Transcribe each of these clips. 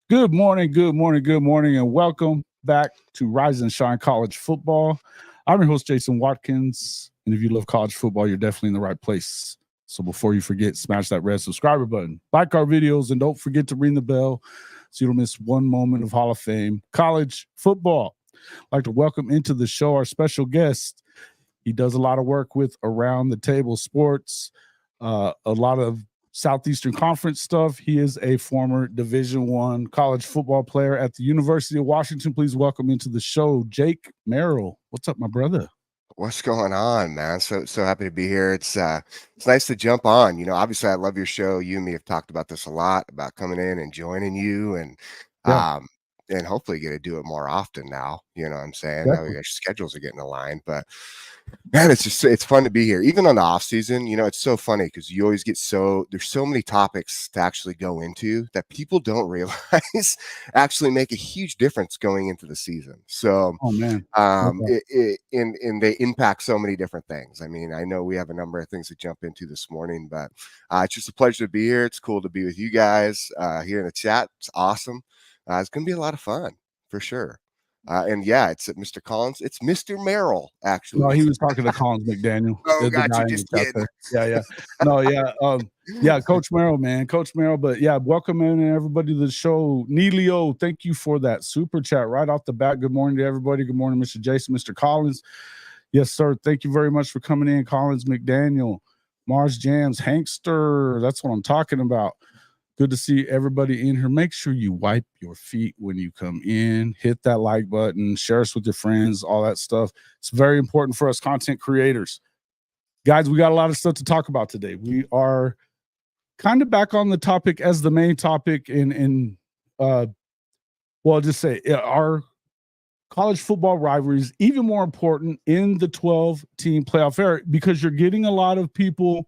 Good morning, good morning, good morning, and welcome back to Rise and Shine College Football. I'm your host, Jason Watkins, and if you love college football, you're definitely in the right place. So before you forget, smash that red subscriber button, like our videos, and don't forget to ring the bell so you don't miss one moment of Hall of Fame college football. I'd like to welcome into the show our special guest. He does a lot of work with Around the Table Sports, a lot of Southeastern Conference stuff. He is a former Division I college football player at the University of Washington. Please welcome into the show, Jake Merrill. What's up, my brother? What's going on, man? So happy to be here. It's nice to jump on. Obviously I love your show. You and me have talked about this a lot about coming in and joining you Yeah, um and hopefully get to do it more often now. You know what I'm saying? Now definitely. our schedules are getting aligned, but man, it's fun to be here. Even on the off season, it's so funny because you always get there's so many topics to actually go into that people don't realize actually make a huge difference going into the season. So Oh, man. No doubt. and they impact so many different things. I mean, I know we have a number of things to jump into this morning, but it's just a pleasure to be here. It's cool to be with you guys here in the chat. It's awesome. It's gonna be a lot of fun for sure. And yeah, it's Mr. Collins. It's Mr. Merrill, No, actually. he was talking to Collins McDaniel, Oh, the got guy you. in the Just chat kidding. there. Yeah, yeah. No, yeah. Yeah, Coach Merrill, man. Coach Merrill. But yeah, welcome in everybody to the show. Neelio, thank you for that super chat right off the bat. Good morning to everybody. Good morning, Mr. Jason, Mr. Collins. Yes, sir. Thank you very much for coming in, Collins McDaniel, Mars Jams, Hankster. That's what I'm talking about. Good to see everybody in here. Make sure you wipe your feet when you come in. Hit that like button, share us with your friends, all that stuff. It's very important for us content creators. Guys, we got a lot of stuff to talk about today. We are kind of back on the topic as the main topic well, just say our college football rivalries, even more important in the 12-team playoff era, because you're getting a lot of people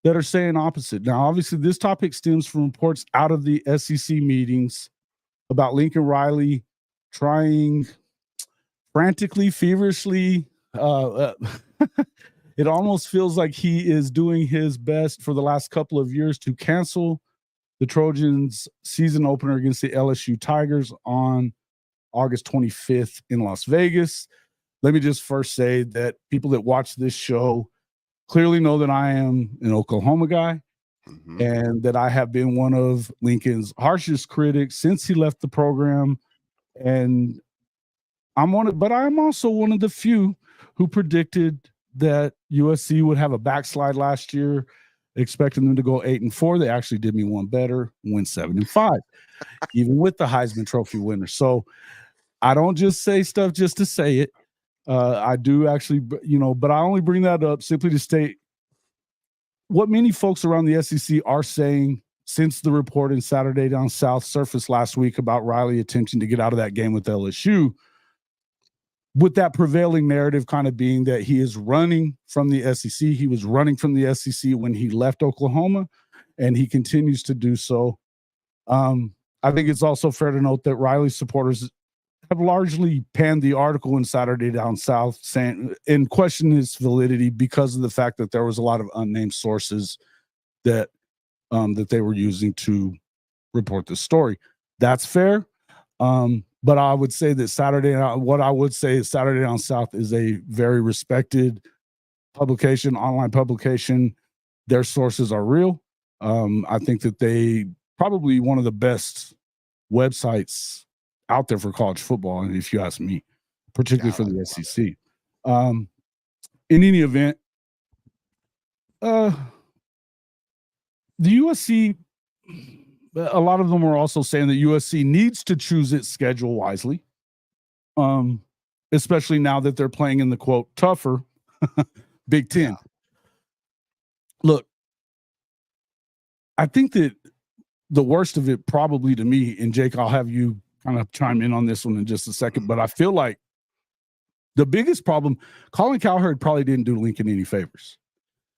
that are saying opposite. Now, obviously, this topic stems from reports out of the SEC meetings about Lincoln Riley trying frantically, feverishly. It almost feels like he is doing his best for the last couple of years to cancel the Trojans' season opener against the LSU Tigers on August 25th in Las Vegas. Let me just first say that people that watch this show clearly know that I am an Oklahoma guy Hmm. and that I have been one of Lincoln's harshest critics since he left the program. And but I'm also one of the few who predicted that USC would have a backslide last year, expecting them to go 8-4. They actually did me one better, went 7-5, even with the Heisman Trophy winner. So I don't just say stuff just to say it. I do actually, but I only bring that up simply to state what many folks around the SEC are saying since the report in Saturday Down South surfaced last week about Riley attempting to get out of that game with LSU, with that prevailing narrative kind of being that he is running from the SEC. He was running from the SEC when he left Oklahoma, and he continues to do so. I think it's also fair to note that Riley's supporters have largely panned the article in Saturday Down South, saying and questioning its validity because of the fact that there was a lot of unnamed sources that that they were using to report the story. That's fair. But I would say that what I would say is Saturday Down South is a very respected publication, online publication. Their sources are real. I think that they probably one of the best websites out there for college football, and if you ask me, particularly Yeah, for the SEC. Um, in any event, uh, the USC, a lot of them are also saying that USC needs to choose its schedule wisely, um, especially now that they're playing in the quote tougher Big yeah. Ten. Look, I think that the worst of it probably to me, and Jake, I'll have you kind of chime in on this one in just a second, but I feel like the biggest problem, Colin Cowherd probably didn't do Lincoln any favors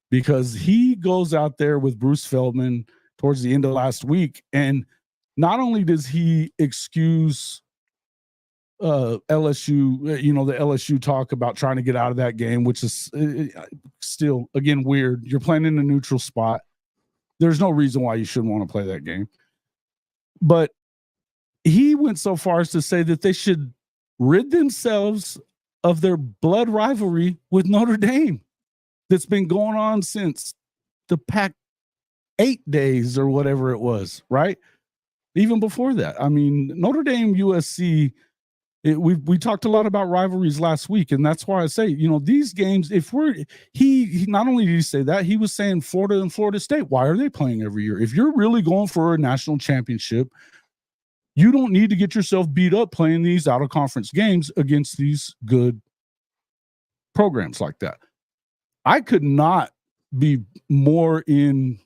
because he goes out there with Bruce Feldman towards the end of last week. And not only does he excuse LSU, the LSU talk about trying to get out of that game, which is still, again, weird. You're playing in a neutral spot. There's no reason why you shouldn't want to play that game. But he went so far as to say that they should rid themselves of their blood rivalry with Notre Dame that's been going on since the Pac 8 days or whatever it was, right? Even before that. I mean, Notre Dame, USC, we talked a lot about rivalries last week, and that's why I say, these games, if he not only did he say that, he was saying Florida and Florida State, why are they playing every year? If you're really going for a national championship, you don't need to get yourself beat up playing these out of conference games against these good programs like that. I could not be more in.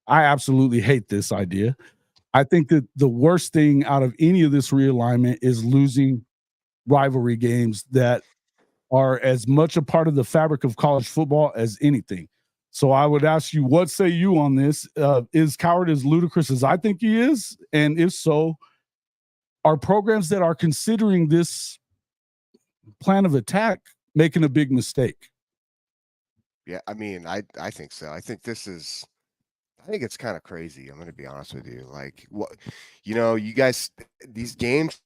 I absolutely hate this idea. I think that the worst thing out of any of this realignment is losing rivalry games that are as much a part of the fabric of college football as anything. So I would ask you, what say you on this? Is Coward as ludicrous as I think he is? And if so, are programs that are considering this plan of attack making a big mistake? Yeah, I mean, I think so. I think it's kind of crazy. I'm going to be honest with you. Like, what, you guys, these games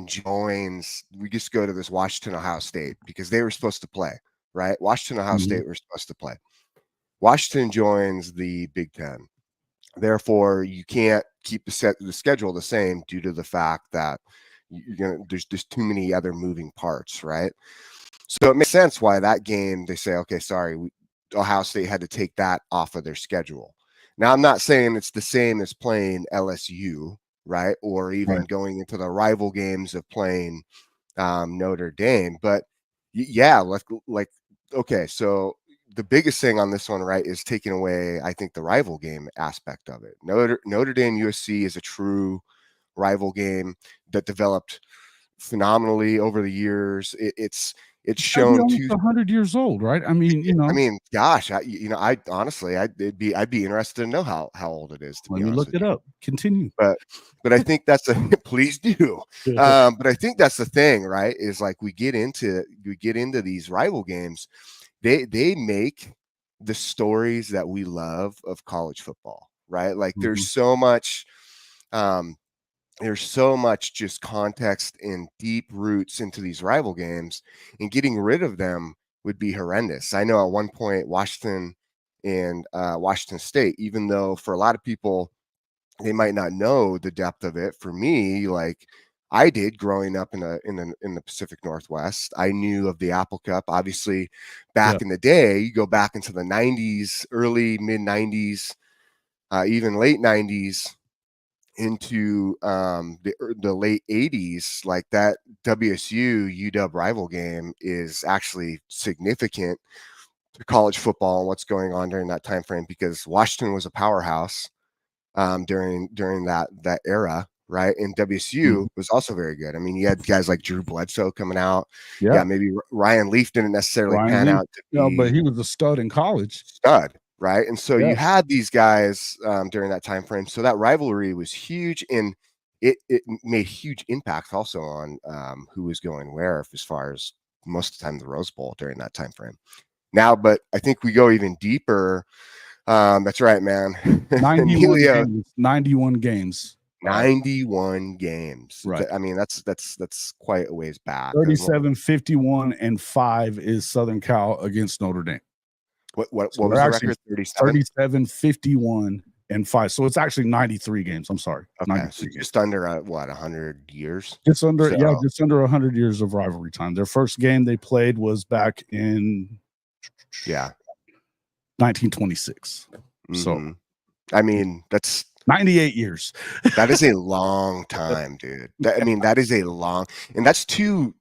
joins, we just go to this Washington, Ohio State because they were supposed to play, right? Washington, Ohio State were supposed to play. Washington joins the Big Ten. Therefore, you can't keep the schedule the same due to the fact that there's just too many other moving parts, right? So it makes sense why that game, they say, okay, sorry, Ohio State had to take that off of their schedule. Now, I'm not saying it's the same as playing LSU, right? Or even going into the rival games of playing Notre Dame. But yeah, like, okay, so the biggest thing on this one, right, is taking away, I think, the rival game aspect of it. Notre Dame USC is a true rival game that developed phenomenally over the years. It's shown 100 years old, right? I mean, gosh, I honestly, I'd be interested to know how old it is. Let me look it up. Continue. But I think that's please do. But I think that's the thing, right? Is like we get into these rival games, they make the stories that we love of college football, right? Like there's so much. There's so much just context and deep roots into these rival games, and getting rid of them would be horrendous. I know at one point Washington and Washington State, even though for a lot of people they might not know the depth of it. For me, like I did growing up in the Pacific Northwest, I knew of the Apple Cup. Obviously, back in the day, you go back into the 90s, early mid 90s, even late 90s. Into the late 80s, like that WSU UW rival game is actually significant to college football and what's going on during that time frame, because Washington was a powerhouse during that era, right? And WSU was also very good. I mean, you had guys like Drew Bledsoe coming out. Yeah, maybe Ryan Leaf didn't necessarily pan out to be, but he was a stud in college. Right. And so you had these guys during that time frame. So that rivalry was huge, and it made huge impacts also on who was going where, as far as most of the time the Rose Bowl during that time frame. Now, but I think we go even deeper. That's right, man. 91 games. 91 games. Right. I mean, that's quite a ways back. 37-51-5 is Southern Cal against Notre Dame. What was the record? 37-51-5. So it's actually 93 games. I'm sorry. Okay, so just under 100 years. Just under 100 years of rivalry time. Their first game they played was back in 1926. So I mean, that's 98 years. That is a long time, dude. That is a long, and that's two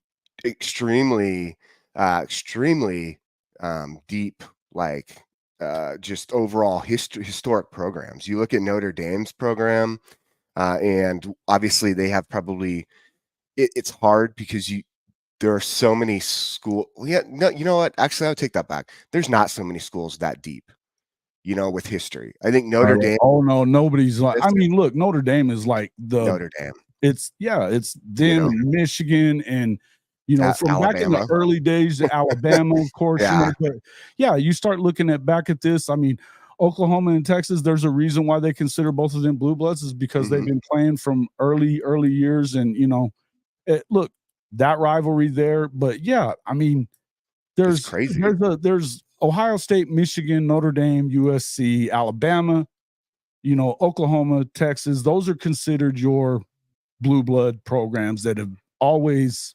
extremely deep, like just overall historic programs. You look at Notre Dame's program, and obviously they have probably it's hard because there are so many schools. Yeah, no, you know what? Actually, I'll take that back. There's not so many schools that deep, with history. I think Notre Dame. Oh no, nobody's like. I mean, look, Notre Dame is like the Notre Dame. It's then Michigan and. From Alabama. Back in the early days, Alabama, of course. You start looking back at this. I mean, Oklahoma and Texas, there's a reason why they consider both of them blue bloods, is because they've been playing from early years. And, look, that rivalry there. But yeah, I mean, It's crazy. there's Ohio State, Michigan, Notre Dame, USC, Alabama, Oklahoma, Texas. Those are considered your blue blood programs that have always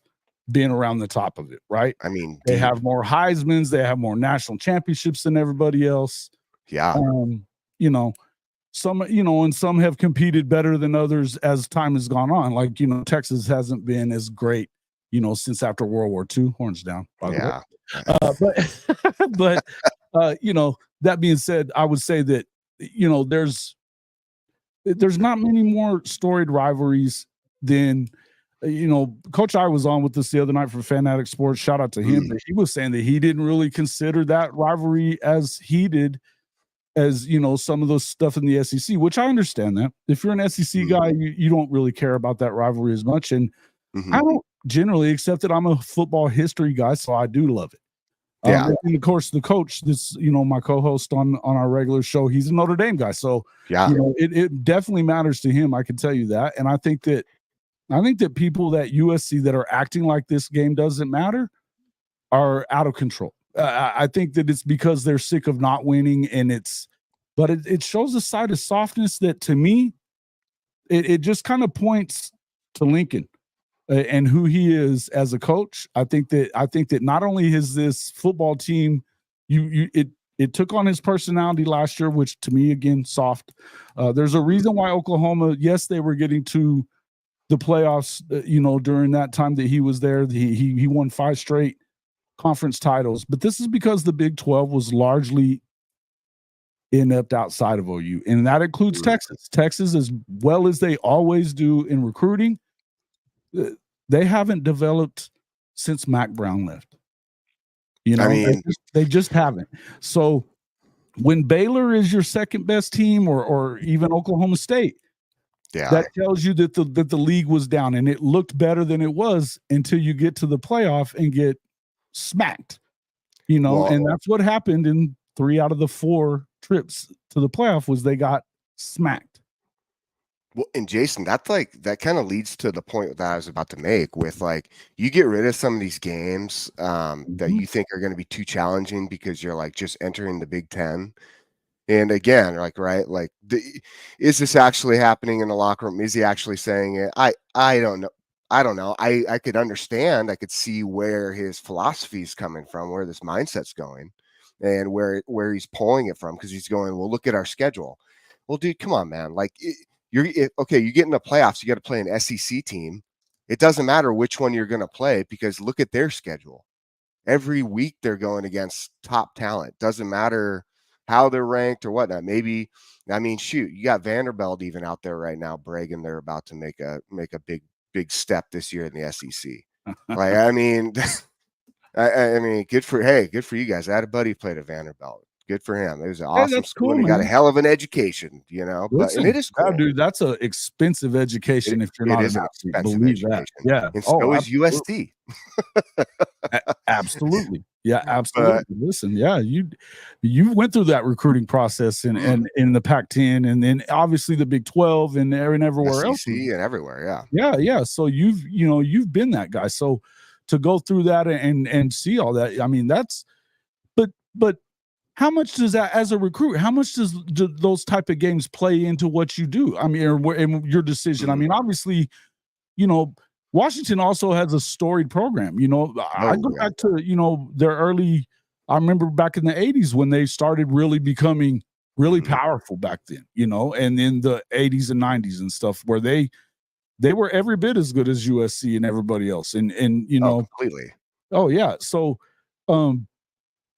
been around the top of it, right? I mean, they have more Heismans, they have more national championships than everybody else. Yeah. Some, and some have competed better than others as time has gone on. Like, Texas hasn't been as great, since after World War II. Horns down, by the way. But that being said, I would say that, there's not many more storied rivalries than, Coach I was on with us the other night for Fanatic Sports. Shout out to him. But he was saying that he didn't really consider that rivalry as heated as, some of those stuff in the SEC, which I understand that. If you're an SEC guy, you don't really care about that rivalry as much. And I don't generally, accept that I'm a football history guy, so I do love it. Yeah. And of course, the coach, my co-host on our regular show, he's a Notre Dame guy. So, yeah, it definitely matters to him. I can tell you that. And I think that people at USC that are acting like this game doesn't matter are out of control. I think that it's because they're sick of not winning, and but it shows a side of softness that, to me, it just kind of points to Lincoln and who he is as a coach. I think that not only is this football team, it took on his personality last year, which to me, again, soft. There's a reason why Oklahoma, yes, they were getting to the playoffs, during that time that he was there. He won 5 straight conference titles, but this is because the Big 12 was largely inept outside of OU, and that includes Texas. Texas, as well as they always do in recruiting, they haven't developed since Mac Brown left. They just haven't. So when Baylor is your second best team, or even Oklahoma State, that tells you that the league was down, and it looked better than it was until you get to the playoff and get smacked, and that's what happened in 3 out of the 4 trips to the playoff, was they got smacked. Well, and Jason, that kind of leads to the point that I was about to make with, like, you get rid of some of these games that you think are going to be too challenging because you're like just entering the Big Ten. And again, is this actually happening in the locker room? Is he actually saying it? I don't know. I could understand. I could see where his philosophy is coming from, where this mindset's going, and where he's pulling it from, because he's going, well, look at our schedule. Well, dude, come on, man. Like, you get in the playoffs, you got to play an SEC team. It doesn't matter which one you're going to play, because look at their schedule. Every week they're going against top talent. Doesn't matter how they're ranked or whatnot. Maybe, I mean, shoot, you got Vanderbilt even out there right now bragging they're about to make a big step this year in the SEC. Like, I mean, I mean, good for you guys. I had a buddy who played at Vanderbilt. Good for him. It was an awesome school. Cool, he got a hell of an education, Listen, but it is cool. Dude, that's an expensive education if you're not an expensive education. That. Yeah. And so is USD. Absolutely. Yeah, absolutely. Listen, yeah, you went through that recruiting process and in the Pac-10, and then obviously the Big 12 and everywhere SEC else. And everywhere, yeah. Yeah. So you've been that guy. So to go through that and see all that, I mean, that's but how much does that, as a recruit, how much does those type of games play into what you do? I mean, or in your decision? I mean, obviously, Washington also has a storied program. I go back to, their early, I remember back in the 80s when they started really becoming really powerful back then, and in the 80s and 90s and stuff, where they were every bit as good as USC and everybody else. And completely. Oh yeah. So,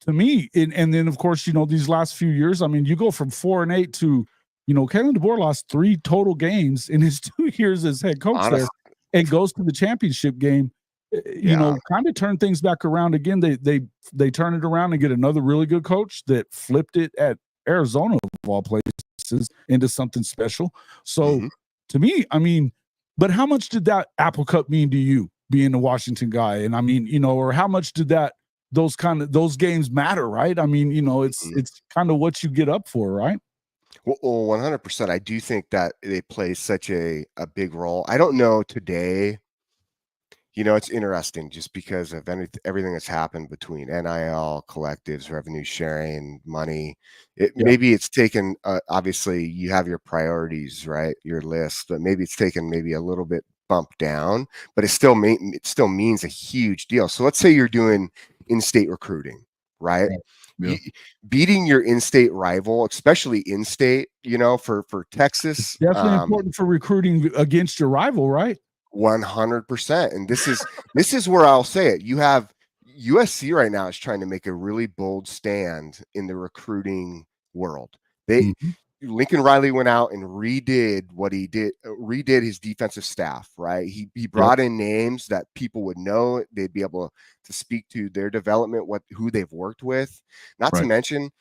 to me, and then of course, these last few years, I mean, you go from 4-8 to, Kalen DeBoer lost 3 total games in his 2 years as head coach there, and goes to the championship game. Kind of turn things back around again. They turn it around and get another really good coach that flipped it at Arizona, of all places, into something special. So to me, I mean, but how much did that Apple Cup mean to you, being a Washington guy? And I mean, or how much did that those games matter, right? I mean, it's Mhm. kind of what you get up for, right? Well, 100%. I do think that they play such a big role. I don't know today. It's interesting just because of everything that's happened between NIL, collectives, revenue sharing, money. Yeah. Maybe it's taken, obviously, you have your priorities, right? Your list, but maybe it's taken maybe a little bit bump down, but it still means a huge deal. So let's say you're doing in-state recruiting, right? Right. Yeah. You, beating your in-state rival, especially in-state, for Texas, Definitely important for recruiting against your rival, right? 100%. And this is where I'll say it. You have USC right now is trying to make a really bold stand in the recruiting world. Mhm. Lincoln Riley went out and redid what he did, redid his defensive staff, right? He Yep. brought in names that people would know, they'd be able to speak to their development, who they've worked with. Not to Right. mention,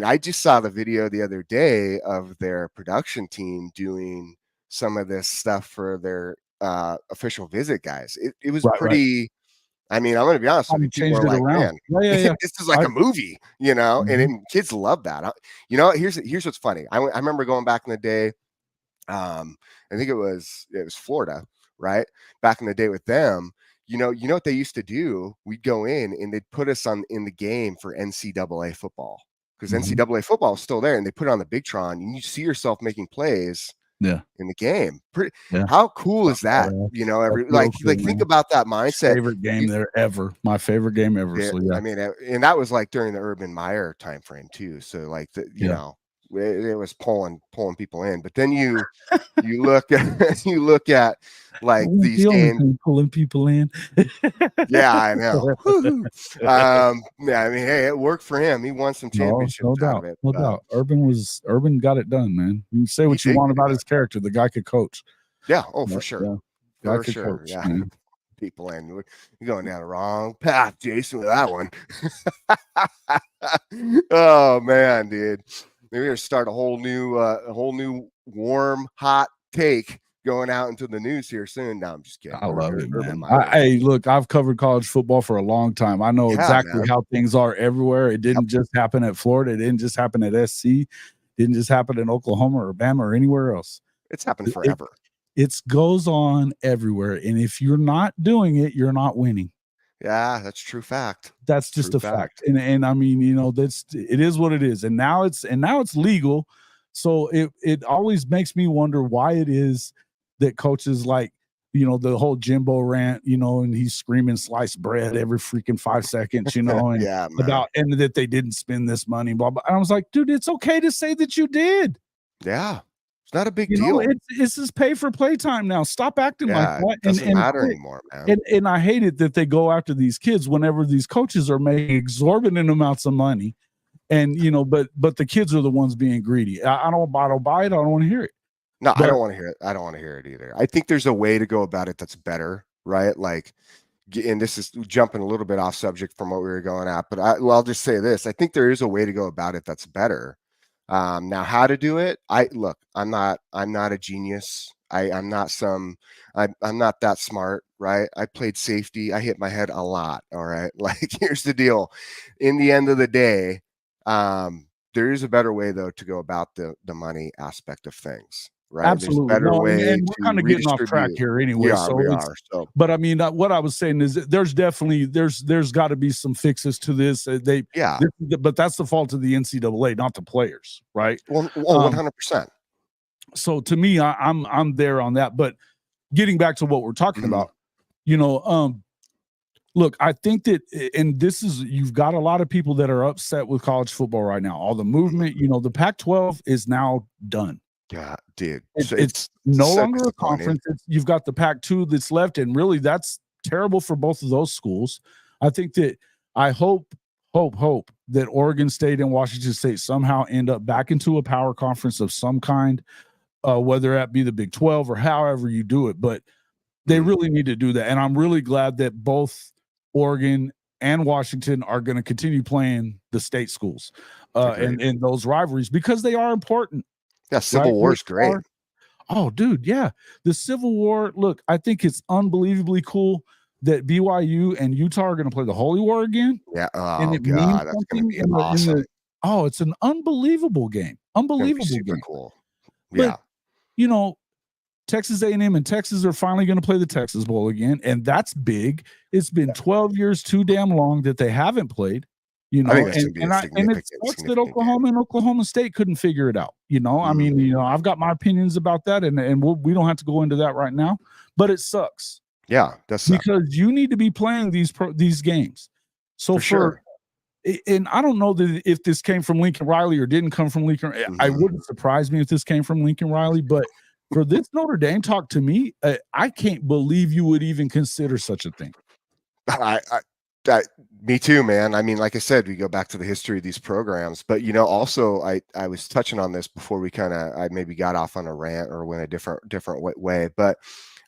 I just saw the video the other day of their production team doing some of this stuff for their official visit guys. It was Right. pretty. I'm going to be honest How with you you. People changed are it like, around. man, Yeah, yeah. this is like I a movie, and Mhm. kids love that. Here's what's funny. I remember going back in the day. I think it was Florida, right? Back in the day with them. You know what they used to do? We'd go in and they'd put us in the game for NCAA football because Mhm. NCAA football is still there, and they put it on the Big Tron, and you see yourself making plays Yeah. in the game. Yeah. How cool is Oh, that? that's Every real cool, think man. about that mindset. Favorite game You, there ever. My favorite game ever. yeah, So yeah. and that was like during the Urban Meyer time frame too. So like Yeah. it was pulling people in. But then you look at you look at That like won't these the only games. thing pulling people in. Yeah, I know. Yeah, hey, it worked for him. He won some No, championships out of it. no But doubt. Urban got it done, man. You can say he what you did want get it about done. his character. The guy could coach. Yeah. Oh, Yeah, for sure. yeah. Guy For could sure. coach, Yeah. man. People in. You're going down the wrong path, Jason, with that one. Oh man, dude. Maybe we're gonna start a whole new warm, hot take going out into the news here soon. No, I'm just kidding. I love it, Urban man. Meyer. Hey, look, I've covered college football for a long time. I know Yeah, exactly man. how things are everywhere. It Yep. didn't just happen at Florida. It didn't just happen at SC. Didn't just happen in Oklahoma or Bama or anywhere else. It's happened It forever. it goes on everywhere. And if you're not doing it, you're not winning. Yeah, that's true fact. That's just True a fact. fact. And I mean, it is what it is. And now it's legal. So it always makes me wonder why it is that coaches like, the whole Jimbo rant, and he's screaming sliced bread every freaking 5 seconds, and Yeah, man. and that they didn't spend this money, blah, blah. And I was like, dude, it's okay to say that you did. Yeah. It's not a big deal. It's just pay for playtime now. Stop acting like Yeah, that. it doesn't matter quit. anymore, man. And I hate it that they go after these kids whenever these coaches are making exorbitant amounts of money, and but the kids are the ones being greedy. I don't buy it. I don't want to hear it. No, But I don't want to hear it. I don't want to hear it either. I think there's a way to go about it that's better, right? Like, and this is jumping a little bit off subject from what we were going at, but I'll just say this. I think there is a way to go about it that's better. Now, how to do it? I'm not a genius. I'm not I'm not that smart, right? I played safety. I hit my head a lot. All right. Like, here's the deal. In the end of the day, there is a better way though to go about the money aspect of things, right? absolutely. There's a better No, way and to we're kind of getting off track redistribute. here We anyway. are, So we are. So but I mean, what I was saying is that there's definitely there's got to be some fixes to this. yeah, But that's the fault of the NCAA, not the players, right? well, 100%. So to me, I'm there on that. But getting back to what we're talking Mhm. about, look, I think that, and this is, you've got a lot of people that are upset with college football right now. All the movement, the Pac-12 is now done. Yeah, dude. It's no so longer a disappointing. conference. You've got the Pac-2 that's left, and really that's terrible for both of those schools. I think that I hope that Oregon State and Washington State somehow end up back into a power conference of some kind, whether that be the Big 12 or however you do it. But they really need to do that. And I'm really glad that both Oregon and Washington are going to continue playing the state schools and those rivalries, because they are important. Yeah, Civil War is great. Oh, dude, yeah. The Civil War, look, I think it's unbelievably cool. that BYU and Utah are going to play the Holy War again. Yeah. And Oh it means God, that's gonna something be in awesome. the oh, it's an unbelievable game. It's gonna be Unbelievable super game. cool. But Yeah. you know, Texas A&M and Texas are finally going to play the Texas Bowl again, and that's big. It's been 12 years too damn long that they haven't played. You know, I think that's gonna be a and it significant, sucks that significant game. Oklahoma and Oklahoma State couldn't figure it out. You know, I mean, you know, I've got my opinions about that, and we don't have to go into that right now, but it sucks. Yeah, that's Because you need to be playing these games. So for sure. and I don't know that if this came from Lincoln Riley or didn't come from Lincoln. I wouldn't surprise me if this came from Lincoln Riley, but for this Notre Dame talk, to me, I can't believe you would even consider such a thing. Me too, man. I mean, like I said, we go back to the history of these programs, but you know, also I was touching on this before we I maybe got off on a rant or went a different way, but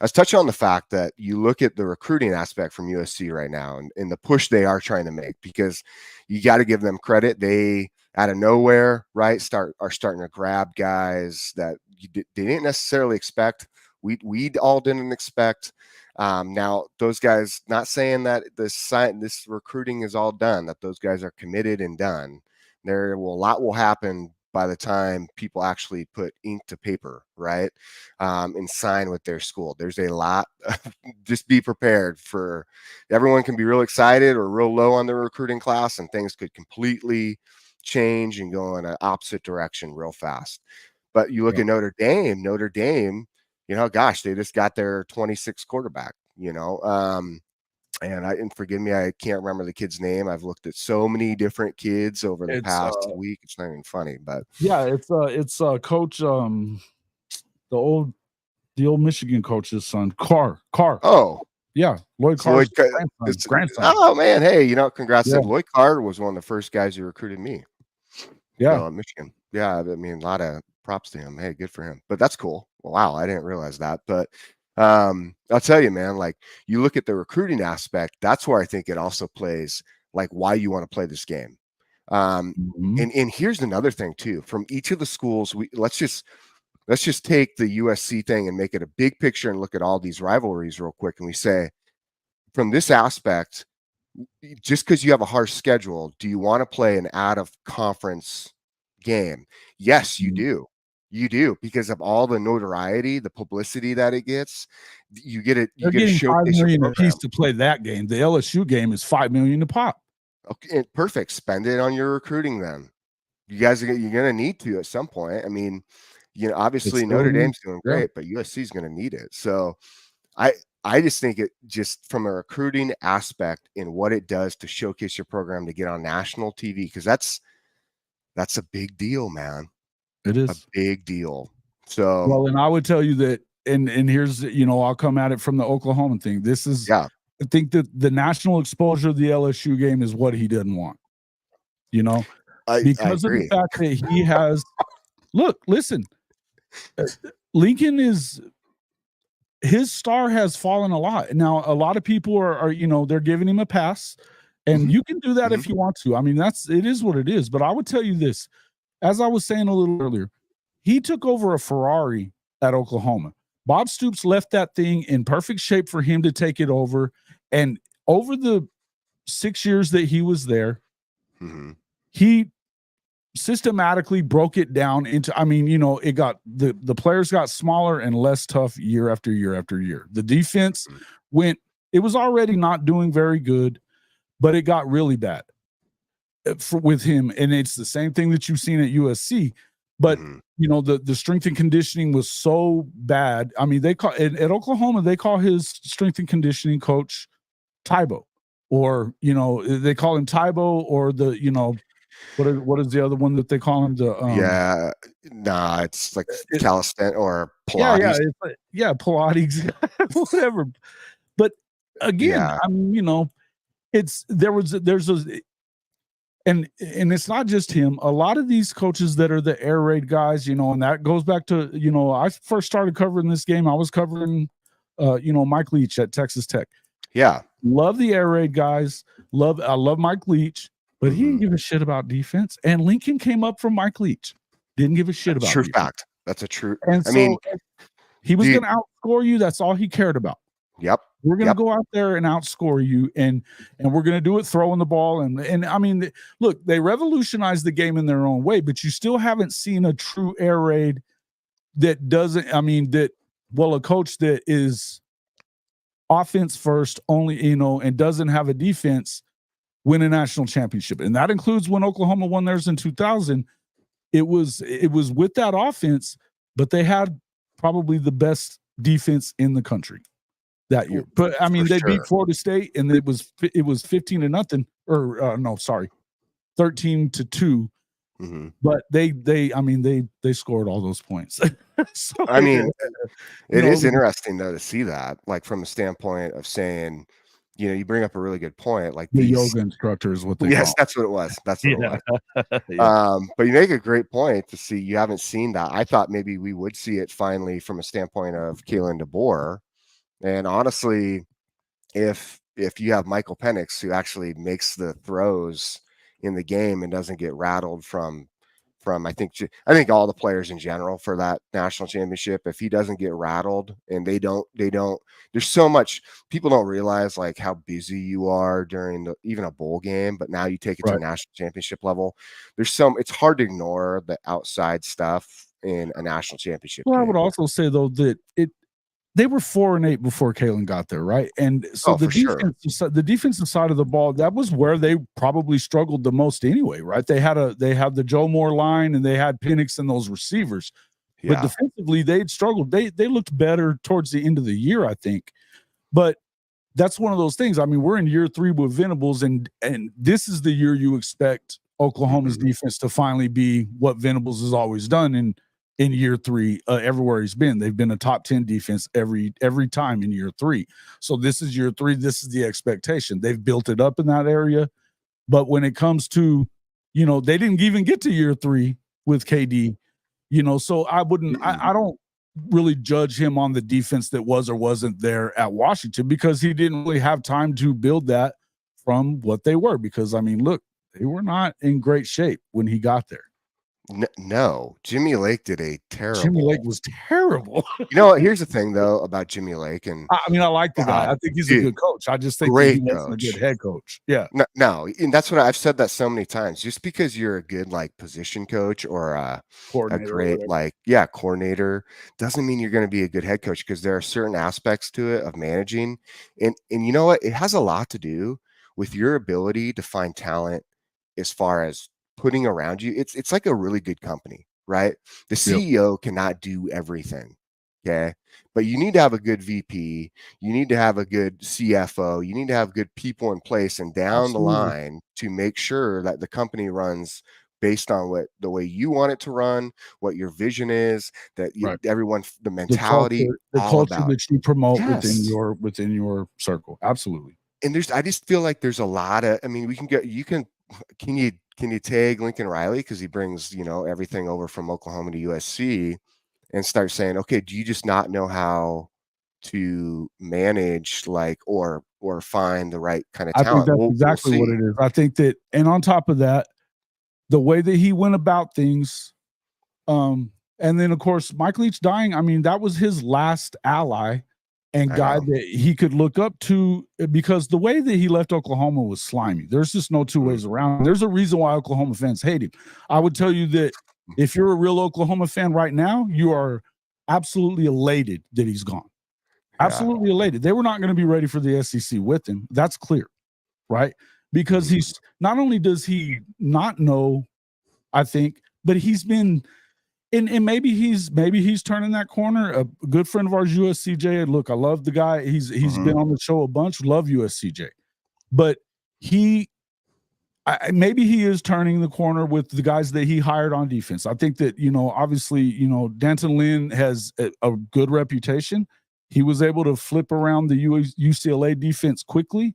I was touching on the fact that you look at the recruiting aspect from USC right now and the push they are trying to make, because you got to give them credit. They out of nowhere, right, are starting to grab guys that they didn't necessarily expect. We all didn't expect. Now those guys, not saying that this recruiting is all done, that those guys are committed and done. A lot will happen by the time people actually put ink to paper, right, and sign with their school. There's a lot. Just be prepared for. Everyone can be real excited or real low on the recruiting class, and things could completely change and go in an opposite direction real fast. But you look at Notre Dame, you know, gosh, they just got their 26th quarterback, you know. And forgive me, I can't remember the kid's name. I've looked at so many different kids over the past week. It's not even funny, but yeah, it's coach, the old Michigan coach's son, Carr. Oh, yeah, Lloyd Carr's grandson. Oh man, hey, you know, congrats. Lloyd Carr was one of the first guys who recruited me. Yeah, Michigan. Yeah, I mean, a lot of props to him. Hey, good for him. But that's cool. Wow, I didn't realize that. But I'll tell you, man, like you look at the recruiting aspect, that's where I think it also plays like why you want to play this game. And here's another thing too. From each of the schools, let's just take the USC thing and make it a big picture and look at all these rivalries real quick. And we say, from this aspect, just because you have a harsh schedule, do you want to play an out of conference game? Yes, you do. You do, because of all the notoriety, the publicity that it gets. You get it. They're getting $5 million a piece to play that game. The LSU game is $5 million a pop. Okay, perfect. Spend it on your recruiting. Then you guys you're going to need to at some point. I mean, you know, obviously Notre Dame's doing great, but USC is going to need it. So I just think it just from a recruiting aspect in what it does to showcase your program to get on national TV, because that's a big deal, man. It is a big deal. So well, and I would tell you that, and here's, you know, I'll come at it from the Oklahoma thing. This is, I think that the national exposure of the LSU game is what he didn't want. You know, because of the fact that he has. Look, listen, Lincoln his star has fallen a lot. Now, a lot of people are you know, they're giving him a pass, and you can do that if you want to. I mean, it is what it is. But I would tell you this, as I was saying a little earlier, he took over a Ferrari at Oklahoma. Bob Stoops left that thing in perfect shape for him to take it over. And over the 6 years that he was there, he systematically broke it down into, I mean, you know, it got the players got smaller and less tough year after year after year. The defense it was already not doing very good, but it got really bad with him. And it's the same thing that you've seen at USC. But you know, the strength and conditioning was so bad. I mean, they call at Oklahoma, they call his strength and conditioning coach Tybo, or you know, they call him Tybo, or the, you know, what is the other one that they call him? It's like calisthenics or Pilates. Pilates, whatever. But again, I mean, you know, there's a. And it's not just him. A lot of these coaches that are the air raid guys, you know, and that goes back to, you know, I first started covering this game. I was covering, you know, Mike Leach at Texas Tech. Yeah. Love the air raid guys. I love Mike Leach, but he didn't give a shit about defense. And Lincoln came up from Mike Leach. Didn't give a shit about true defense. fact. That's a true. And I mean, he was going to outscore you. That's all he cared about. Yep. We're going to Yep. go out there and outscore you, and we're going to do it throwing the ball. And I mean, look, they revolutionized the game in their own way, but you still haven't seen a true air raid that doesn't. I mean, a coach that is offense first only, and doesn't have a defense win a national championship, and that includes when Oklahoma won theirs in 2000. It was with that offense, but they had probably the best defense in the country that year. But I mean, they beat Florida State, and it was 15-0, or no, sorry, 13-2. Mm-hmm. But they scored all those points. So, I mean, it is interesting though to see that, like from a standpoint of saying, you bring up a really good point, like the yoga instructor is what they call. That's what it was. That's what it was. Yeah. But you make a great point to see. You haven't seen that. I thought maybe we would see it finally from a standpoint of Kalen DeBoer. And honestly, if you have Michael Penix who actually makes the throws in the game and doesn't get rattled from I think all the players in general for that national championship, if he doesn't get rattled and they don't, there's so much, people don't realize like how busy you are during even a bowl game, but now you take it to a national championship level. It's hard to ignore the outside stuff in a national championship game. I would also say though that they were 4-8 before Kalen got there, right? And so the defensive side of the ball, that was where they probably struggled the most anyway, right? They had the Joe Moore line, and they had Penix and those receivers. Yeah. But defensively, they'd struggled. They looked better towards the end of the year, I think. But that's one of those things. I mean, we're in year 3 with Venables, and this is the year you expect Oklahoma's defense to finally be what Venables has always done. And in year 3, everywhere he's been, they've been a top 10 defense every time in year 3. So this is year 3. This is the expectation. They've built it up in that area. But when it comes to, they didn't even get to year 3 with KD, so I wouldn't, I don't really judge him on the defense that was or wasn't there at Washington, because he didn't really have time to build that from what they were. Because I mean, look, they were not in great shape when he got there. No, Jimmy Lake did a terrible. Jimmy Lake was terrible. Here's the thing though about Jimmy Lake, and I mean, I like the guy. I think he's a good coach. I just think he wasn't a good head coach. Yeah. No, and that's what I've said that so many times. Just because you're a good position coach or a great coordinator doesn't mean you're going to be a good head coach, because there are certain aspects to it of managing, and you know what? It has a lot to do with your ability to find talent as far as putting around you. It's like a really good company, right? The CEO cannot do everything, okay? But you need to have a good VP, you need to have a good CFO, you need to have good people in place and down the line to make sure that the company runs based on the way you want it to run, what your vision is, that everyone, the mentality, the culture that you promote within your circle. Absolutely. And I just feel like there's a lot of, I mean, can you tag Lincoln Riley, because he brings everything over from Oklahoma to USC, and start saying, okay, do you just not know how to manage or find the right kind of talent? I think that's exactly what it is. I think that, and on top of that, the way that he went about things, and then of course Mike Leach dying, I mean, that was his last ally and guy that he could look up to, because the way that he left Oklahoma was slimy. There's just no two ways around. There's a reason why Oklahoma fans hate him. I would tell you that if you're a real Oklahoma fan right now, you are absolutely elated that he's gone. Absolutely elated. They were not going to be ready for the SEC with him. That's clear, right? Because he's not only does he not know, I think, but he's been. And maybe he's turning that corner. A good friend of ours, USCJ. Look, I love the guy. He's been on the show a bunch. Love USCJ, but maybe he is turning the corner with the guys that he hired on defense. I think that obviously D'Anton Lynn has a good reputation. He was able to flip around the UCLA defense quickly.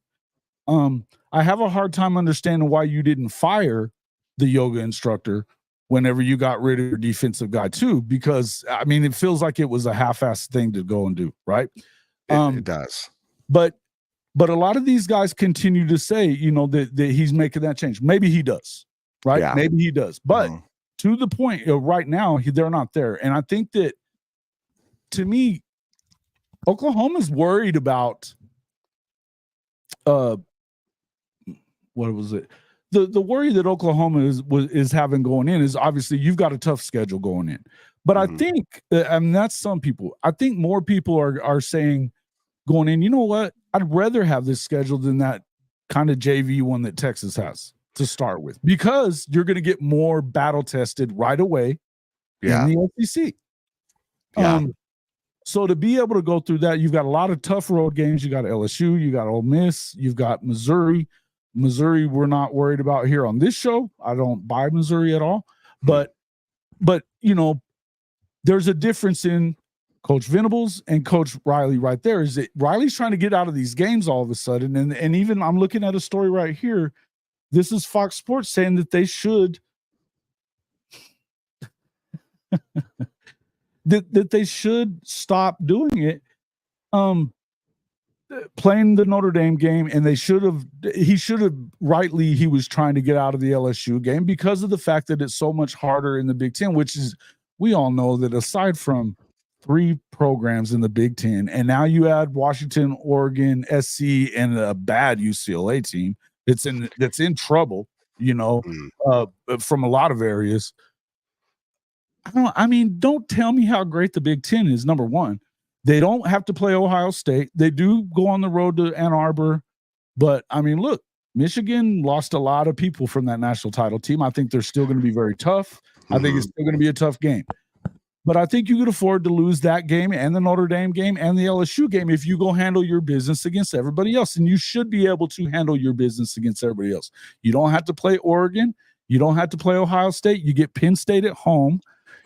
I have a hard time understanding why you didn't fire the yoga instructor whenever you got rid of your defensive guy too, because I mean, it feels like it was a half-assed thing to go and do, right? It does. But a lot of these guys continue to say, that he's making that change. Maybe he does, right? Yeah. Maybe he does. But to the point, right now, they're not there. And I think that, to me, Oklahoma's worried about what was it? The worry that Oklahoma is having going in is obviously you've got a tough schedule going in. But I think that's some people. I think more people are saying going in, you know what? I'd rather have this schedule than that kind of JV one that Texas has to start with, because you're going to get more battle tested right away in the SEC. So to be able to go through that, you've got a lot of tough road games. You got LSU, you got Ole Miss, you've got Missouri. Missouri, we're not worried about here on this show. I don't buy Missouri at all. But you know, there's a difference in Coach Venables and Coach Riley right there. Is that Riley's trying to get out of these games all of a sudden. And even I'm looking at a story right here. This is Fox Sports saying that they should that they should stop doing it. Playing the Notre Dame game, and he should have rightly, he was trying to get out of the LSU game because of the fact that it's so much harder in the Big Ten, which is, we all know that aside from 3 programs in the Big Ten, and now you add Washington, Oregon, SC, and a bad UCLA team that's in trouble, you know, from a lot of areas. Don't tell me how great the Big Ten is. Number one, they don't have to play Ohio State. They do go on the road to Ann Arbor. But, I mean, look, Michigan lost a lot of people from that national title team. I think they're still going to be very tough. I think it's still going to be a tough game. But I think you could afford to lose that game and the Notre Dame game and the LSU game if you go handle your business against everybody else. And you should be able to handle your business against everybody else. You don't have to play Oregon. You don't have to play Ohio State. You get Penn State at home.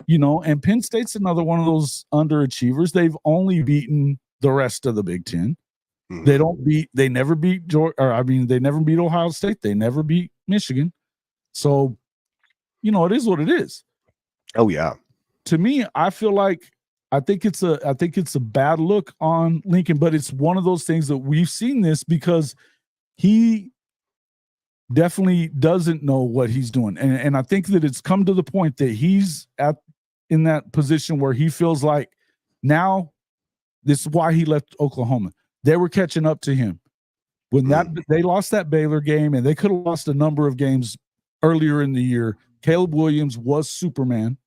You know, and Penn State's another one of those underachievers. They've only beaten the rest of the Big Ten. They never beat they never beat Ohio State. They never beat Michigan. So, you know, it is what it is. Oh yeah. To me, I feel like I think it's a bad look on Lincoln, but it's one of those things that we've seen this because he definitely doesn't know what he's doing. And I think that it's come to the point that he's in that position where he feels like now this is why he left Oklahoma. They were catching up to him. When they lost that Baylor game, and they could have lost a number of games earlier in the year. Caleb Williams was Superman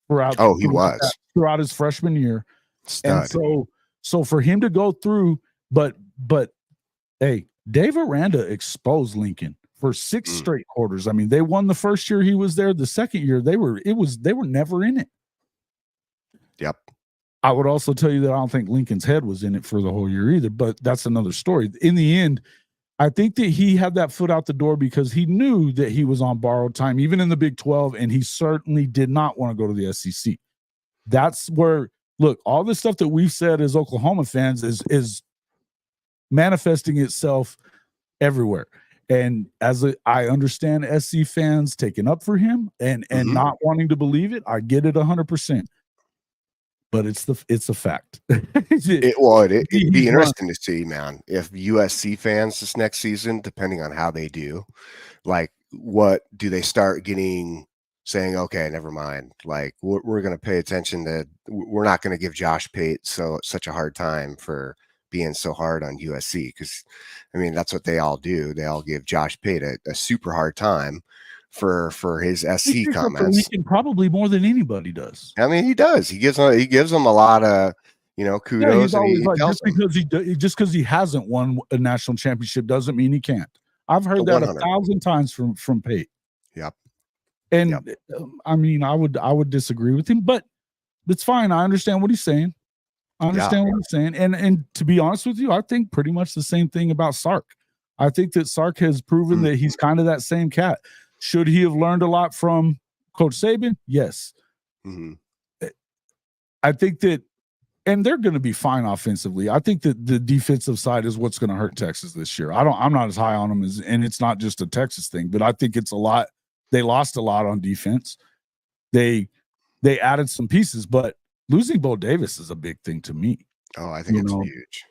throughout his freshman year. Stud. And so for him to go through, but hey, Dave Aranda exposed Lincoln for 6 straight quarters. I mean, they won the first year he was there. The second year they were never in it. Yep. I would also tell you that I don't think Lincoln's head was in it for the whole year either, but that's another story. In the end, I think that he had that foot out the door because he knew that he was on borrowed time, even in the Big 12, and he certainly did not want to go to the SEC. That's where, look, all this stuff that we've said as Oklahoma fans is manifesting itself everywhere. And I understand SC fans taking up for him and not wanting to believe it. I get it 100%. But it's a fact. It'd be interesting to see, man, if USC fans this next season, depending on how they do, like, what do they start saying, okay, never mind. Like, we're going to pay attention to, we're not going to give Josh Pate such a hard time for being so hard on USC. Because, I mean, that's what they all do. They all give Josh Pate a super hard time for his SC comments. Probably more than anybody does. I mean, he does. He gives them a lot of, kudos. Just because he hasn't won a national championship doesn't mean he can't. I've heard that 1,000 times from Pate. Yep. And I mean, I would disagree with him, but it's fine. I understand what he's saying. What he's saying. And to be honest with you, I think pretty much the same thing about Sark. I think that Sark has proven that he's kind of that same cat. Should he have learned a lot from Coach Saban? Yes. I think that, and they're going to be fine offensively. I think that the defensive side is what's going to hurt Texas this year. I'm not as high on them and it's not just a Texas thing, but I think it's a lot. They lost a lot on defense. They added some pieces, but losing Bo Davis is a big thing to me. Oh, I think it's huge.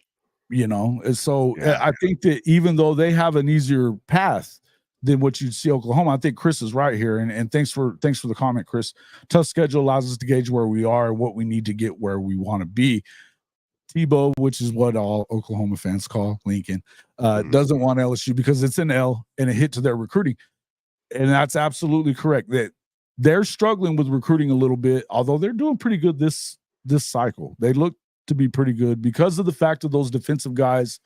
And so I think that even though they have an easier path than what you'd see Oklahoma, I think Chris is right here. And thanks for the comment, Chris. Tough schedule allows us to gauge where we are and what we need to get where we want to be. Tebow, which is what all Oklahoma fans call Lincoln, doesn't want LSU because it's an L and a hit to their recruiting. And that's absolutely correct. That they're struggling with recruiting a little bit, although they're doing pretty good this cycle. They look to be pretty good because of the fact of those defensive guys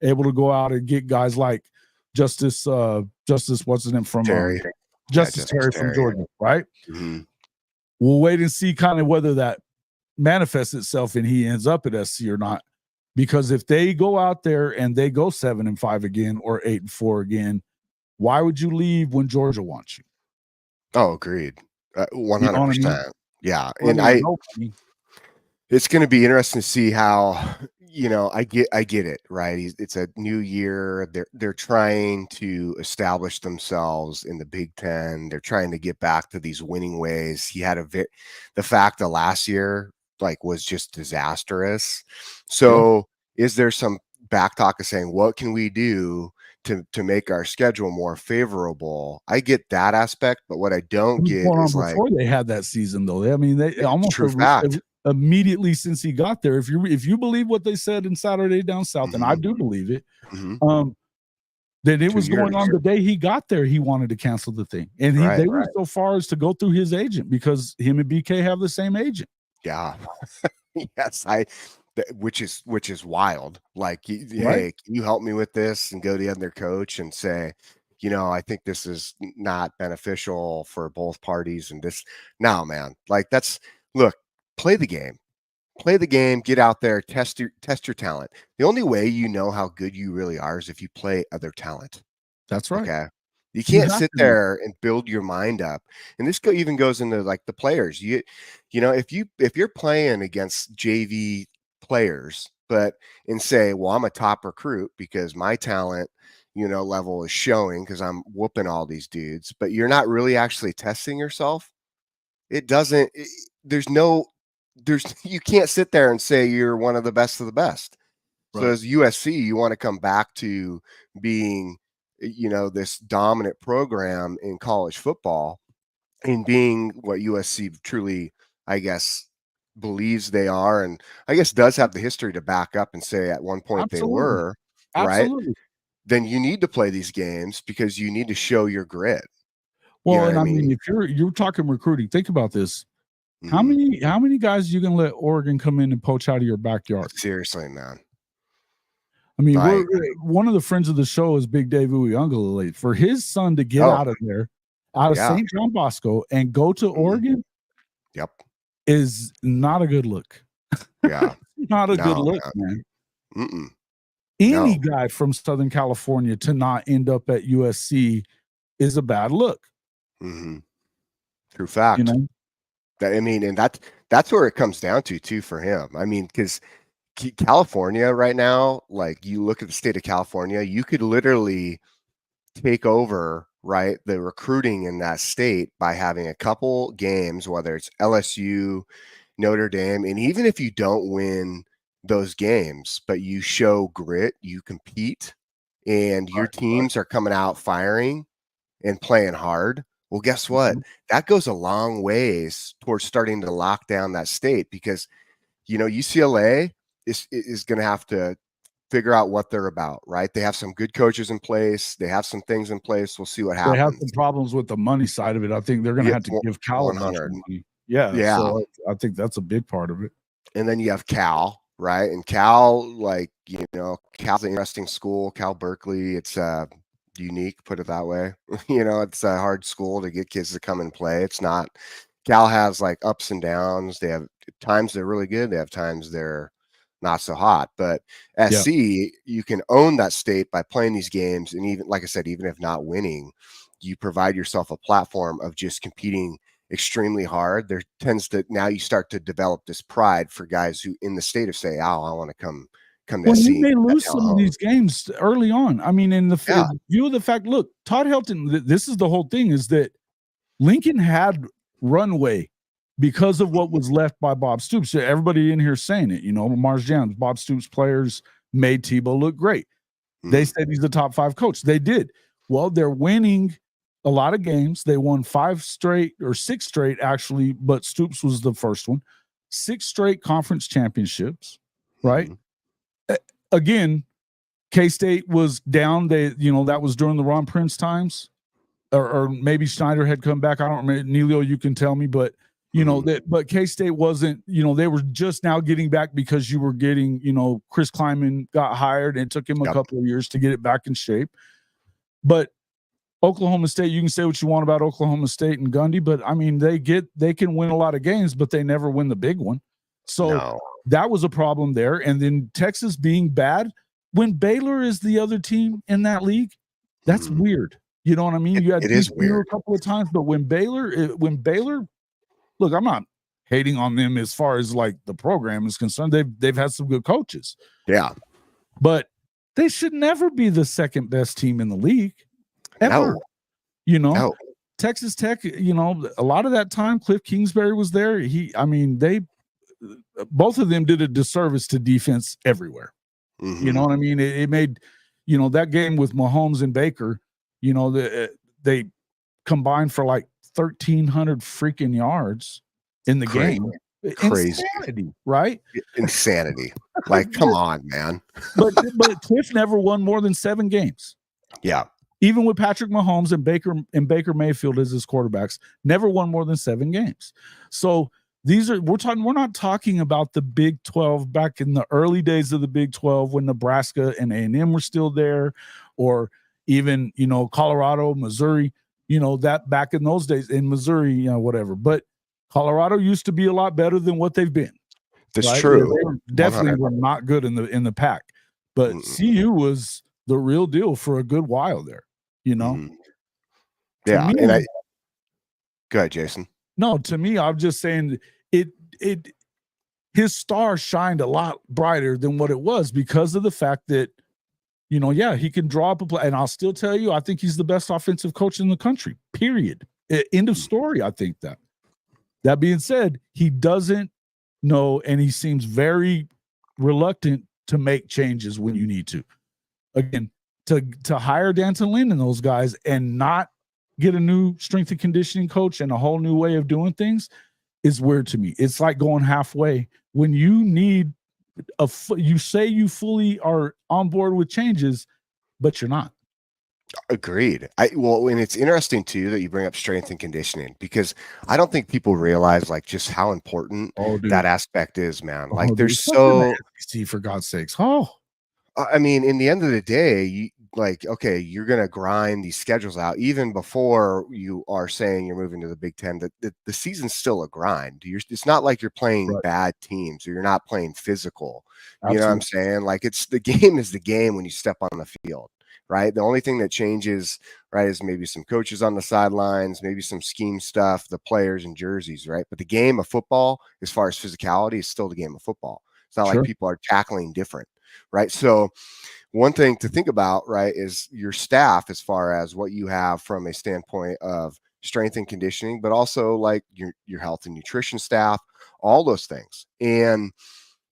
able to go out and get guys like Justice, what's his name from Terry. Justice Terry from Georgia, right? Mm-hmm. We'll wait and see kind of whether that manifests itself and he ends up at SC or not. Because if they go out there and they go 7-5 again or 8-4 again, why would you leave when Georgia wants you? Oh, agreed. 100%. You know what I mean? Yeah. Well, And it's going to be interesting to see how, I get it, right? It's a new year. They're trying to establish themselves in the Big Ten. They're trying to get back to these winning ways. He had the fact that last year was just disastrous. So is there some back talk of saying, what can we do to make our schedule more favorable? I get that aspect, but what I don't get is before they had that season though. I mean, they almost true fact. Immediately since he got there. If you believe what they said in Saturday Down South, and I do believe it, then it was going on the day he got there. He wanted to cancel the thing, and they went so far as to go through his agent because him and BK have the same agent. Yeah, yes, which is wild. Like, hey, can you help me with this? And go to the other coach and say, I think this is not beneficial for both parties. And this, no, man, look, play the game, get out there, test your talent. The only way you know how good you really are is if you play other talent. That's right. Okay. You can't sit there and build your mind up. And this even goes into the players. If you're playing against JV players, and say, well, I'm a top recruit because my talent, level is showing because I'm whooping all these dudes, but you're not really actually testing yourself. You can't sit there and say you're one of the best of the best. Right. So as USC, you want to come back to being, this dominant program in college football and being what USC truly, I guess, believes they are, and I guess does have the history to back up and say at one point they were, right? Then you need to play these games because you need to show your grit. Well, and I mean, if you're talking recruiting, think about this. How many guys are you gonna let Oregon come in and poach out of your backyard? Seriously, man. I mean, one of the friends of the show is Big Dave Uyunglele. For his son to get out of there, out of St. John Bosco, and go to Oregon, is not a good look. Yeah, not a good look, man. Any guy from Southern California to not end up at USC is a bad look. True fact. And that's where it comes down to too for him. I mean, because California right now, you look at the state of California, you could literally take over the recruiting in that state by having a couple games, whether it's LSU, Notre Dame, and even if you don't win those games, but you show grit, you compete, and your teams are coming out firing and playing hard. Well, guess what? That goes a long ways towards starting to lock down that state because, UCLA is going to have to figure out what they're about, right? They have some good coaches in place. They have some things in place. We'll see what happens. They have some problems with the money side of it. I think they're going to have to give Cal 100 money. Yeah. So I think that's a big part of it. And then you have Cal, right? And Cal, Cal's an interesting school. Cal Berkeley, it's unique, put it that way. It's a hard school to get kids to come and play. It's not. Cal has ups and downs. They have times they're really good. They have times they're not so hot. But SC, you can own that state by playing these games. And even, like I said, even if not winning, you provide yourself a platform of just competing extremely hard. There tends to, now you start to develop this pride for guys who in the state of say, oh, I want to come to you may lose some of these games early on. I mean, in the view of the fact, look, Todd Helton, this is the whole thing, is that Lincoln had runway because of what was left by Bob Stoops. Everybody in here saying it, Mars Jones, Bob Stoops players made Tebow look great. They said he's the top 5 coach. They did. Well, they're winning a lot of games. They won 5 straight or 6 straight, actually, but Stoops was the first one. 6 straight conference championships. right? Again, K-State was down. That was during the Ron Prince times, or maybe Schneider had come back. I don't remember. Neilio, you can tell me, but but K-State wasn't, they were just now getting back because you were getting, Chris Kleiman got hired and it took him a couple of years to get it back in shape. But Oklahoma State, you can say what you want about Oklahoma State and Gundy, but I mean, they can win a lot of games, but they never win the big one. So that was a problem there. And then Texas being bad when Baylor is the other team in that league, that's weird. You know what I mean? It is weird a couple of times, but when Baylor, look, I'm not hating on them as far as like the program is concerned. They've had some good coaches. Yeah. But they should never be the second best team in the league. Ever. No. Texas Tech, a lot of that time Cliff Kingsbury was there. Both of them did a disservice to defense everywhere. You know what I mean? It made, that game with Mahomes and Baker, they combined for like 1,300 freaking yards in the game. Crazy. Insanity, right? Insanity. Like, come on, man. but Cliff never won more than 7 games. Yeah. Even with Patrick Mahomes and Baker Mayfield as his quarterbacks, never won more than 7 games. So we're not talking about the Big 12 back in the early days of the Big 12 when Nebraska and A&M were still there, or even, Colorado, Missouri, that back in those days in Missouri, whatever. But Colorado used to be a lot better than what they've been. That's true. They definitely were not good in the pack, but CU was the real deal for a good while there. Yeah. Go ahead, Jason. No, to me, I'm just saying his star shined a lot brighter than what it was because of the fact that, he can draw up a play. And I'll still tell you, I think he's the best offensive coach in the country, period. End of story. I think that. That being said, he doesn't know, and he seems very reluctant to make changes when you need to. Again, to hire Danton Lynn and those guys and not get a new strength and conditioning coach and a whole new way of doing things is weird to me. It's like going halfway when you need you say you fully are on board with changes, but you're not. Agreed. And it's interesting too that you bring up strength and conditioning, because I don't think people realize like just how important that aspect is, man. Like there's so for God's sakes. I mean, in the end of the day, you're going to grind these schedules out even before you are saying you're moving to the Big Ten. The season's still a grind. It's not like you're playing bad teams or you're not playing physical. Absolutely. You know what I'm saying? Like the game is the game when you step on the field, right? The only thing that changes, right, is maybe some coaches on the sidelines, maybe some scheme stuff, the players and jerseys, right? But the game of football, as far as physicality, is still the game of football. It's not like people are tackling different. Right. So one thing to think about, right, is your staff as far as what you have from a standpoint of strength and conditioning, but also like your health and nutrition staff, all those things. And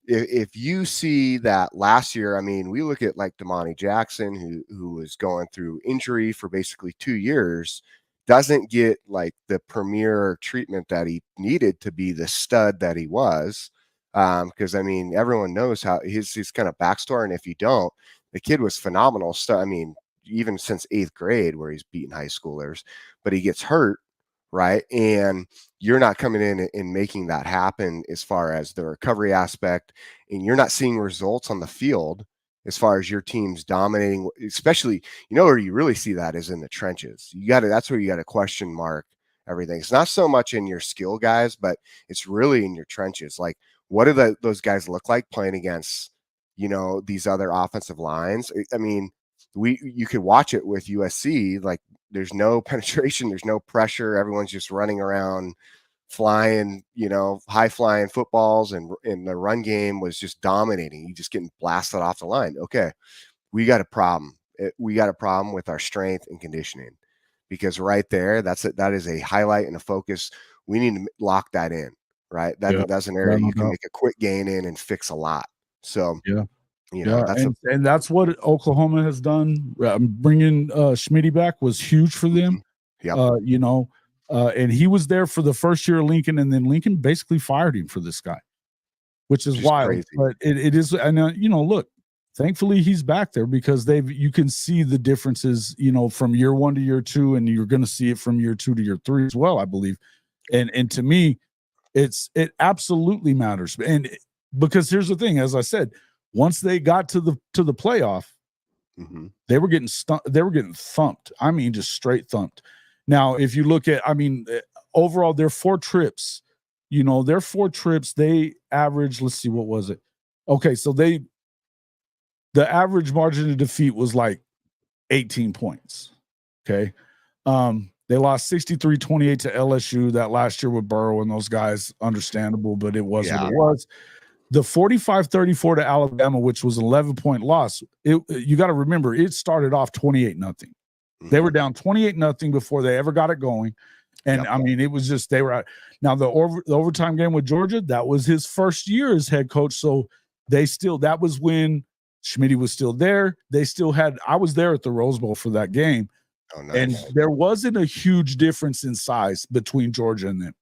if you see that last year, I mean, we look at like Damani Jackson, who was going through injury for basically 2 years, doesn't get like the premier treatment that he needed to be the stud that he was. Because I mean, everyone knows how his kind of backstory, and if you don't, the kid was phenomenal. I mean, even since 8th grade, where he's beating high schoolers, but he gets hurt, right? And you're not coming in and making that happen as far as the recovery aspect, and you're not seeing results on the field as far as your team's dominating. Especially, where you really see that is in the trenches. That's where you got to question mark everything. It's not so much in your skill guys, but it's really in your trenches. Like, what do those guys look like playing against, these other offensive lines? I mean, you could watch it with USC. Like, there's no penetration, there's no pressure. Everyone's just running around, flying, high flying footballs, and the run game was just dominating. You just getting blasted off the line. Okay, we got a problem. We got a problem with our strength and conditioning, because right there, that is a highlight and a focus. We need to lock that in. Right. That's an area you can make a quick gain in and fix a lot. So, and that's what Oklahoma has done. Bringing Schmitty back was huge for them. And he was there for the first year of Lincoln, and then Lincoln basically fired him for this guy. which is Which is wild. crazy. But it is, and look, thankfully he's back there because you can see the differences, from year 1 to year 2, and you're going to see it from year 2 to year 3 as well, I believe. And to me, it absolutely matters. And because here's the thing, as I said, once they got to the playoff, they were getting thumped. I mean, just straight thumped. Now, if you look at, overall, their 4 trips, they averaged, let's see, what was it? Okay, so the average margin of defeat was like 18 points. Okay. They lost 63-28 to LSU that last year with Burrow and those guys. Understandable, but it was what it was. The 45-34 to Alabama, which was an 11-point loss, you got to remember, it started off 28-0. They were down 28-0 before they ever got it going. And it was just, they were out. Now the overtime game with Georgia, that was his first year as head coach. So that was when Schmitty was still there. I was there at the Rose Bowl for that game. Oh, nice. And there wasn't a huge difference in size between Georgia and them.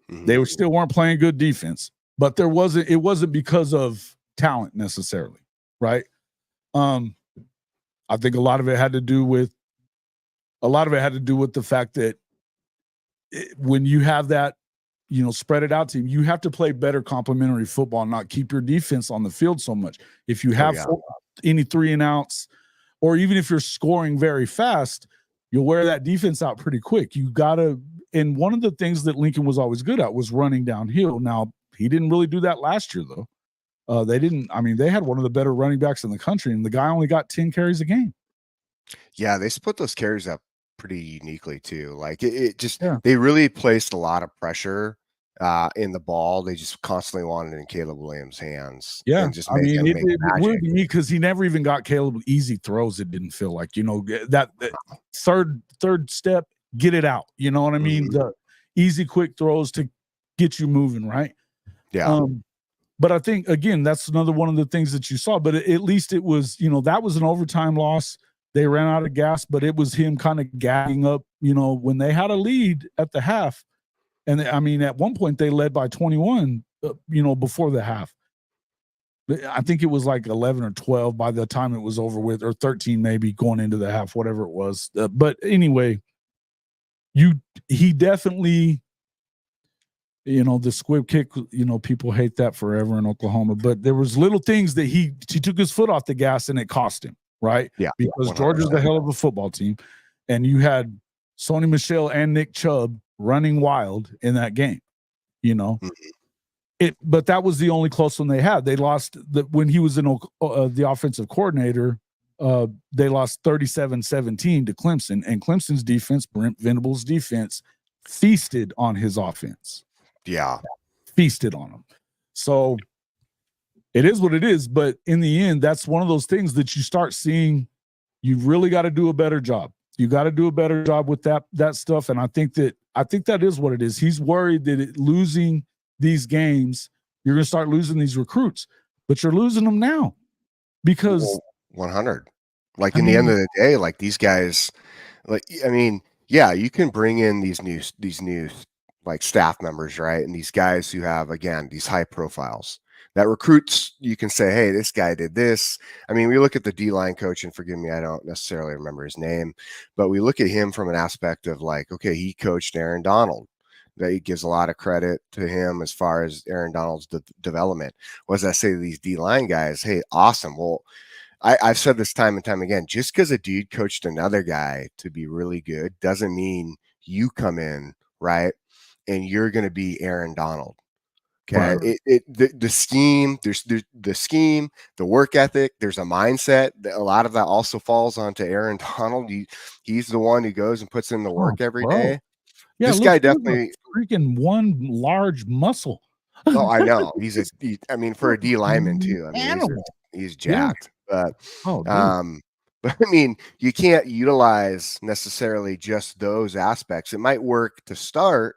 They weren't playing good defense, but it wasn't because of talent necessarily. Right. I think a lot of it had to do with the fact that when you have that, spread it out team, you have to play better complementary football, not keep your defense on the field so much. If you have any 3 and outs, or even if you're scoring very fast, you'll wear that defense out pretty quick. You gotta, and one of the things that Lincoln was always good at was running downhill. Now, he didn't really do that last year, though. They had one of the better running backs in the country, and the guy only got 10 carries a game. Yeah, they split those carries up pretty uniquely too. Like they really placed a lot of pressure in the ball. They just constantly wanted it in Caleb Williams' hands. Yeah, and just it weird to me because he never even got Caleb easy throws. It didn't feel like, that third step, get it out. You know what I mean? The easy, quick throws to get you moving, right? Yeah. But I think, again, that's another one of the things that you saw. But at least it was, that was an overtime loss. They ran out of gas, but it was him kind of gagging up, when they had a lead at the half. And at one point they led by 21, before the half. I think it was like 11 or 12 by the time it was over with, or 13 maybe going into the half, whatever it was. But anyway, he definitely, the squib kick, people hate that forever in Oklahoma, but there was little things that he took his foot off the gas and it cost him. Right? Yeah. Because 100%. Georgia's a hell of a football team. And you had Sony Michel and Nick Chubb running wild in that game, But that was the only close one they had. They lost when he was the offensive coordinator, they lost 37-17 to Clemson. And Clemson's defense, Brent Venables' defense, feasted on his offense. Yeah. Feasted on him. So it is what it is, but in the end, that's one of those things that you start seeing. You've really got to do a better job. You got to do a better job with that stuff, and I think that is what it is. He's worried that losing these games, you're going to start losing these recruits, but you're losing them now because 100. Like in the end of the day, like these guys, you can bring in these new like staff members, right? And these guys who have, again, these high profiles. That recruits, you can say, hey, this guy did this. We look at the D-line coach, and forgive me, I don't necessarily remember his name, but we look at him from an aspect of like, okay, he coached Aaron Donald. That he gives a lot of credit to him as far as Aaron Donald's development. What does that say to these D-line guys? Hey, awesome. Well, I've said this time and time again, just because a dude coached another guy to be really good doesn't mean you come in, right, and you're going to be Aaron Donald. Okay. Right. The scheme, there's the scheme, the work ethic, there's a mindset. A lot of that also falls onto Aaron Donald. He's the one who goes and puts in the work every day. Yeah, this guy definitely freaking one large muscle. Oh, I know. For a D lineman too. He's jacked. Yeah. But you can't utilize necessarily just those aspects. It might work to start,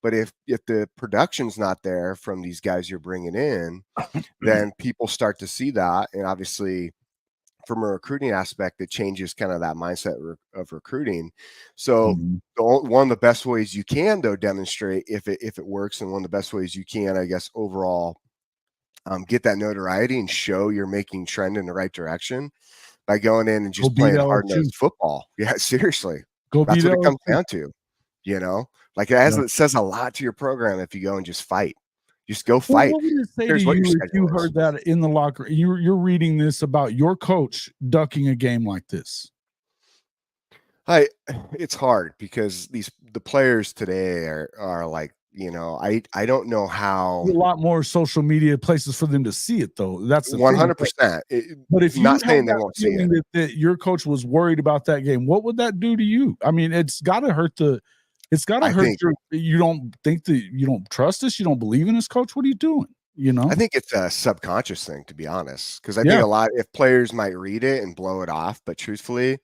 but if the production's not there from these guys you're bringing in, then people start to see that. And obviously, from a recruiting aspect, it changes kind of that mindset of recruiting. So one of the best ways you can, though, demonstrate if it works, and one of the best ways you can, I guess, overall get that notoriety and show you're making trend in the right direction by going in and Go just beat playing LSU. hard-nosed football. Yeah, seriously. Go That's beat what it comes LSU. down to, Like Yeah. it says a lot to your program if you go and just fight. Just go Well, fight. what would it say to Here's what you your if you schedule is. heard that in the locker? You're reading this about your coach ducking a game like this. It's hard because the players today are like, I don't know how. A lot more social media places for them to see it, though. That's the 100%. But if you Not saying had they that won't see it. feeling that your coach was worried about that game, what would that do to you? I mean, it's got to hurt you don't think that you don't trust us, you don't believe in this coach. What are you doing? I think it's a subconscious thing, to be honest, because I Yeah. think if players might read it and blow it off, but truthfully,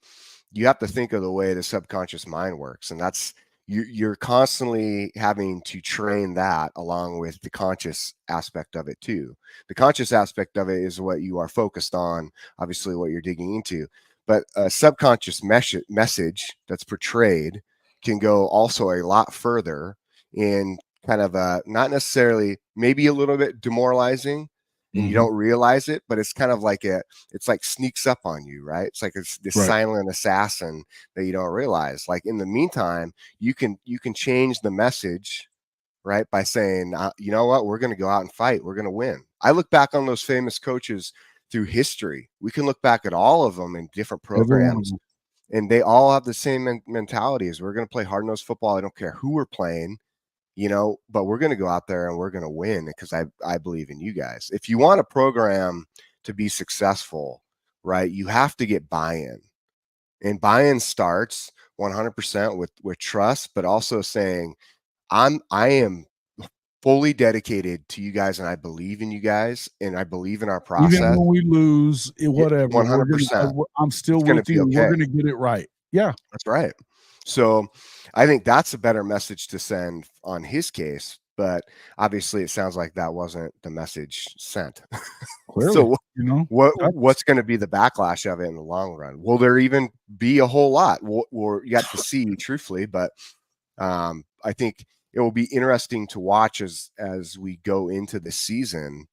you have to think of the way the subconscious mind works, and that's you're constantly having to train that along with the conscious aspect of it too. The conscious aspect of it is what you are focused on, obviously what you're digging into, but a subconscious message that's portrayed can go also a lot further in kind of not necessarily, maybe a little bit demoralizing, and you don't realize it, but it's kind of like it's like sneaks up on you, right? It's like it's this silent assassin that you don't realize. Like in the meantime, you can change the message, right, by saying, you know what, we're going to go out and fight, we're going to win. I look back on those famous coaches through history. We can look back at all of them in different programs, and they all have the same mentality as we're going to play hard-nosed football. I don't care who we're playing, but we're going to go out there and we're going to win because I believe in you guys. If you want a program to be successful, right, you have to get buy-in, and buy-in starts 100% with trust, but also saying, I am fully dedicated to you guys, and I believe in you guys, and I believe in our process. Even when we lose, whatever, 100%. I'm still with you. Okay. We're going to get it right. Yeah, that's right. So I think that's a better message to send on his case, but obviously it sounds like that wasn't the message sent. Clearly, so what's going to be the backlash of it in the long run? Will there even be a whole lot? We're yet to see, truthfully, but I think it will be interesting to watch as we go into the season.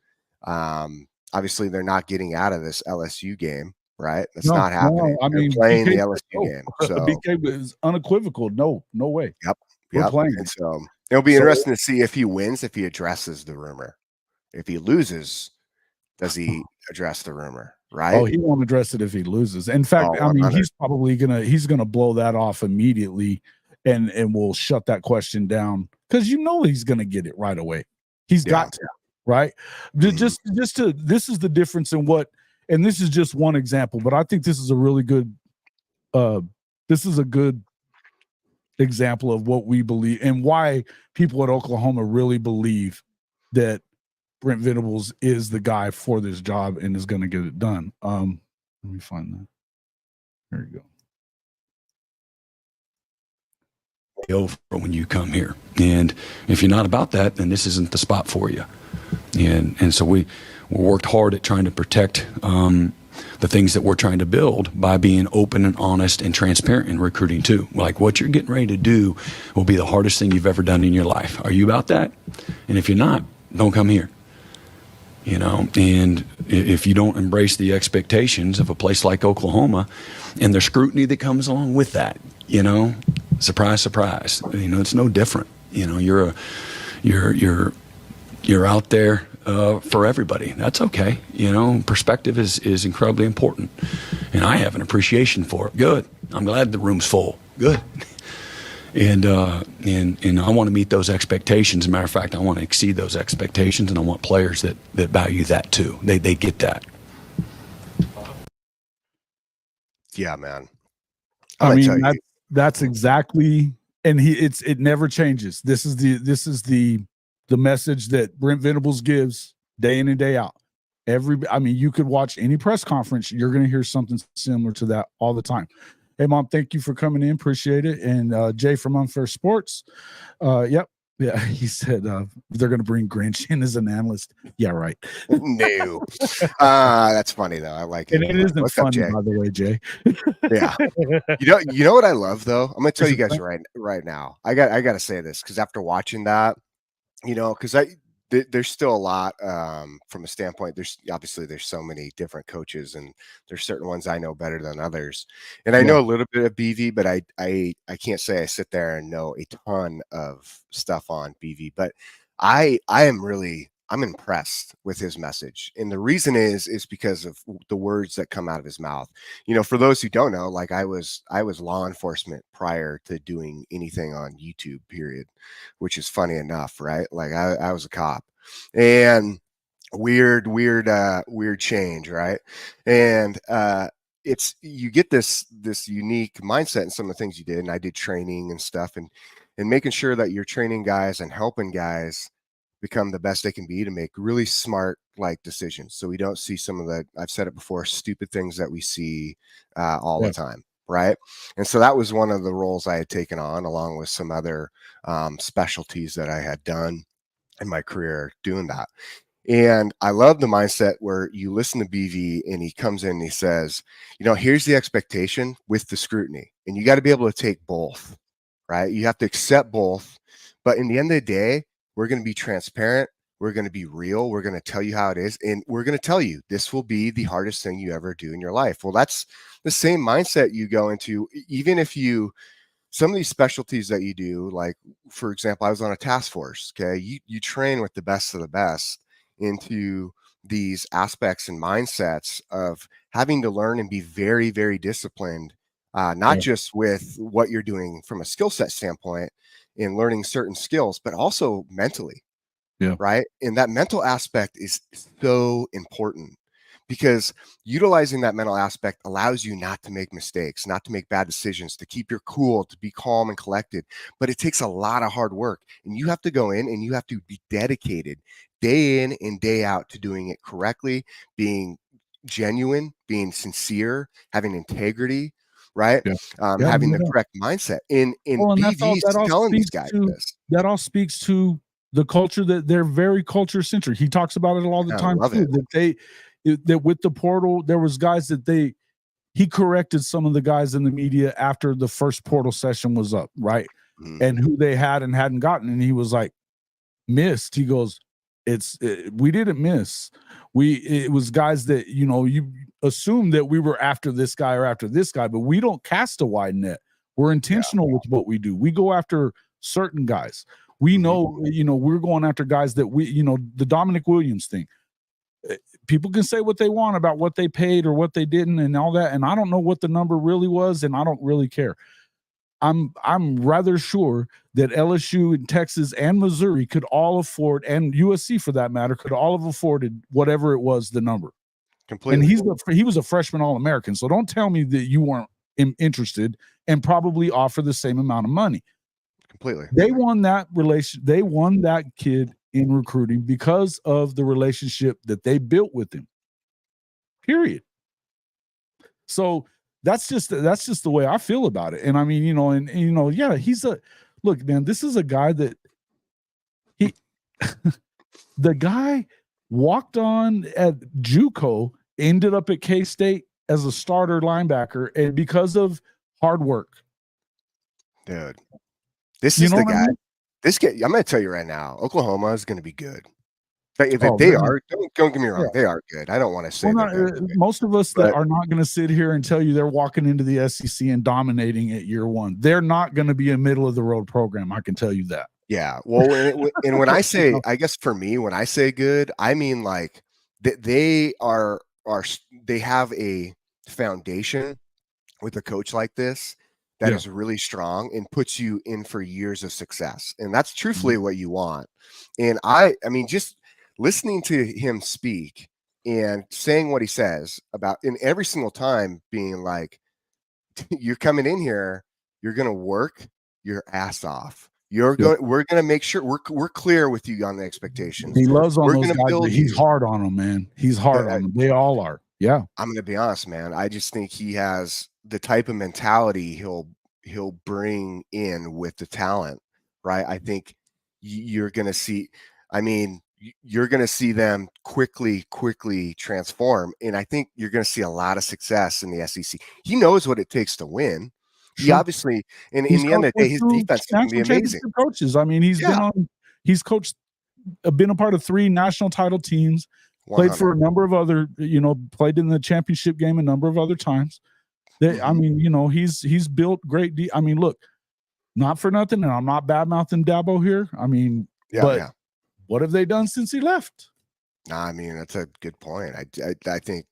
Obviously, they're not getting out of this LSU game, right? That's not happening. I mean, they're playing the LSU game. So BK was unequivocal. No way. Yep. We're playing. And so it'll be interesting to see if he wins, if he addresses the rumor. If he loses, does he address the rumor? Right? Oh, he won't address it if he loses. In fact, I mean, he's probably gonna blow that off immediately, and will shut that question down because he's gonna get it right away. He's got to, right? Just to this is the difference in what, and this is just one example, but I think this is a really good example of what we believe and why people at Oklahoma really believe that Brent Venables is the guy for this job and is going to get it done. Let me find that. There you go. Over when you come here, and if you're not about that, then this isn't the spot for you. And so we worked hard at trying to protect the things that we're trying to build by being open and honest and transparent in recruiting too. Like what you're getting ready to do will be the hardest thing you've ever done in your life. Are you about that? And if you're not, don't come here. And if you don't embrace the expectations of a place like Oklahoma and the scrutiny that comes along with that, surprise, surprise, it's no different. You're out there for everybody. That's okay. Perspective is incredibly important, and I have an appreciation for it. Good. I'm glad the room's full. Good. And I want to meet those expectations. As a matter of fact, I want to exceed those expectations, and I want players that value that too. They get that. Yeah, man. I mean, that's exactly, and it never changes. This is the message that Brent Venables gives day in and day out. You could watch any press conference, you're going to hear something similar to that all the time. Hey, Mom, thank you for coming in. Appreciate it. And Jay from Unfair Sports. Yep. Yeah, he said they're going to bring Grinch in as an analyst. Yeah, right. No. That's funny, though. I like it. And it isn't funny, by the way, Jay. Yeah. You know what I love, though? I'm going to tell you guys right now. I got to say this because after watching that, because there's still a lot from a standpoint. There's so many different coaches, and there's certain ones I know better than others. And I know a little bit of BV, but I can't say I sit there and know a ton of stuff on BV. But I'm impressed with his message. And the reason is because of the words that come out of his mouth. For those who don't know, like I was law enforcement prior to doing anything on YouTube, period, which is funny enough, right? Like I was a cop, and weird change, right? And you get this unique mindset in some of the things you did. And I did training and stuff, and making sure that you're training guys and helping guys become the best they can be to make really smart decisions. So we don't see some of the, I've said it before, stupid things that we see all the time. Right. And so that was one of the roles I had taken on, along with some other specialties that I had done in my career doing that. And I love the mindset where you listen to BV and he comes in and he says, here's the expectation with the scrutiny, and you got to be able to take both, right? You have to accept both. But in the end of the day, we're going to be transparent. We're going to be real. We're going to tell you how it is. And we're going to tell you this will be the hardest thing you ever do in your life. Well, that's the same mindset you go into, even if some of these specialties that you do, like, for example, I was on a task force. Okay. You train with the best of the best into these aspects and mindsets of having to learn and be very, very disciplined, not just with what you're doing from a skill set standpoint in learning certain skills, but also mentally. Yeah. Right. And that mental aspect is so important, because utilizing that mental aspect allows you not to make mistakes, not to make bad decisions, to keep your cool, to be calm and collected. But it takes a lot of hard work, and you have to go in and you have to be dedicated day in and day out to doing it correctly, being genuine, being sincere, having integrity, right? Having the correct mindset. In BV's telling these guys this. That all speaks to the culture, that they're very culture centered. He talks about it all the time too, that with the portal, there was guys that he corrected some of the guys in the media after the first portal session was up, right? And who they had and hadn't gotten. And he was like, missed. He goes, we didn't miss. It was guys that, you assume that we were after this guy or after this guy, but we don't cast a wide net. We're intentional with what we do. We go after certain guys. We know, we're going after guys that the Dominic Williams thing. People can say what they want about what they paid or what they didn't and all that. And I don't know what the number really was, and I don't really care. I'm rather sure that LSU and Texas and Missouri could all afford, and USC for that matter, could all have afforded whatever it was, the number. Completely. And he was a freshman All-American. So don't tell me that you weren't interested and probably offer the same amount of money. Completely. They won that kid in recruiting because of the relationship that they built with him. Period. So that's just the way I feel about it. And I mean, look, man, this is a guy that the guy walked on at JUCO, ended up at K-State as a starter linebacker, and because of hard work. Dude, this is the guy. I mean? This guy, I'm going to tell you right now, Oklahoma is going to be good. If they are, don't get me wrong, they are good. I don't want to say most of us that are not going to sit here and tell you they're walking into the SEC and dominating at year one. They're not going to be a middle of the road program. I can tell you that. Yeah. Well, and when I say, I guess for me, when I say good, I mean like they have a foundation with a coach like this that is really strong and puts you in for years of success. And that's truthfully what you want. And I mean, just listening to him speak and saying what he says about, in every single time being like, you're coming in here, you're going to work your ass off. We're going to make sure we're clear with you on the expectations. He loves on those guys. He's hard on them, man. He's hard on them. They all are. Yeah. I'm going to be honest, man. I just think he has the type of mentality he'll bring in with the talent, right? I think you're going to see, you're going to see them quickly transform. And I think you're going to see a lot of success in the SEC. He knows what it takes to win. He obviously, in the end of the day, his defense is going to be amazing. Coaches. I mean, he's coached been a part of 3 national title teams, played 100. for a number of other, played in the championship game a number of other times. I mean, he's built great. I mean, look, not for nothing, and I'm not bad mouthing Dabo here. I mean, but what have they done since he left? Nah, I mean, that's a good point. I think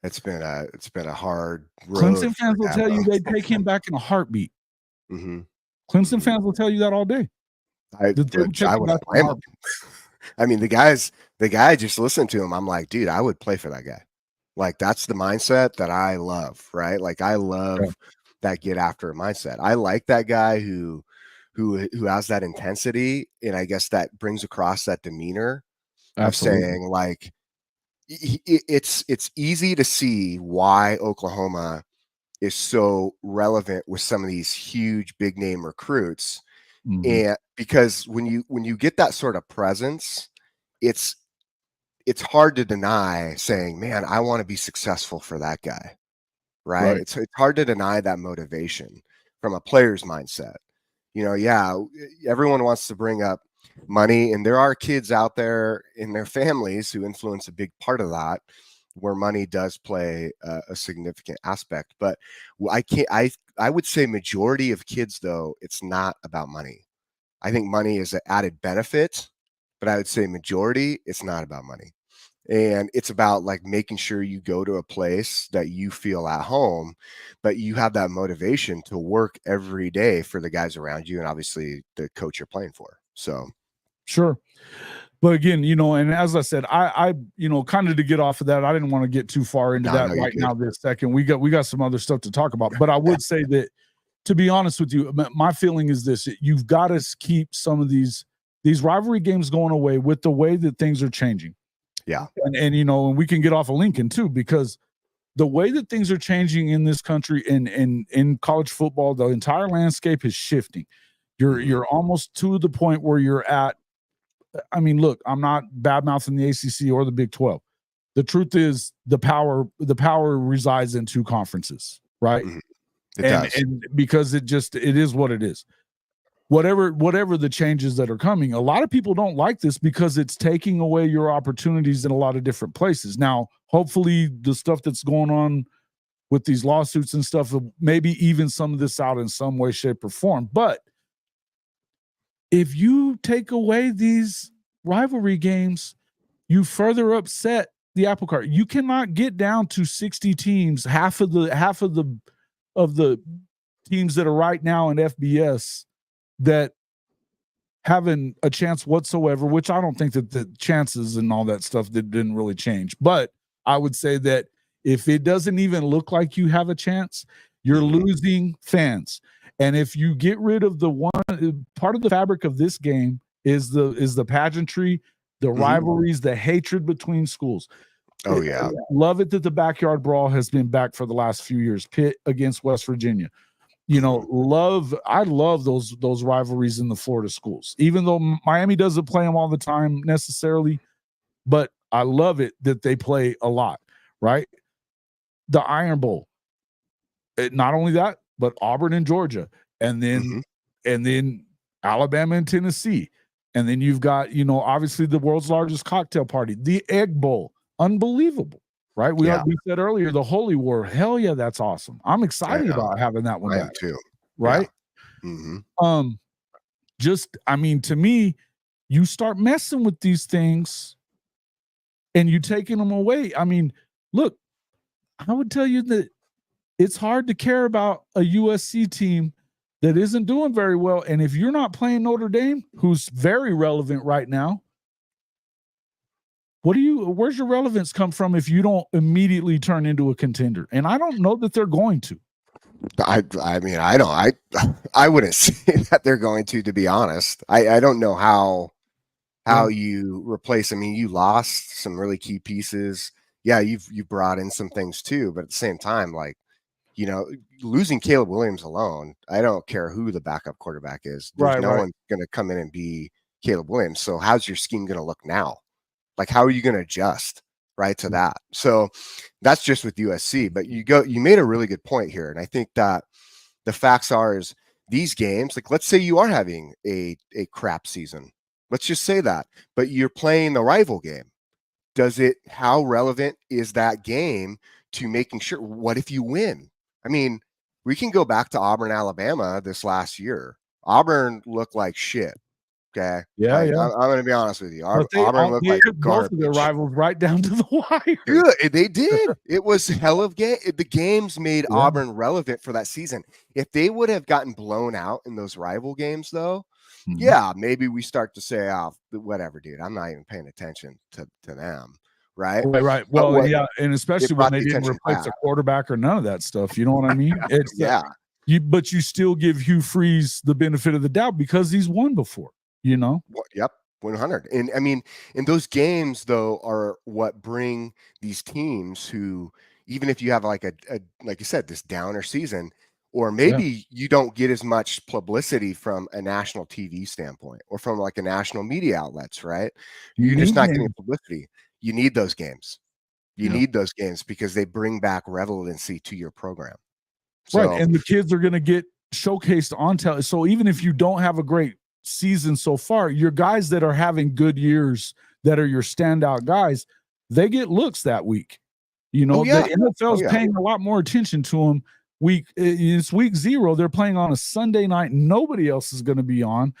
it's been a hard road. Clemson fans will tell you they'd take him back in a heartbeat. Clemson fans will tell you that all day. I wouldn't blame him. I mean, the guy, just listen to him. I'm like, dude, I would play for that guy. Like, that's the mindset that I love, right? Like, I love that get after mindset. I like that guy who has that intensity, and I guess that brings across that demeanor of saying, like, it's easy to see why Oklahoma is so relevant with some of these huge big name recruits. And because when you get that sort of presence, it's hard to deny saying, man, I want to be successful for that guy, right? It's hard to deny that motivation from a player's mindset. Everyone wants to bring up money, and there are kids out there in their families who influence a big part of that, where money does play a significant aspect. But I would say majority of kids, though, it's not about money. I think money is an added benefit, but I would say majority, it's not about money. And it's about, like, making sure you go to a place that you feel at home, but you have that motivation to work every day for the guys around you, and obviously the coach you're playing for. So sure. But again, and as I said, I kind of to get off of that, I didn't want to get too far into that right now this second. We got some other stuff to talk about. But I would say that, to be honest with you, my feeling is this: you've got to keep some of these rivalry games going away with the way that things are changing. Yeah. And we can get off of Lincoln too, because the way that things are changing in this country and in college football, the entire landscape is shifting. You're almost to the point where you're at. I mean, look, I'm not bad mouthing the ACC or the Big 12. The truth is, the power resides in 2 conferences, right? And because it is what it is. Whatever the changes that are coming, a lot of people don't like this because it's taking away your opportunities in a lot of different places. Now, hopefully the stuff that's going on with these lawsuits and stuff, maybe even some of this out in some way, shape, or form. But if you take away these rivalry games, you further upset the apple cart. You cannot get down to 60 teams, half of the teams that are right now in FBS that having a chance whatsoever, which I don't think that the chances and all that stuff that didn't really change. But I would say that if it doesn't even look like you have a chance, you're losing fans. And if you get rid of the one part of the fabric of this game is the pageantry, the rivalries, the hatred between schools. Oh yeah. Love it that the backyard brawl has been back for the last few years. Pitt against West Virginia. I love those rivalries in the Florida schools, even though Miami doesn't play them all the time necessarily, but I love it that they play a lot, right? The Iron Bowl. Not only that, but Auburn and Georgia, and then Alabama and Tennessee. And then you've got, obviously the world's largest cocktail party, the Egg Bowl. Unbelievable. Right? We said earlier, the Holy War. Hell yeah, that's awesome. I'm excited about having that one back too. Right? Yeah. To me, you start messing with these things and you taking them away. I mean, look, I would tell you that it's hard to care about a USC team that isn't doing very well. And if you're not playing Notre Dame, who's very relevant right now, where's your relevance come from if you don't immediately turn into a contender? And I don't know that they're going to. I wouldn't say that they're going to be honest. I don't know how you replace. I mean, you lost some really key pieces. Yeah, you brought in some things too, but at the same time, like, losing Caleb Williams alone, I don't care who the backup quarterback is. There's no one going to come in and be Caleb Williams. So how's your scheme going to look now? Like, how are you going to adjust to that? So that's just with USC, but you made a really good point here. And I think that the facts are, is these games, like, let's say you are having a crap season, Let's just say that. But you're playing the rival game. How relevant is that game to making sure? What if you win? I mean, we can go back to Auburn, Alabama this last year. Auburn looked like shit. Okay. Yeah, yeah. I'm going to be honest with you. But Auburn looked like took both of their garbage. rivals right down to the wire. Good. They did. It was hell of game. The games made Yeah. Auburn relevant for that season. If they would have gotten blown out in those rival games, though, yeah, maybe we start to say, oh, whatever, dude. I'm not even paying attention to them. Right. Right. Well, yeah. And especially when they didn't replace a quarterback or none of that stuff. You know what I mean? It's yeah. But you still give Hugh Freeze the benefit of the doubt because he's won before, you know? Yep. 100. And I mean, and those games though are what bring these teams who, even if you have like like you said, this downer season, or maybe you don't get as much publicity from a national TV standpoint or from like a national media outlets, right? You're just not getting publicity. You need those games. You need those games because they bring back relevancy to your program. So, right. And the kids are going to get showcased on television. So even if you don't have a great season so far, your guys that are having good years, that are your standout guys, they get looks that week. You know, the NFL's paying a lot more attention to them. It's week 0. They're playing on a Sunday night. Nobody else is going to be on.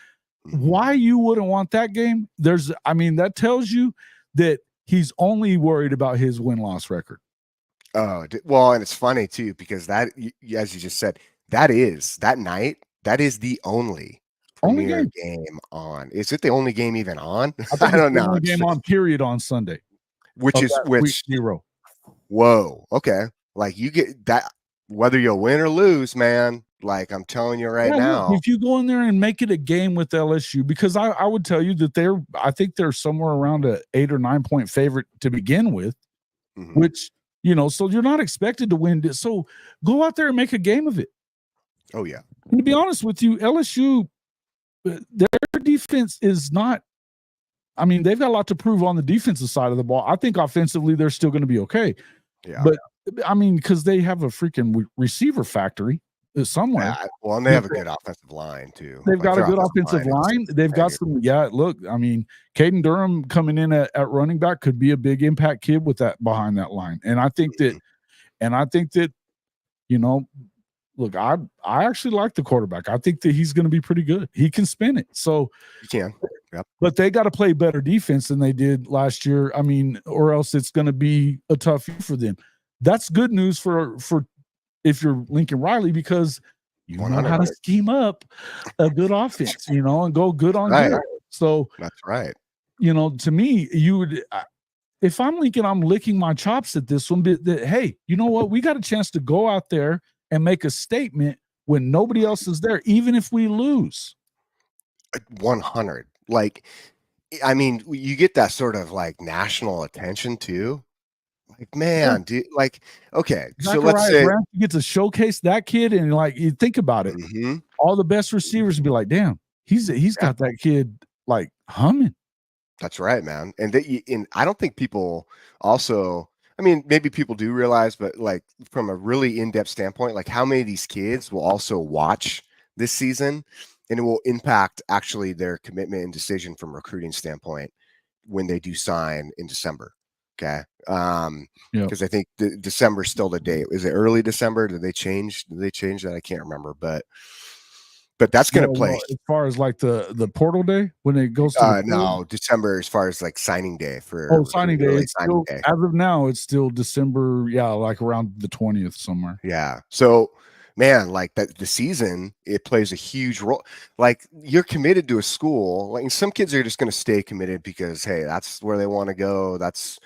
Why you wouldn't want that game? That tells you that he's only worried about his win-loss record. Oh, well, and it's funny too, because that, as you just said, that is the only game on. Is it the only game even on? I don't know. Only game on period on Sunday, which 0. Whoa. Okay. Like you get that, whether you'll win or lose, man. Like I'm telling you right now, if you go in there and make it a game with LSU, because I would tell you that I think they're somewhere around a 8 or 9 point favorite to begin with, which, you know, so you're not expected to win. So go out there and make a game of it. Oh yeah. And to be honest with you, LSU, their defense is not, they've got a lot to prove on the defensive side of the ball. I think offensively, they're still going to be okay. Yeah. But because they have a freaking receiver factory somewhere. Yeah, well, and they have a good offensive line too. They've got a good offensive line. They've got some. Yeah, look, Caden Durham coming in at running back could be a big impact kid with that behind that line. And I think that, you know, look, I actually like the quarterback. I think that he's going to be pretty good. He can spin it. So he can. Yep. But they got to play better defense than they did last year. Or else it's going to be a tough year for them. That's good news for if you're Lincoln Riley, because you know how to scheme up a good offense, you know, and go good on good. So that's right. You know, to me, you would, if I'm Lincoln, I'm licking my chops at this one. But hey, you know what? We got a chance to go out there and make a statement when nobody else is there, even if we lose. 100. Like, you get that sort of like national attention too. Like, man, dude, like, okay, so let's say you get to showcase that kid, and like, you think about it, all the best receivers would be like, damn, he's got that kid like humming. That's right, man. And I don't think people also, maybe people do realize, but like from a really in-depth standpoint, like how many of these kids will also watch this season, and it will impact actually their commitment and decision from a recruiting standpoint when they do sign in December. Okay. Because I think December is still the date. Is it early December? Did they change that? I can't remember, but that's going to play as far as like the portal day when it goes to no, December as far as like signing day for signing day. It's still, as of now, it's still December. Yeah. Like around the 20th somewhere. Yeah. So man, like that, the season, it plays a huge role. Like you're committed to a school. Like some kids are just going to stay committed because, hey, that's where they want to go. That's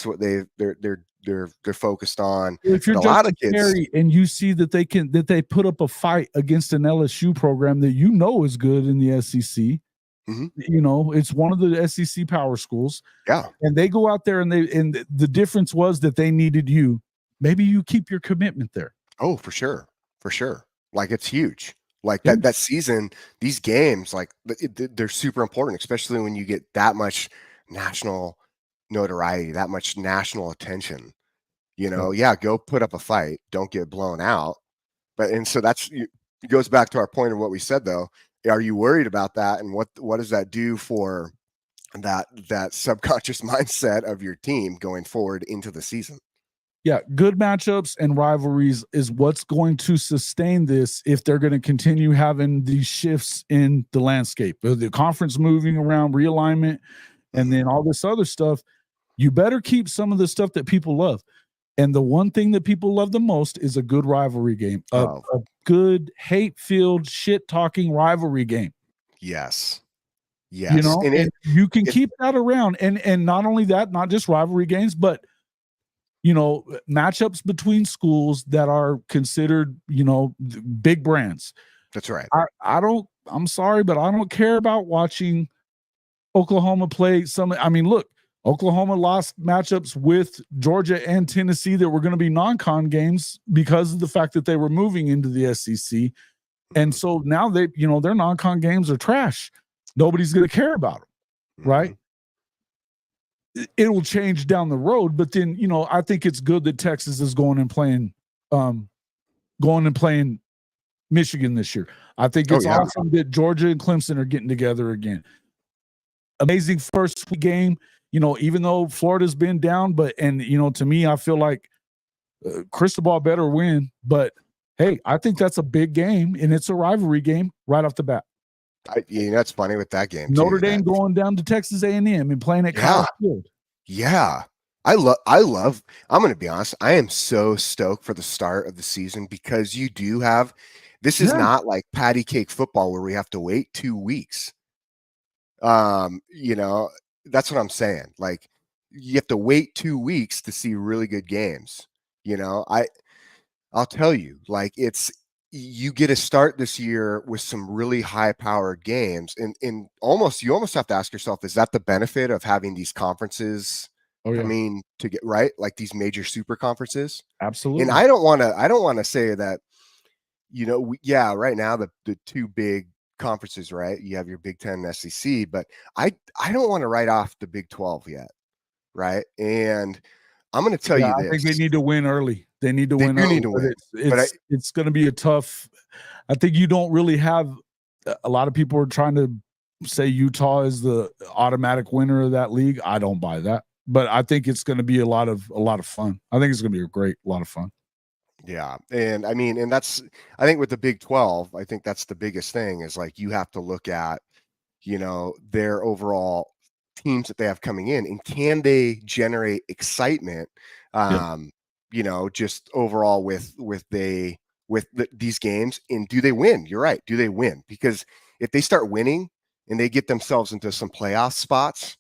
what they're focused on. If you're a lot of kids, and you see that they put up a fight against an LSU program that you know is good in the SEC. You know, it's one of the SEC power schools. Yeah, and they go out there and the difference was that they needed you. Maybe you keep your commitment there. Oh, for sure. Like it's huge. Like that season, these games, like they're super important, especially when you get that much national notoriety, that much national attention. You know, go put up a fight, don't get blown out. And so it goes back to our point of what we said though. are you worried about that? And what does that do for that subconscious mindset of your team going forward into the season? Yeah, good matchups and rivalries is what's going to sustain this if they're going to continue having these shifts in the landscape. The conference moving around, realignment, and then all this other stuff. You better keep some of the stuff that people love. And the one thing that people love the most is a good rivalry game, a good hate-filled, shit-talking rivalry game. Yes. You know, and you can keep that around. And not only that, not just rivalry games, but you know, matchups between schools that are considered, you know, big brands. That's right. I'm sorry, but I don't care about watching Oklahoma play some. I mean, look, Oklahoma lost matchups with Georgia and Tennessee that were going to be non-con games because of the fact that they were moving into the SEC. And so now they, you know, their non-con games are trash. Nobody's going to care about them, right? It will change down the road, but then, you know, I think it's good that Texas is going and playing Michigan this year. I think it's awesome that Georgia and Clemson are getting together again. Amazing first game, you know, even though Florida's been down, and you know, to me, I feel like Cristobal better win, but hey, I think that's a big game and it's a rivalry game right off the bat. You know, it's funny with that game. Notre Dame going down to Texas A&M and playing at Kyle Field. Yeah. I love, I'm going to be honest. I am so stoked for the start of the season because you do have, this is not like patty cake football where we have to wait 2 weeks. You know, that's what I'm saying. Like you have to wait 2 weeks to see really good games. You know, I'll tell you, like you get a start this year with some really high powered games and you almost have to ask yourself, is that the benefit of having these conferences? I mean, to get right, like these major super conferences. Absolutely. And I don't want to say that, you know, right now the two big conferences, right? You have your Big Ten and SEC, but I don't want to write off the Big 12 yet. Right. And I'm going to tell you this. I think they need to win early. They need to win early. It's going to be a tough. I think you don't really have a lot of people are trying to say Utah is the automatic winner of that league. I don't buy that, but I think it's going to be a lot of fun. I think it's going to be a lot of fun. Yeah. And I mean, and I think with the Big 12, I think that's the biggest thing is like, you have to look at, you know, their overall teams that they have coming in and can they generate excitement, you know, just overall with these games, and do they win? You're right. Do they win? Because if they start winning and they get themselves into some playoff spots,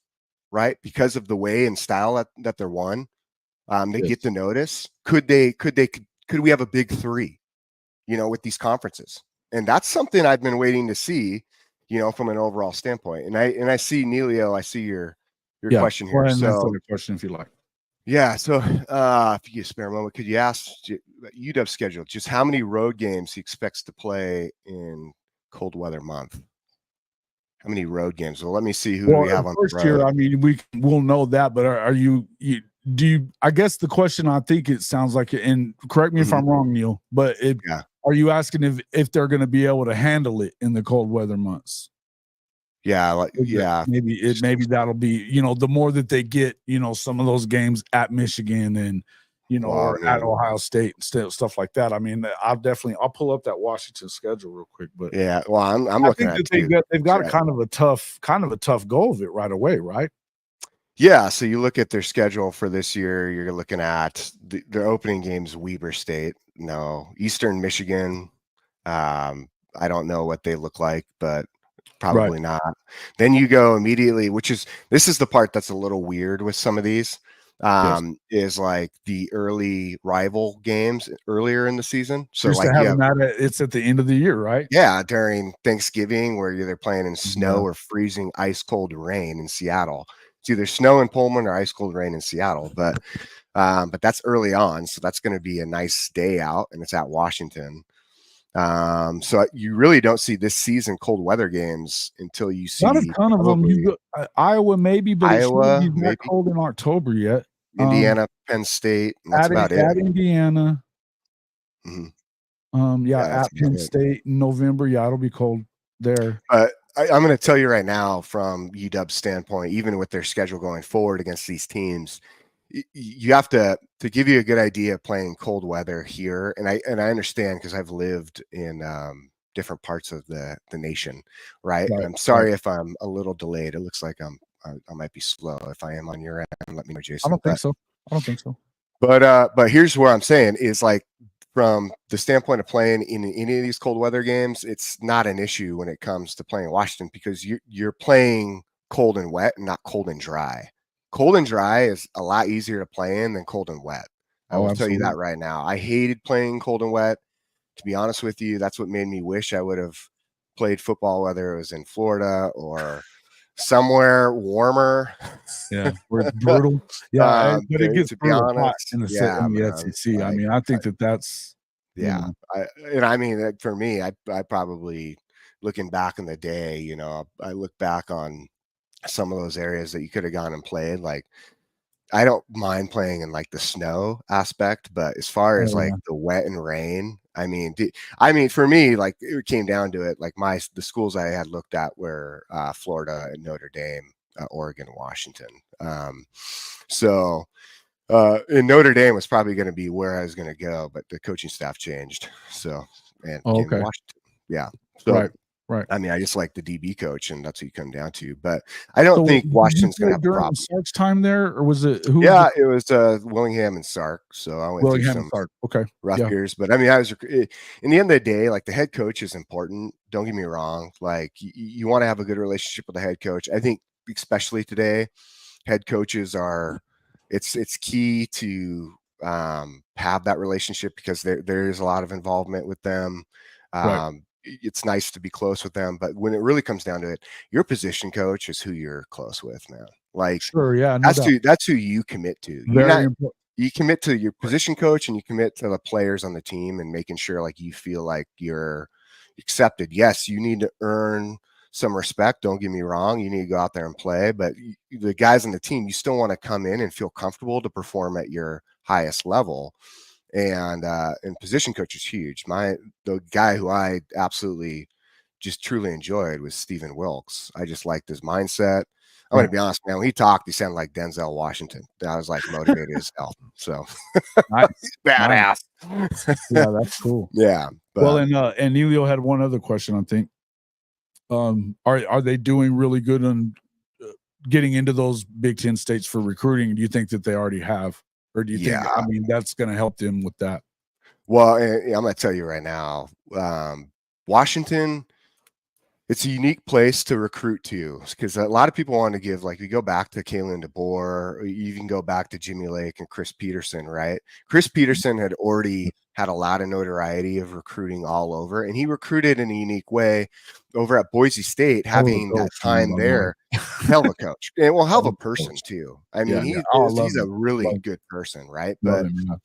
right, because of the way and style that they're won, they get the notice. Could we have a big three, you know, with these conferences? And that's something I've been waiting to see, you know, from an overall standpoint. And I see Neilio, I see your question here. So question if you like. Yeah. So if you get a spare moment, could you ask UW schedule just how many road games he expects to play in cold weather month? How many road games? Well, let me see who we have on first the road. year. I mean, we'll know that, but are you I guess the question, I think it sounds like, and correct me if I'm wrong, Neil, but are you asking if they're going to be able to handle it in the cold weather months? Yeah. Maybe that'll be, you know, the more that they get, you know, some of those games at Michigan and, you know, or at Ohio State and stuff like that. I mean, I'll pull up that Washington schedule real quick, but yeah, well, I'm looking at it. They've got kind of a tough go of it right away, right? Yeah, so you look at their schedule for this year, you're looking at their opening games, Weber State, Eastern Michigan. I don't know what they look like, but probably not. Then you go immediately, this is the part that's a little weird with some of these, is like the early rival games earlier in the season. So like it's at the end of the year, right? Yeah, during Thanksgiving where they're playing in snow or freezing ice cold rain in Seattle. It's either snow in Pullman or ice cold rain in Seattle, but that's early on, so that's going to be a nice day out, and it's at Washington. So you really don't see this season cold weather games until you see not a ton of them. You go Iowa maybe, but Iowa it's not cold in October yet. Indiana, Penn State, and that's about it. At Indiana, at Penn State in November. Yeah, it'll be cold. there. I'm going to tell you right now, from UW's standpoint, even with their schedule going forward against these teams, you have to give you a good idea of playing cold weather here. And I understand, because I've lived in different parts of the nation, right? Right, I'm sorry right. if I'm a little delayed. It looks like I might be slow. If I am on your end, let me know, Jason. I don't think so. I don't think so. But here's where I'm saying is, like, from the standpoint of playing in any of these cold weather games, it's not an issue when it comes to playing Washington, because you're playing cold and wet and not cold and dry. Cold and dry is a lot easier to play in than cold and wet. I Oh, will tell you that absolutely. right now. I hated playing cold and wet. To be honest with you, that's what made me wish I would have played football, whether it was in Florida or somewhere warmer. Yeah, where it's brutal. Yeah, but it gets To be brutal hot honest, in yeah, in the man. SEC. I Like, mean, I think that's, you yeah, know, I mean, for me, I probably, looking back in the day, I look back on some of those areas that you could have gone and played. Like, I don't mind playing in, like, the snow aspect, but as far as, oh, like, yeah. the wet and rain, I mean, for me, like, it came down to it. Like, the schools I had looked at were Florida and Notre Dame, Oregon, Washington. So and Notre Dame was probably going to be where I was going to go, but the coaching staff changed. So, and Oh, came to okay. Washington. Yeah. So, Right, right. I mean, I just like the DB coach, and that's what you come down to. But I don't So think did you Washington's going play to have a during the problem. Sark's time there, or was it who was Yeah, the it was Willingham and Sark. So I went through Willingham and some Sark? Okay. rough Yeah. years, but I mean, in the end of the day, like, the head coach is important. Don't get me wrong. Like, you want to have a good relationship with the head coach. I think, especially today, head coaches are, it's key to have that relationship, because there is a lot of involvement with them. Right. It's nice to be close with them, but when it really comes down to it, your position coach is who you're close with, man. Like, Sure. Yeah, no doubt. that's who you commit to. Very important. You commit to your Right. position coach, and you commit to the players on the team, and making sure, like, you feel like you're accepted. Yes, you need to earn some respect. Don't get me wrong. You need to go out there and play, but the guys on the team, you still want to come in and feel comfortable to perform at your highest level. And position coach is huge. The guy who I absolutely just truly enjoyed was Stephen Wilkes. I just liked his mindset. I'm going Right. to be honest, man. When he talked, he sounded like Denzel Washington. I was, like, motivated as hell. So Nice. Nice. badass. Yeah, that's cool. Yeah. Well, But and Elio had one other question, I think. Are they doing really good on getting into those Big Ten states for recruiting? Do you think that they already have, or do you think, yeah. I mean, that's going to help them with that? Well, and I'm going to tell you right now, Washington, it's a unique place to recruit to, because a lot of people want to give, like, you go back to Kalen DeBoer, or you can go back to Jimmy Lake and Chris Peterson, right? Chris Peterson had already had a lot of notoriety of recruiting all over, and he recruited in a unique way over at Boise State, having that time there. Hell of a coach, and hell of a person too. I mean, Yeah. Oh, I love he's a him. really good person, right? Love him. Yeah.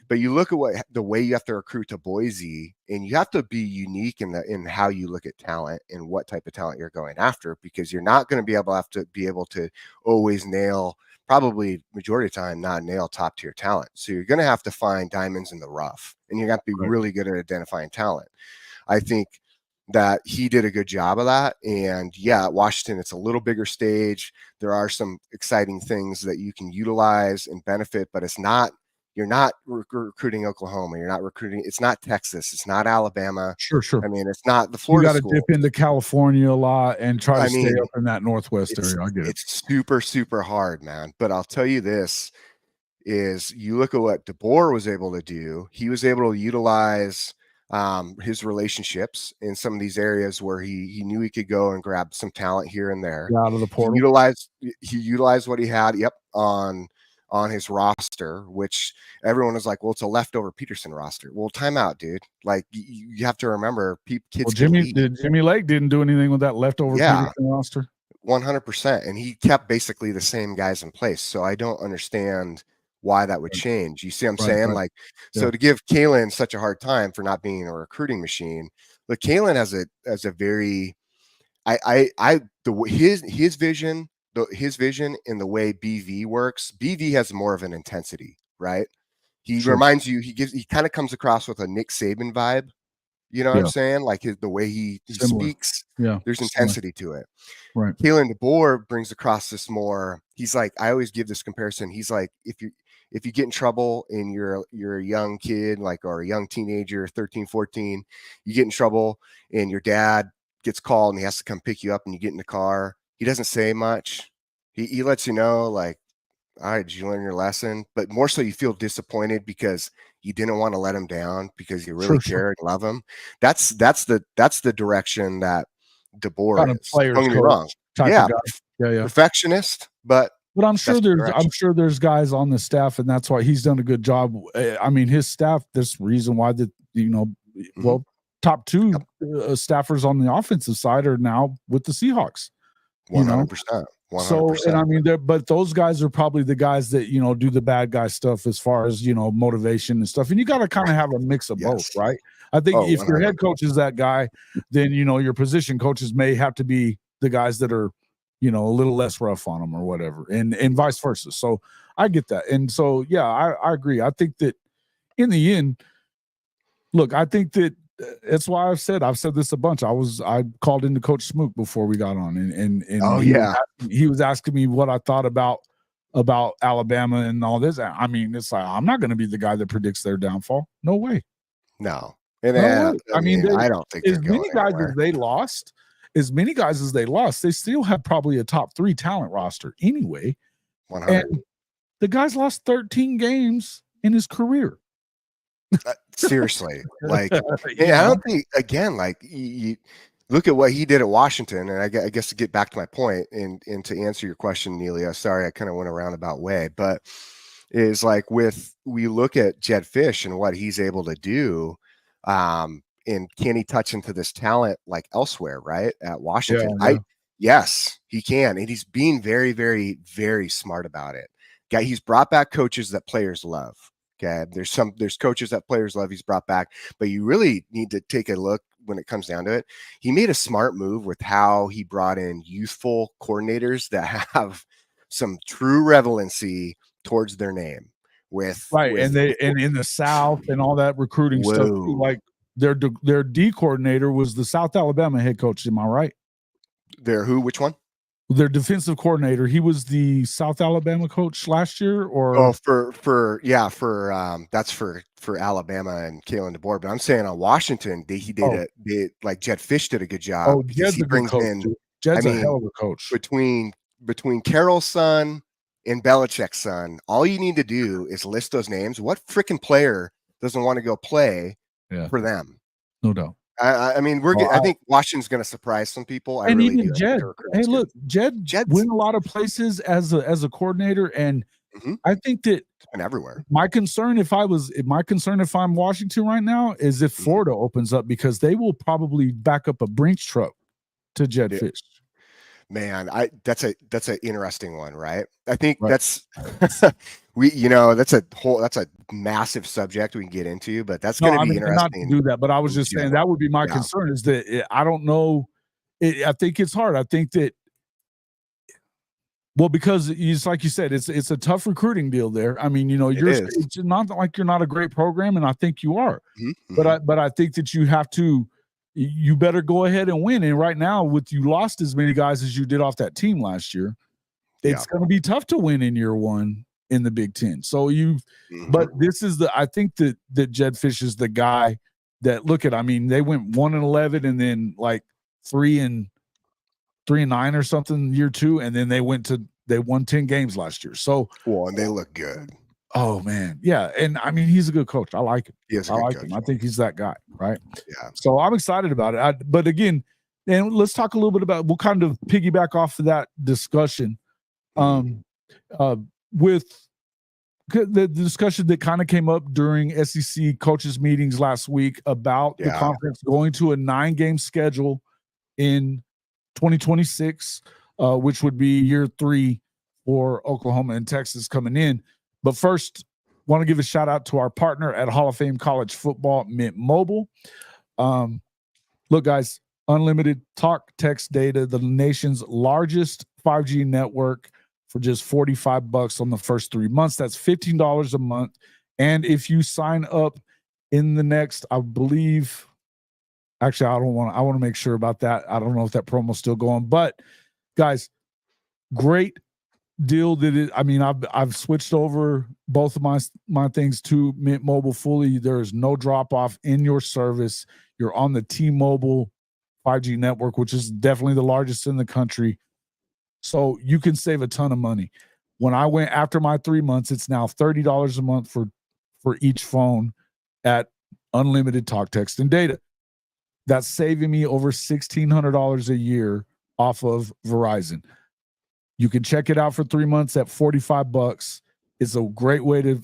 But you look at the way you have to recruit to Boise, and you have to be unique in how you look at talent and what type of talent you're going after, because you're not going to be able to always nail, probably majority of the time, not nail top tier talent. So you're going to have to find diamonds in the rough, and you have to be Right. really good at identifying talent. I think that he did a good job of that. And yeah, at Washington, it's a little bigger stage. There are some exciting things that you can utilize and benefit, but you're not recruiting Oklahoma. You're not recruiting. It's not Texas. It's not Alabama. Sure. I mean, it's not the You Florida got to school. dip into California a lot and try I to stay mean, up in that Northwest area. I get it. it's super, super hard, man. But I'll tell you this, is you look at what DeBoer was able to do. He was able to utilize his relationships in some of these areas where he knew he could go and grab some talent here and there. Out of the portal. He utilized what he had. Yep. On his roster, which everyone was like, well, it's a leftover Peterson roster. Well, time out, dude. Like, you have to remember, kids. Well, Jimmy Lake didn't do anything with that leftover Peterson roster. 100%. And he kept basically the same guys in place. So I don't understand why that would change. You see what I'm saying? Right. Like, Yeah. so to give Kalen such a hard time for not being a recruiting machine, but Kalen has a very, his vision, his vision in the way BV works. BV has more of an intensity, right? He reminds you, he kind of comes across with a Nick Saban vibe. You know what I'm Yeah. saying? Like the way he Similar. speaks, Yeah. there's Similar. intensity to it. Right. Kalen DeBoer brings across this more. He's like, I always give this comparison. He's like, if you get in trouble and you're a young kid, like, or a young teenager, 13, 14, you get in trouble and your dad gets called and he has to come pick you up and you get in the car. He doesn't say much. He lets you know, like, all right, did you learn your lesson? But more so you feel disappointed because you didn't want to let him down because you really care and love him. That's the direction that DeBoer Kind of is. players Don't get me coach wrong. type Yeah, of guy. Yeah. perfectionist, but I'm sure that's the I'm direction. sure there's guys on the staff, and that's why he's done a good job. I mean, his staff. This reason why well, top two staffers on the offensive side are now with the Seahawks. 100%. 100%. So, and I mean, but those guys are probably the guys that do the bad guy stuff as far as motivation and stuff. And you got to kind of have a mix of both, right? I think if your head coach is that guy, then your position coaches may have to be the guys that are a little less rough on them or whatever, and vice versa. So I get that, and so yeah, I agree. I think that in the end, look, I think that that's why I've said this a bunch. I called into Coach Smook before we got on, and he was asking me what I thought about Alabama and all this. I mean, it's like, I'm not going to be the guy that predicts their downfall. No way. No. And I mean, I don't think as many guys as they lost, they still have probably a top 3 talent roster anyway. 100. And the guy's lost 13 games in his career. Seriously, like, I don't think, again, like, you look at what he did at Washington, and I guess to get back to my point and to answer your question, Nelia, sorry, I kind of went a roundabout way, but is like, we look at Jedd Fisch and what he's able to do, and can he touch into this talent like elsewhere, right? At Washington, yes, he can, and he's being very, very, very smart about it. He's brought back coaches that players love. Okay, there's coaches that players love he's brought back, but you really need to take a look when it comes down to it. He made a smart move with how he brought in youthful coordinators that have some true relevancy towards their name. And in the South and all that recruiting stuff, like their D coordinator was the South Alabama head coach. Am I right? Which one? Their defensive coordinator. He was the South Alabama coach last year, or that's for Alabama and Kalen DeBoer. But I'm saying on Washington, like Jedd Fisch did a good job. Oh, Jedd's a good coach. Jedd's a hell of a coach. Between Carroll's son and Belichick's son, all you need to do is list those names. What freaking player doesn't want to go play for them? No doubt. I mean, I think Washington's going to surprise some people. And really even Jedd. Hey, look, Jedd went a lot of places as a coordinator, and I think that everywhere. My concern, if I'm Washington right now, is if Florida opens up, because they will probably back up a Brinks truck to Jedd Fisch. Man, that's an interesting one, right? I think that's that's a massive subject we can get into, but that's going to be interesting. Not to do that, but I was just saying that would be my concern, is that I don't know. I think it's hard. I think that, well, because it's like you said, it's a tough recruiting deal there. I mean, it's not like you're not a great program, and I think you are, but I think that you better go ahead and win. And right now, with you lost as many guys as you did off that team last year, it's going to be tough to win in year one in the Big Ten. So but this is I think that Jedd Fisch is the guy that, I mean, they went 1-11 and then like 3-9 or something year 2. And then they won 10 games last year. So, and they look good. Oh man. Yeah. And I mean, he's a good coach. I like him. I like him. I think he's that guy. Right. Yeah. So I'm excited about it. But again, and let's talk a little bit about, we'll kind of piggyback off of that discussion. With the discussion that kind of came up during SEC coaches meetings last week about the conference going to a 9-game schedule in 2026, which would be year 3 for Oklahoma and Texas coming in. But first, want to give a shout out to our partner at Hall of Fame College Football, Mint Mobile. Look, guys, unlimited talk, text data, the nation's largest 5G network for just $45 on the first 3 months. That's $15 a month. And if you sign up in the next, I believe Actually, I want to make sure about that. I don't know if that promo's still going, but guys, great deal I've switched over both of my things to Mint Mobile fully. There is no drop off in your service. You're on the T-Mobile 5G network, which is definitely the largest in the country. So you can save a ton of money. When I went after my 3 months, it's now $30 a month for each phone at unlimited talk, text, and data. That's saving me over $1,600 a year off of Verizon. You can check it out for 3 months at $45. It's a great way to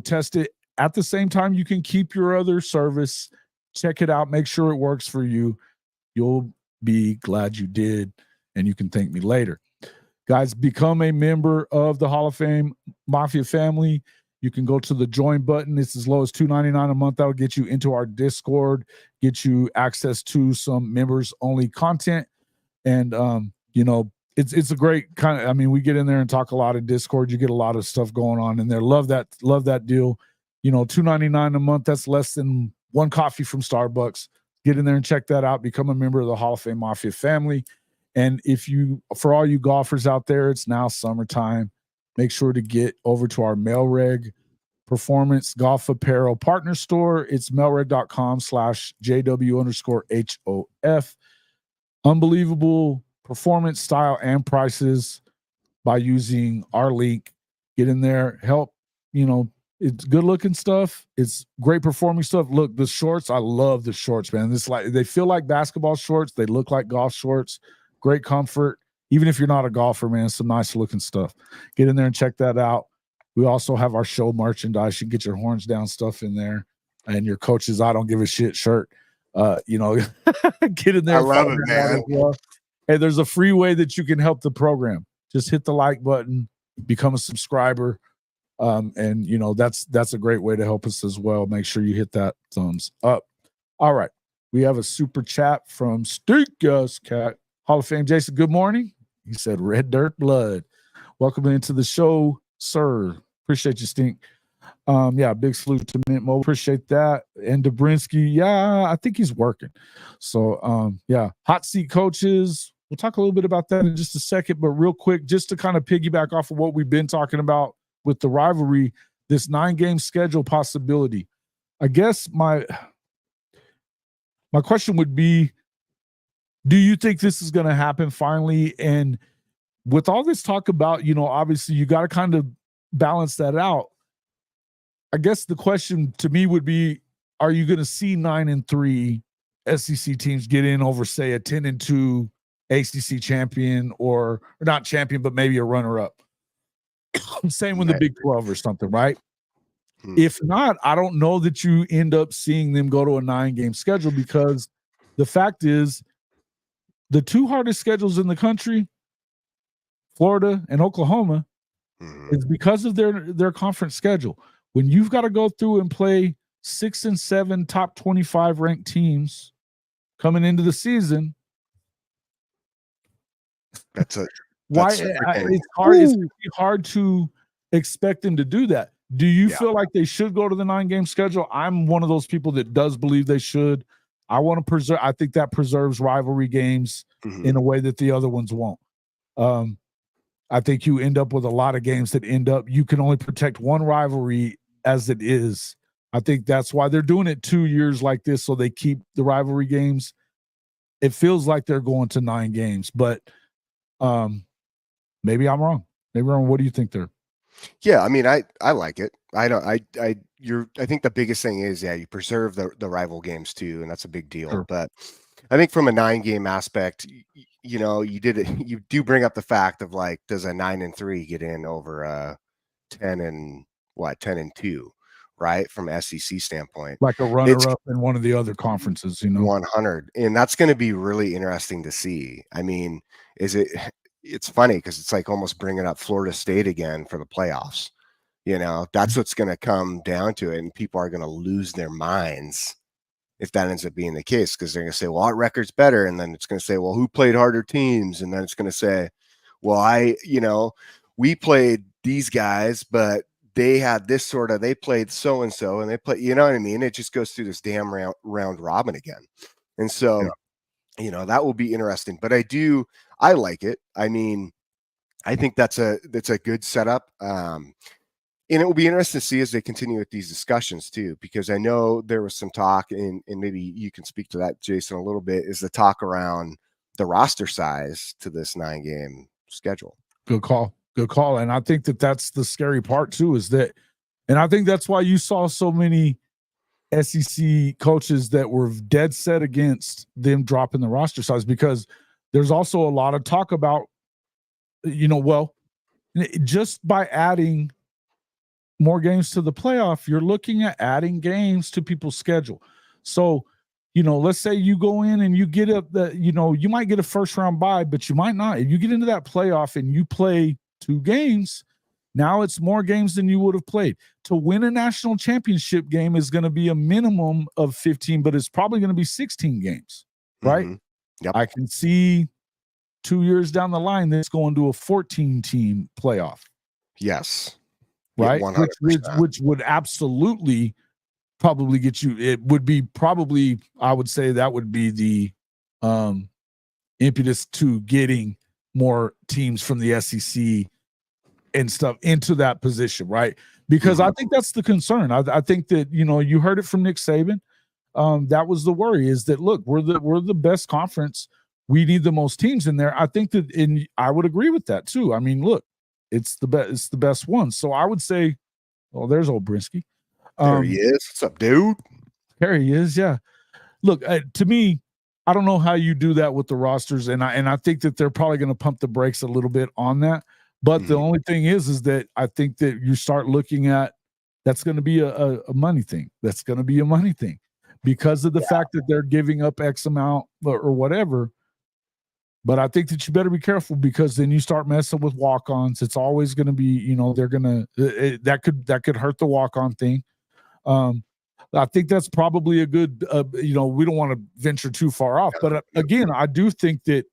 test it. At the same time, you can keep your other service, check it out, make sure it works for you. You'll be glad you did, and you can thank me later. Guys, become a member of the Hall of Fame Mafia family. You can go to the join button. It's as low as $2.99 a month. That'll get you into our Discord, get you access to some members only content. And, it's a great kind of, we get in there and talk a lot of Discord. You get a lot of stuff going on in there. Love that deal. $2.99 a month. That's less than one coffee from Starbucks. Get in there and check that out. Become a member of the Hall of Fame Mafia family. And for all you golfers out there, it's now summertime. Make sure to get over to our Melreg Performance Golf Apparel Partner Store. It's melreg.com/JW_HOF. Unbelievable performance, style, and prices by using our link. Get in there, help. It's good looking stuff. It's great performing stuff. Look, the shorts, I love the shorts, man. They feel like basketball shorts. They look like golf shorts. Great comfort. Even if you're not a golfer, man, some nice looking stuff. Get in there and check that out. We also have our show merchandise. You can get your horns down stuff in there, and your coach's I don't give a shit shirt. Get in there. I love it, man. Hey, there's a free way that you can help the program. Just hit the like button, become a subscriber. That's a great way to help us as well. Make sure you hit that thumbs up. All right. We have a super chat from Stink Ass Cat. Hall of Fame Jason, good morning. He said red dirt blood. Welcome into the show, sir. Appreciate you, Stink. Big salute to Mint Mobile. Appreciate that. And Dobrinsky, I think he's working. So hot seat coaches. We'll talk a little bit about that in just a second, but real quick, just to kind of piggyback off of what we've been talking about with the rivalry, this 9-game schedule possibility. I guess my question would be, do you think this is going to happen finally? And with all this talk about, obviously you got to kind of balance that out. I guess the question to me would be, are you going to see 9-3 SEC teams get in over, say, a 10-2 ACC champion or not champion, but maybe a runner-up? Same with the Big 12 or something, right? If not, I don't know that you end up seeing them go to a 9-game schedule, because the fact is the two hardest schedules in the country, Florida and Oklahoma, is because of their conference schedule. When you've got to go through and play 6 and 7 top 25 ranked teams coming into the season, it's hard. It's hard to expect them to do that. Do you feel like they should go to the 9-game schedule? I'm one of those people that does believe they should. I think that preserves rivalry games in a way that the other ones won't. I think you end up with a lot of games that you can only protect one rivalry as it is. I think that's why they're doing it 2 years like this, so they keep the rivalry games. It feels like they're going to 9 games, but maybe I'm wrong. What do you think there? Yeah, I like it. I think the biggest thing is, you preserve the rival games too, and that's a big deal. Sure. But I think from a 9-game aspect, you do bring up the fact of, like, does a 9-3 get in over 10-2, right? From SEC standpoint, like a runner-up in one of the other conferences, 100, and that's going to be really interesting to see. It's funny because it's like almost bringing up Florida State again for the playoffs. That's what's going to come down to it, and people are going to lose their minds if that ends up being the case, because they're going to say, well, our record's better, and then it's going to say, well, who played harder teams? And then it's going to say, well, we played these guys, but they had they played so-and-so, and they play, you know what I mean? It just goes through this damn round robin again. And so, that will be interesting. But I like it. I mean, I think that's a good setup. And it will be interesting to see as they continue with these discussions too, because I know there was some talk, and maybe you can speak to that, Jason, a little bit, is the talk around the roster size to this 9-game schedule. Good call. Good call. And I think that's the scary part too, is that, and I think that's why you saw so many SEC coaches that were dead set against them dropping the roster size, because there's also a lot of talk about, just by adding more games to the playoff, you're looking at adding games to people's schedule. So, let's say you go in and you get you might get a first round bye, but you might not. If you get into that playoff and you play 2 games, now it's more games than you would have played. To win a national championship game is going to be a minimum of 15, but it's probably going to be 16 games, right? Mm-hmm. Yep. I can see 2 years down the line that's going to a 14-team playoff. Yes. Right, yeah, which would absolutely probably get you. It would be probably, I would say, that would be the impetus to getting more teams from the SEC and stuff into that position, right? Because I think that's the concern. I think that you heard it from Nick Saban. That was the worry, is that, look, we're the best conference. We need the most teams in there. I think that, and I would agree with that too. I mean, look. It's the best one. So I would say, well, there's old Brinsky. There he is. What's up, dude? There he is. Yeah. Look, to me, I don't know how you do that with the rosters, and I think that they're probably going to pump the brakes a little bit on that. But the only thing is that I think that you start looking at, that's going to be a money thing. That's going to be a money thing because of the fact that they're giving up X amount or whatever. But I think that you better be careful, because then you start messing with walk-ons. It's always going to be, they're going to that could hurt the walk-on thing. I think that's probably a good, we don't want to venture too far off. But again, I do think that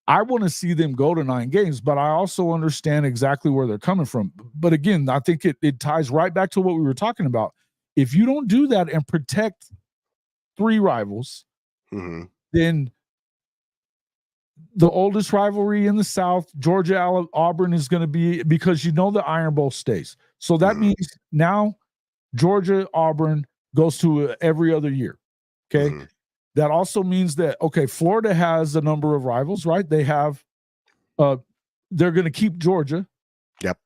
I want to see them go to 9 games, but I also understand exactly where they're coming from. But again, I think it ties right back to what we were talking about. If you don't do that and protect 3 rivals, then the oldest rivalry in the South, Georgia, Auburn, is going to be, because the Iron Bowl stays. So that means now Georgia, Auburn goes to every other year. Okay. That also means that, Florida has a number of rivals, right? They have, they're going to keep Georgia. Yep.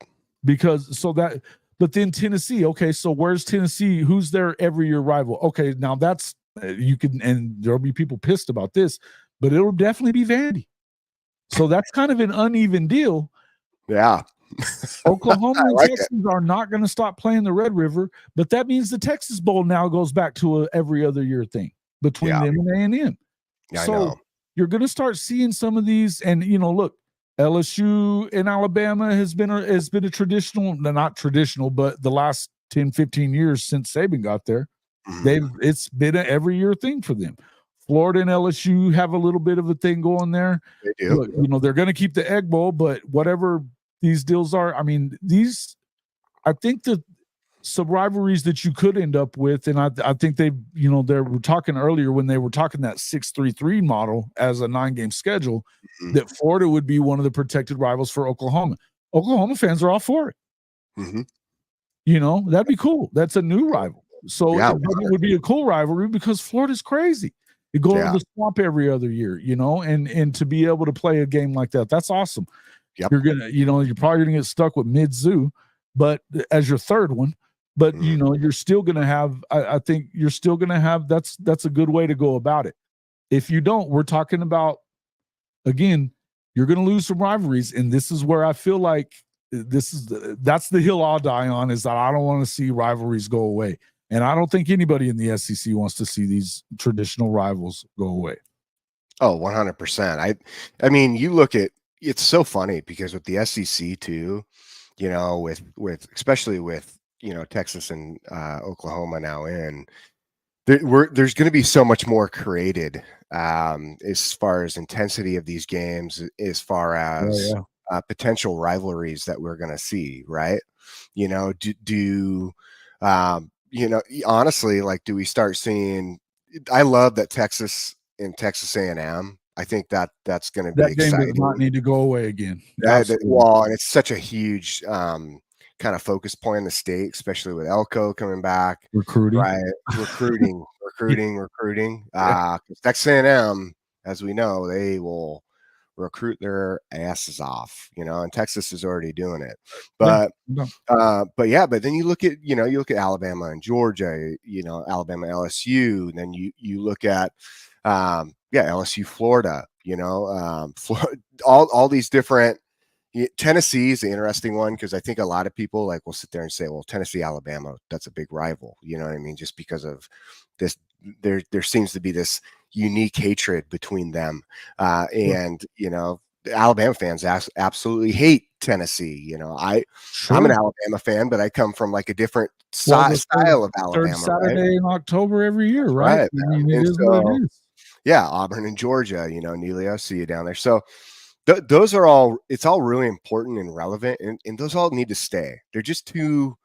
But then Tennessee, so where's Tennessee? Who's their every year rival? Okay. Now that's, and there'll be people pissed about this, but it'll definitely be Vandy. So that's kind of an uneven deal. Yeah. Oklahoma and Texas are not going to stop playing the Red River, but that means the Texas Bowl now goes back to a every other year thing between them and A&M. Yeah, so I know. You're going to start seeing some of these, and look, LSU in Alabama has been a traditional, not traditional, but the last 10, 15 years since Saban got there, it's been an every year thing for them. Florida and LSU have a little bit of a thing going there. They do. Look, they're going to keep the Egg Bowl, but whatever these deals are, I mean, I think that some rivalries that you could end up with, and I think they were talking earlier when they were talking that 6-3-3 model as a 9-game schedule, that Florida would be one of the protected rivals for Oklahoma. Oklahoma fans are all for it. That'd be cool. That's a new rival. So it would be a cool rivalry because Florida's crazy. You go to the swamp every other year, and to be able to play a game like that, that's awesome. Yep. You're gonna, you're probably gonna get stuck with Mizzou, but as your third one, but you're still gonna have. I think you're still gonna have. That's a good way to go about it. If you don't, we're talking about, again, you're gonna lose some rivalries, and this is where I feel like that's the hill I'll die on, is that I don't want to see rivalries go away. And I don't think anybody in the SEC wants to see these traditional rivals go away. Oh, 100%. I mean, you look at, it's so funny because with the SEC too, with especially with Texas and Oklahoma now there's going to be so much more created as far as intensity of these games, as far as potential rivalries that we're going to see, right? Honestly, like, do we start seeing, I love that Texas and Texas A&M. I think that's going to be That game exciting. does not need to go away again. Well, and it's such a huge kind of focus point in the state, especially with Elko coming back. Recruiting. Right. Recruiting. Texas A&M, as we know, they will recruit their asses off, and Texas is already doing it. But but then you look at Alabama and Georgia, Alabama, LSU, and then you look at LSU, Florida, all these different. Tennessee is the interesting one because I think a lot of people will sit there and say, well, Tennessee, Alabama, that's a big rival. You know what I mean? Just because of this, there seems to be this unique hatred between them. And Alabama fans absolutely hate Tennessee. I'm an Alabama fan, but I come from a different style of Alabama. Third Saturday in October every year, right? I mean, it is what it is. Yeah, Auburn and Georgia, Nelia, see you down there. So those are all, it's all really important and relevant, and those all need to stay. They're just too,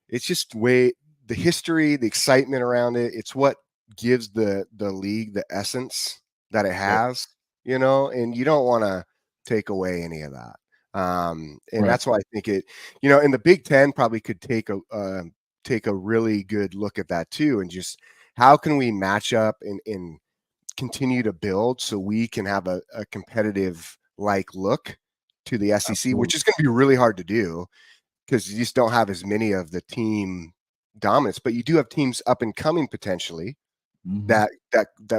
it's just the history, the excitement around it. It's what gives the league the essence that it has, and you don't want to take away any of that. And that's why I think it, and the Big Ten probably could take a really good look at that too. And just how can we match up and continue to build so we can have a competitive look to the SEC, Absolutely. Which is going to be really hard to do because you just don't have as many of the team dominance, but you do have teams up and coming potentially that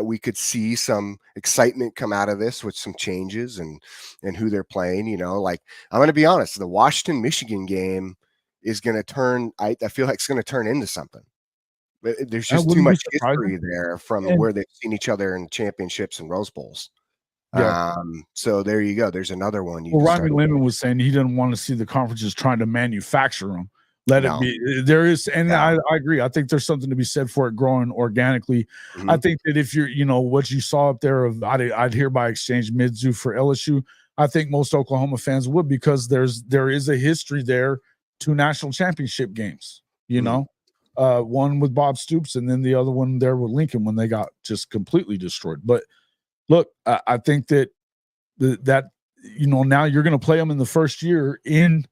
we could see some excitement come out of this with some changes and who they're playing. I'm going to be honest, the Washington Michigan game is going to turn, I feel like it's going to turn into something. There's just too much history there from where they've seen each other in championships and Rose Bowls. Yeah. So there you go. There's another one. Ryan Lemon was saying he didn't want to see the conferences trying to manufacture them. Let it be. There is, and I agree. I think there's something to be said for it growing organically. Mm-hmm. I think that if you're, what you saw up there of I'd hereby exchange Mizzou for LSU. I think most Oklahoma fans would, because there is a history there to national championship games. One with Bob Stoops, and then the other one there with Lincoln when they got just completely destroyed. But look, I think that now you're going to play them in the first year in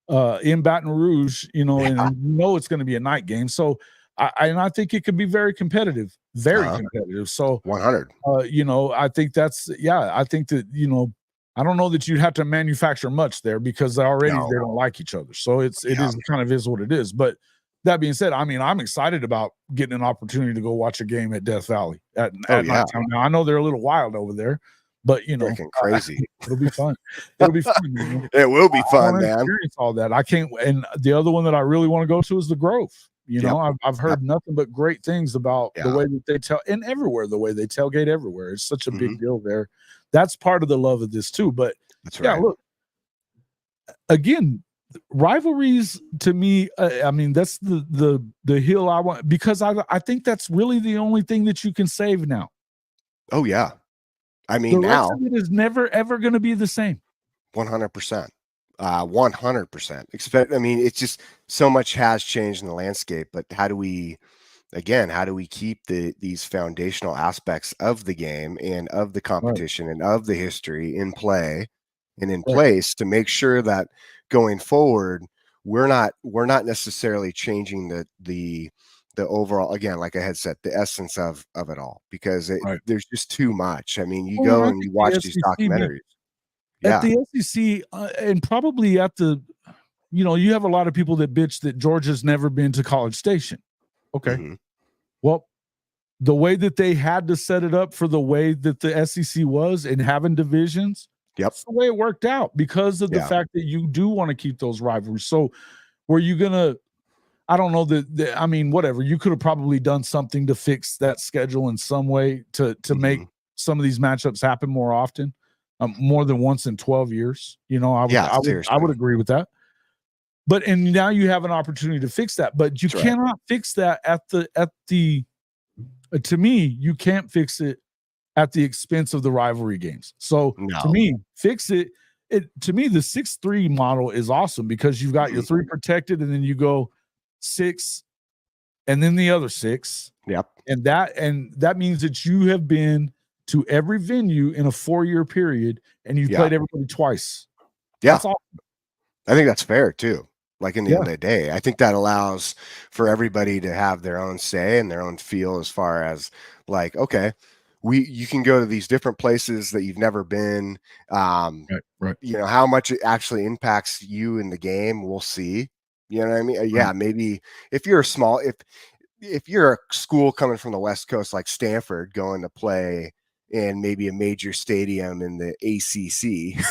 Baton Rouge, and it's going to be a night game. So I think it could be very competitive, competitive. So 100. I think I think that I don't know that you'd have to manufacture much there because already they don't like each other. So it is kind of is what it is. But that being said, I mean, I'm excited about getting an opportunity to go watch a game at Death Valley at nighttime. Now I know they're a little wild over there, but crazy. It'll be fun. It'll be fun. It will be fun, man. Experience all that. I can't. And the other one that I really want to go to is the Grove. I've heard nothing but great things about the way that they the way they tailgate everywhere. It's such a big deal there. That's part of the love of this too. But that's right. Look, again, rivalries to me, I mean, that's the hill I want, because I think that's really the only thing that you can save now. Oh yeah. I mean, the now rest of it is never ever going to be the same. 100%. 100%. I mean, it's just so much has changed in the landscape, but how do we keep these foundational aspects of the game and of the competition and of the history in play and in place to make sure that going forward, we're not necessarily changing the overall, again, like I had said, the essence of it all, because there's just too much. I mean, you go and you watch these documentaries. At the SEC, and probably at the, you have a lot of people that bitch that Georgia's never been to College Station. Okay. Mm-hmm. Well, the way that they had to set it up for the way that the SEC was and having divisions, that's the way it worked out, because of the fact that you do want to keep those rivalries. So were you going to, I don't know I mean, whatever, you could have probably done something to fix that schedule in some way to make some of these matchups happen more often, more than once in 12 years. I would agree with that. But, and now you have an opportunity to fix that, but you cannot fix that to me, you can't fix it at the expense of the rivalry games. So to me, fix it. To me, the 6-3 model is awesome, because you've got your 3 protected, and then you go 6 and then the other 6. Yep. And that means that you have been to every venue in a 4-year period, and you've played everybody twice. Yeah. That's awesome. I think that's fair too. Like in the end Yeah. of the day, I think that allows for everybody to have their own say and their own feel as far as like, okay, you can go to these different places that you've never been. Right. You know, how much it actually impacts you in the game, we'll see. You know what I mean? Yeah, maybe if you're if you're a school coming from the West Coast like Stanford going to play in maybe a major stadium in the ACC,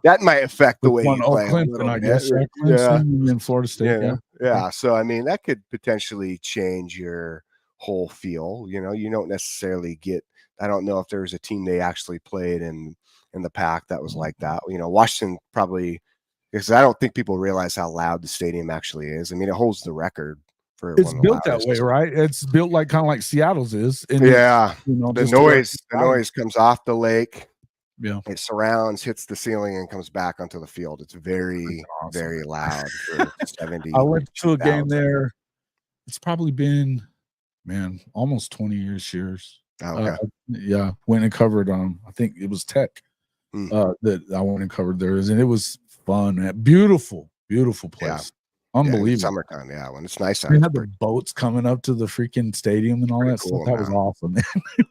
that might affect the way you play a Clemson, little I bit. guess. Right? Clemson and Florida State. Yeah. So I mean, that could potentially change your whole feel. You know, you don't necessarily get. I don't know if there was a team they actually played in the pack that was like that. You know, Washington probably, because I don't think people realize how loud the stadium actually is. I mean, it holds the record for It's one of the built that loudest. way, right? It's built like kind of like Seattle's is. And Yeah, you know, the just noise comes off the lake. Yeah. It surrounds, hits the ceiling, and comes back onto the field. It's very, awesome. very loud for 70. I went to a game there. It's probably been, man, almost 20 years. Oh, okay. Yeah, went and covered. I think it was Tech that I went and covered there, and it was fun. Beautiful place. Yeah. Unbelievable. Yeah, summertime, when it's nice out. We had the boats coming up to the freaking stadium and all that cool, stuff. That was awesome.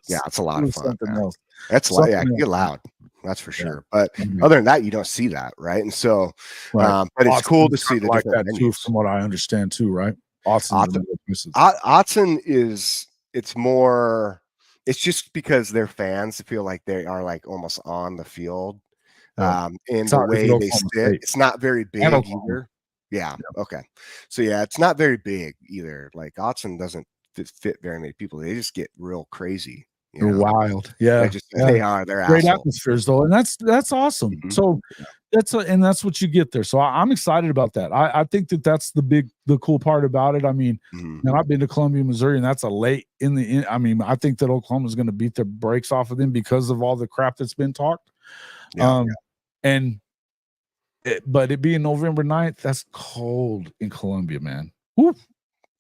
Yeah, it's a lot of fun. Something else. That's like, it can get loud. That's for sure. But other than that, you don't see that, right? And so, but it's cool to see the like different that too, from what I understand too, right? Autzen is, it's more, it's just because their fans feel like they are like almost on the field. In the way they sit, it's not very big either. Yeah. Okay. So it's not very big either. Like Autzen doesn't fit very many people. They just get real crazy. They're wild. Yeah. They are. They're great assholes. atmospheres though. And that's awesome. Mm-hmm. So that's what you get there. So I'm excited about that. I think that's the cool part about it. I mean, and I've been to Columbia, Missouri, and that's a late I mean, I think that Oklahoma's going to beat the brakes off of them because of all the crap that's been talked. But it being November 9th, that's cold in Columbia, man. Woo.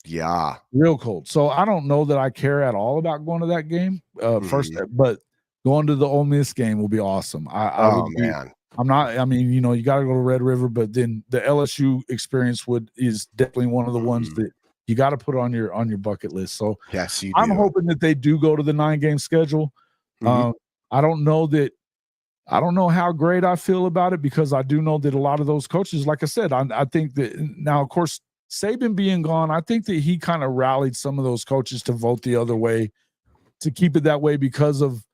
Yeah. Real cold. So I don't know that I care at all about going to that game first, but going to the Ole Miss game will be awesome. Man. I'm not, I mean, you know, you got to go to Red River, but then the LSU experience is definitely one of the ones that you got to put on your bucket list. So yes, I'm hoping that they do go to the 9-game schedule. I don't know how great I feel about it, because I do know that a lot of those coaches, like I said, I think that now, of course, Saban being gone, I think that he kind of rallied some of those coaches to vote the other way, to keep it that way, because of,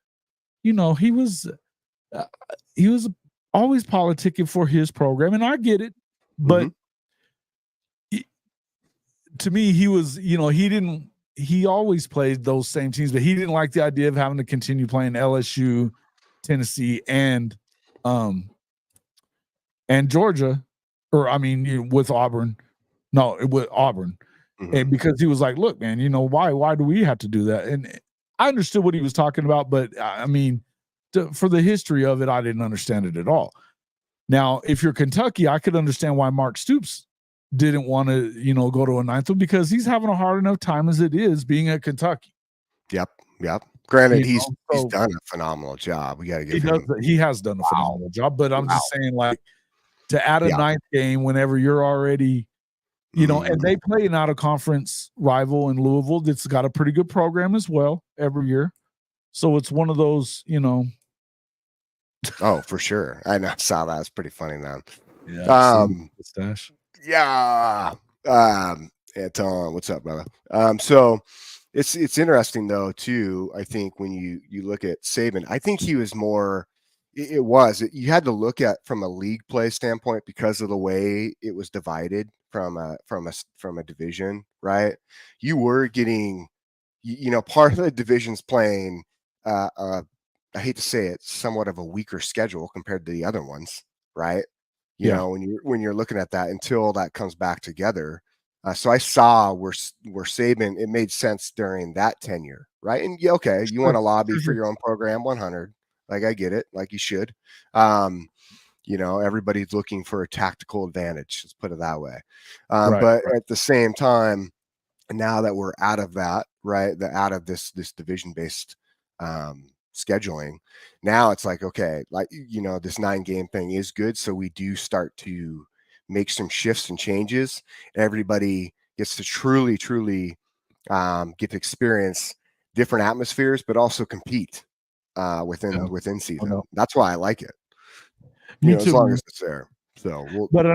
you know, he was always politicking for his program, and I get it, but to me, he was, you know, he always played those same teams, but he didn't like the idea of having to continue playing LSU, Tennessee, and Georgia, or I mean, with Auburn. No, with Auburn. And because he was like, look, man, you know, why do we have to do that? And I understood what he was talking about, but I mean, for the history of it, I didn't understand it at all. Now, if you're Kentucky, I could understand why Mark Stoops didn't want to, you know, go to a 9th one, because he's having a hard enough time as it is being at Kentucky. Yep. Granted, he's done a phenomenal job. We got to give him. He has done a phenomenal job, but I'm just saying, like, to add a 9th game whenever you're already, you know, and they play an out-of-conference rival in Louisville that's got a pretty good program as well every year. So it's one of those, you know. Oh, for sure. I saw that. It's pretty funny now. Yeah. Anton, what's up, brother? So it's interesting though too. I think when you look at Saban, I think he was more. You had to look at from a league play standpoint because of the way it was divided from a division, right? You were getting, you know, part of the division's playing. I hate to say it, somewhat of a weaker schedule compared to the other ones, right? You know, when you're looking at that until that comes back together. So I saw where Saban, it made sense during that tenure, right? And okay, you want to lobby for your own program, 100. Like I get it, like you should. You know, everybody's looking for a tactical advantage. Let's put it that way. But at the same time, And now that we're out of that, right, out of this division based scheduling, now it's like, okay, like, this 9-game thing is good, so we do start to make some shifts and changes. Everybody gets to truly get to experience different atmospheres, but also compete within season. no. That's why I like it. Me As too, long man. as it's there. So, But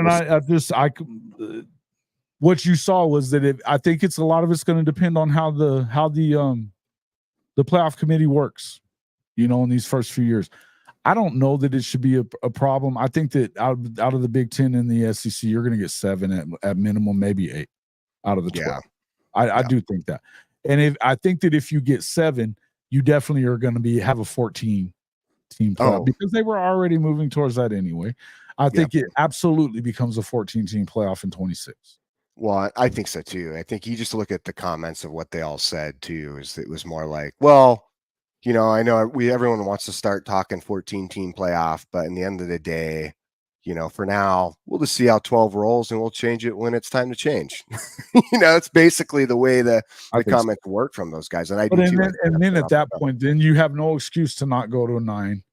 what you saw was that I think it's a lot of it's going to depend on how the playoff committee works, in these first few years. I don't know that it should be a problem. I think that out of the Big Ten and the SEC, you're going to get 7 at minimum, maybe 8 out of the 12. I do think that. And I think that if you get 7, you definitely are going to have a 14 team playoff because they were already moving towards that anyway. I think it absolutely becomes a 14 team playoff in 26. Well, I think so too. I think you just look at the comments of what they all said too, is it was more like, well, I know everyone wants to start talking 14 team playoff, but in the end of the day, for now, we'll just see how 12 rolls and we'll change it when it's time to change. It's basically the way the comments work from those guys. And I do too. And then at that point, then you have no excuse to not go to a 9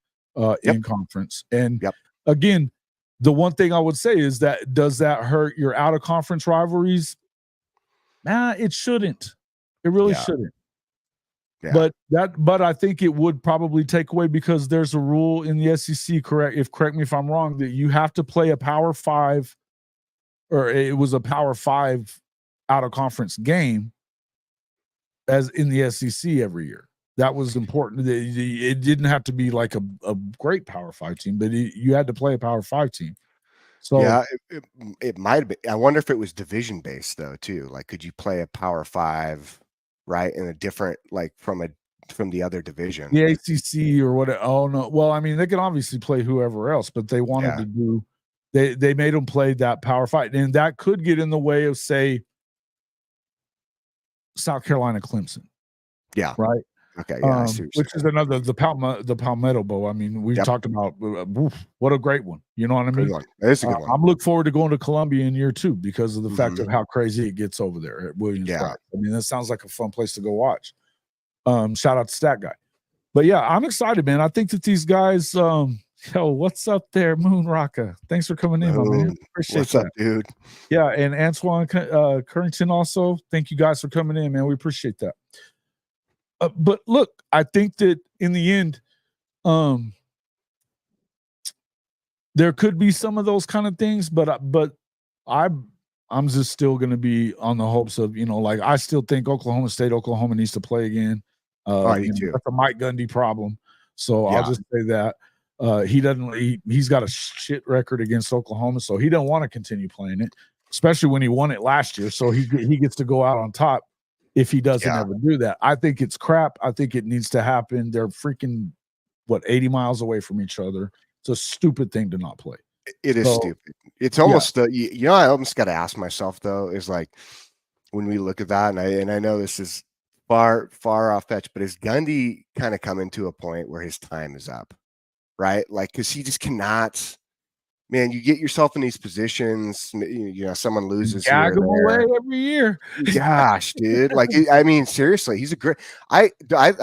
in conference. And again, the one thing I would say is that does that hurt your out of conference rivalries? Nah, it shouldn't. It really shouldn't. Yeah. But I think it would probably take away because there's a rule in the SEC, correct me if I'm wrong, that you have to play a Power 5 or it was a Power 5 out of conference game as in the SEC every year. That was important. It didn't have to be like a great Power 5 team, but you had to play a Power 5 team. So yeah, it might have been. I wonder if it was division based though too. Like, could you play a Power 5, right, in a different from the other division, the ACC or what? Oh no. Well, I mean, they can obviously play whoever else, but they wanted to do. They made them play that Power 5, and that could get in the way of, say, South Carolina, Clemson. Yeah. Right. Okay. Yeah. I see which is another the Palmetto Bowl. I mean, we've talked about what a great one. You know what I mean? Good one. It is a good one. I'm looking forward to going to Columbia in year 2 because of the fact of how crazy it gets over there at Williams. I mean, that sounds like a fun place to go watch. Shout out to Stat Guy. But yeah, I'm excited, man. I think that these guys, what's up there, Moon Rocka? Thanks for coming in, my man. Appreciate what's that. Up, dude? Yeah, and Antoine Currington also. Thank you guys for coming in, man. We appreciate that. But look, I think that in the end, there could be some of those kind of things, but I'm just still going to be on the hopes of, like, I still think Oklahoma needs to play again. That's a Mike Gundy problem. So I'll just say that he's got a shit record against Oklahoma, so he don't want to continue playing it, especially when he won it last year. So he gets to go out on top if he doesn't ever do that. I think it's crap. I think it needs to happen. They're freaking 80 miles away from each other. It's a stupid thing to not play. It is stupid. It's almost I almost got to ask myself though, is like when we look at that, and I know this is far off fetch, but is Gundy kind of coming to a point where his time is up, right? Like, because he just cannot. Man, you get yourself in these positions, someone loses here and there. Away every year. Gosh, dude. Like, I mean, seriously, he's a great, I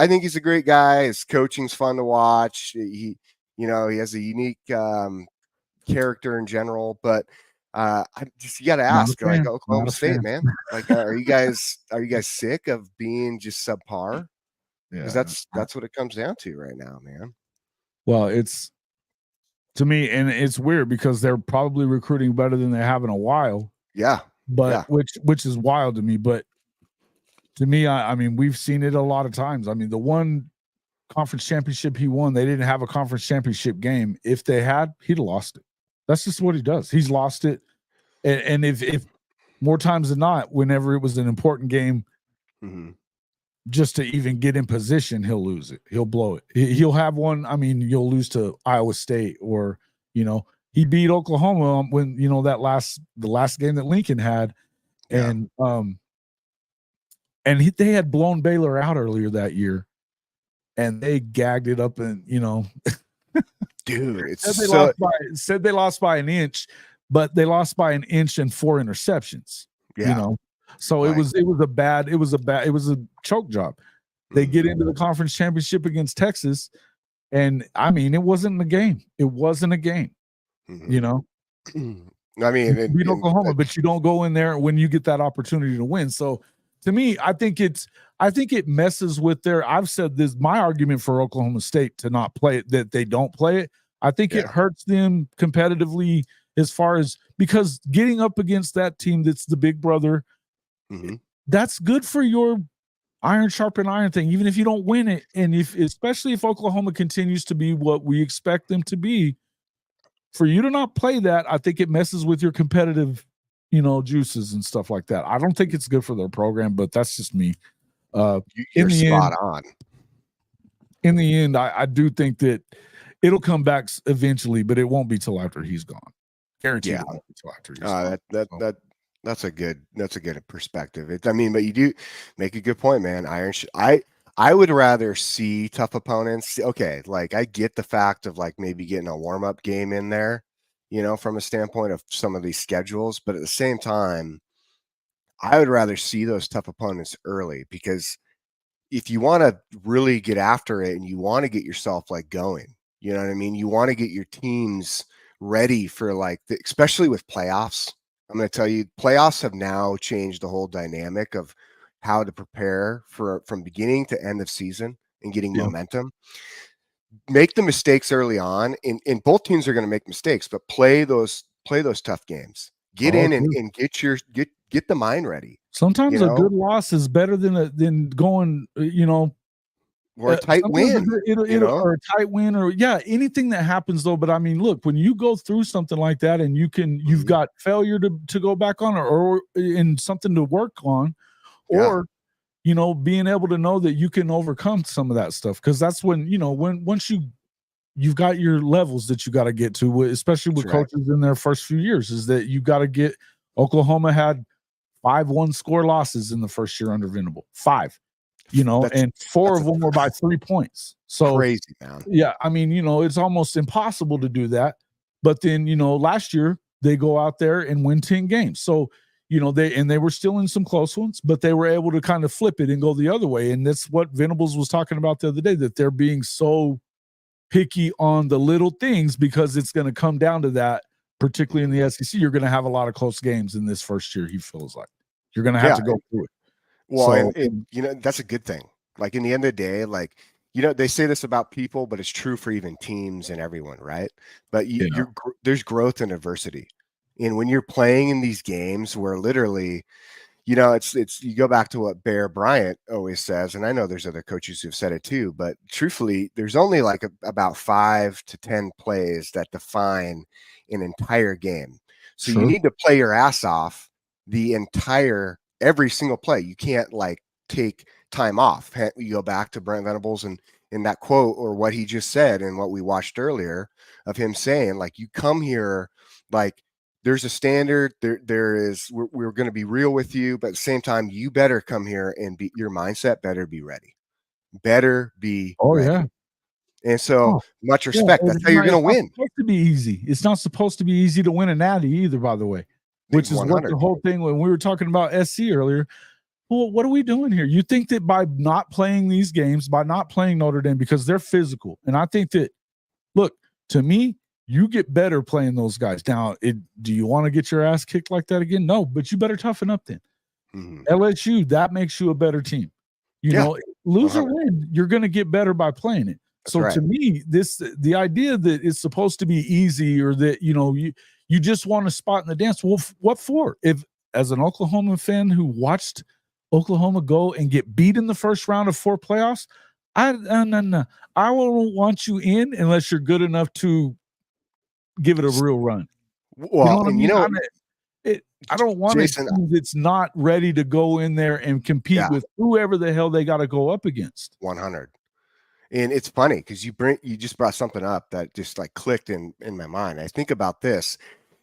think he's a great guy. His coaching's fun to watch. He has a unique character in general, but you got to ask, like, Oklahoma State, man, like, are you guys sick of being just subpar? Because that's what it comes down to right now, man. Well, it's, to me, and it's weird because they're probably recruiting better than they have in a while. Yeah. But which is wild to me. But to me, I mean, we've seen it a lot of times. I mean, the one conference championship he won, they didn't have a conference championship game. If they had, he'd have lost it. That's just what he does. He's lost it. And if more times than not, whenever it was an important game, just to even get in position, he'll lose it. He'll blow it. He'll have one. I mean, you'll lose to Iowa State, or he beat Oklahoma when the last game that Lincoln had, and they had blown Baylor out earlier that year, and they gagged it up, and dude, said they lost by an inch, but they lost by an inch and 4 interceptions. So Right. it was a choke job. They get into the conference championship against Texas, and I mean, it wasn't a game. It wasn't a game. You know, I mean, you beat Oklahoma, but you don't go in there when you get that opportunity to win. So to me, I think it messes with their. I've said this. My argument for Oklahoma State to not play it, that they don't play it, I think it hurts them competitively as far as, because getting up against that team that's the big brother, that's good for your iron sharpen iron thing, even if you don't win it. And especially if Oklahoma continues to be what we expect them to be, for you to not play that, I think it messes with your competitive, juices and stuff like that. I don't think it's good for their program, but that's just me. You're spot on. In the end, I do think that it'll come back eventually, but it won't be till after he's gone. Guaranteed. It won't be till after he's gone. That's a good perspective. But you do make a good point, man. I would rather see tough opponents. Okay, like I get the fact of like maybe getting a warm-up game in there, from a standpoint of some of these schedules, but at the same time, I would rather see those tough opponents early, because if you want to really get after it and you want to get yourself like going, you know what I mean? You want to get your teams ready for especially with playoffs. I'm going to tell you, playoffs have now changed the whole dynamic of how to prepare from beginning to end of season and getting momentum. Make the mistakes early on, and both teams are going to make mistakes, but play those tough games. Get in and get the mind ready. Sometimes a good loss is better than going, or a tight win, or a tight win, or anything that happens though. But I mean, look, when you go through something like that, and you've got failure to go back on, or in something to work on, or being able to know that you can overcome some of that stuff, because that's when once you've got your levels that you got to get to, especially with coaches in their first few years, is that you got to get. Oklahoma had 5 one-score losses in the first year under Venable. 5. And 4 of them were by 3 points. So crazy, man. Yeah, I mean, it's almost impossible to do that. But then, last year they go out there and win 10 games. So, they were still in some close ones, but they were able to kind of flip it and go the other way. And that's what Venables was talking about the other day, that they're being so picky on the little things, because it's going to come down to that, particularly in the SEC. You're going to have a lot of close games in this first year, he feels like. You're going to have to go through it. Well, that's a good thing. Like, in the end of the day, they say this about people, but it's true for even teams and everyone, right? But there's growth in adversity. And when you're playing in these games where literally, it's you go back to what Bear Bryant always says, and I know there's other coaches who've said it too, but truthfully, there's only about 5 to 10 plays that define an entire game. So you need to play your ass off every single play. You can't take time off. You go back to Brent Venables and in that quote, or what he just said and what we watched earlier of him saying, you come here, there's a standard, we're going to be real with you, but at the same time, you better come here and your mindset better be ready. Ready. Yeah. And so much respect. That's how you're going to win. It's supposed to be easy. It's not supposed to be easy to win a natty either, by the way, which is what the whole thing, when we were talking about SC earlier. Well, what are we doing here? You think that by not playing these games, by not playing Notre Dame, because they're physical. And I think that, look, to me, you get better playing those guys. Now, do you want to get your ass kicked like that again? No, but you better toughen up then. LSU, that makes you a better team. Lose or win, you're going to get better by playing it. To me, the idea that it's supposed to be easy, or that, you just want a spot in the dance. Well, what for? If, as an Oklahoma fan who watched Oklahoma go and get beat in the first round of 4 playoffs, I won't want you in unless you're good enough to give it a real run. Well, I don't want a team that's not ready to go in there and compete with whoever the hell they got to go up against. 100. And it's funny because you just brought something up that just clicked in my mind. I think about this,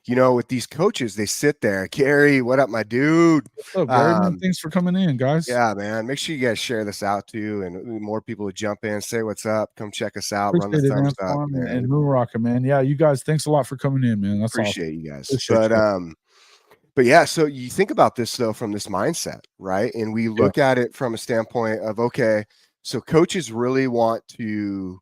with these coaches, they sit there. Gary, what up, my dude? What's up, Gary? Thanks for coming in, guys. Yeah, man. Make sure you guys share this out too, and more people would jump in, say what's up, come check us out, run the thumbs up, man. And Moon Rocket, man. Yeah, you guys, thanks a lot for coming in, man. That's appreciate awesome. You guys. But yeah, so you think about this though from this mindset, right? And we look at it from a standpoint of, okay, so coaches really want to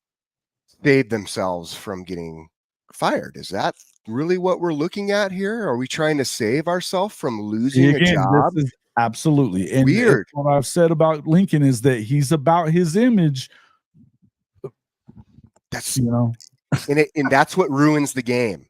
save themselves from getting fired. Is that really what we're looking at here? Are we trying to save ourselves from See, losing a again, job? this is absolutely and Weird. what I've said about Lincoln is that he's about his image, That's you know. and that's what ruins the game.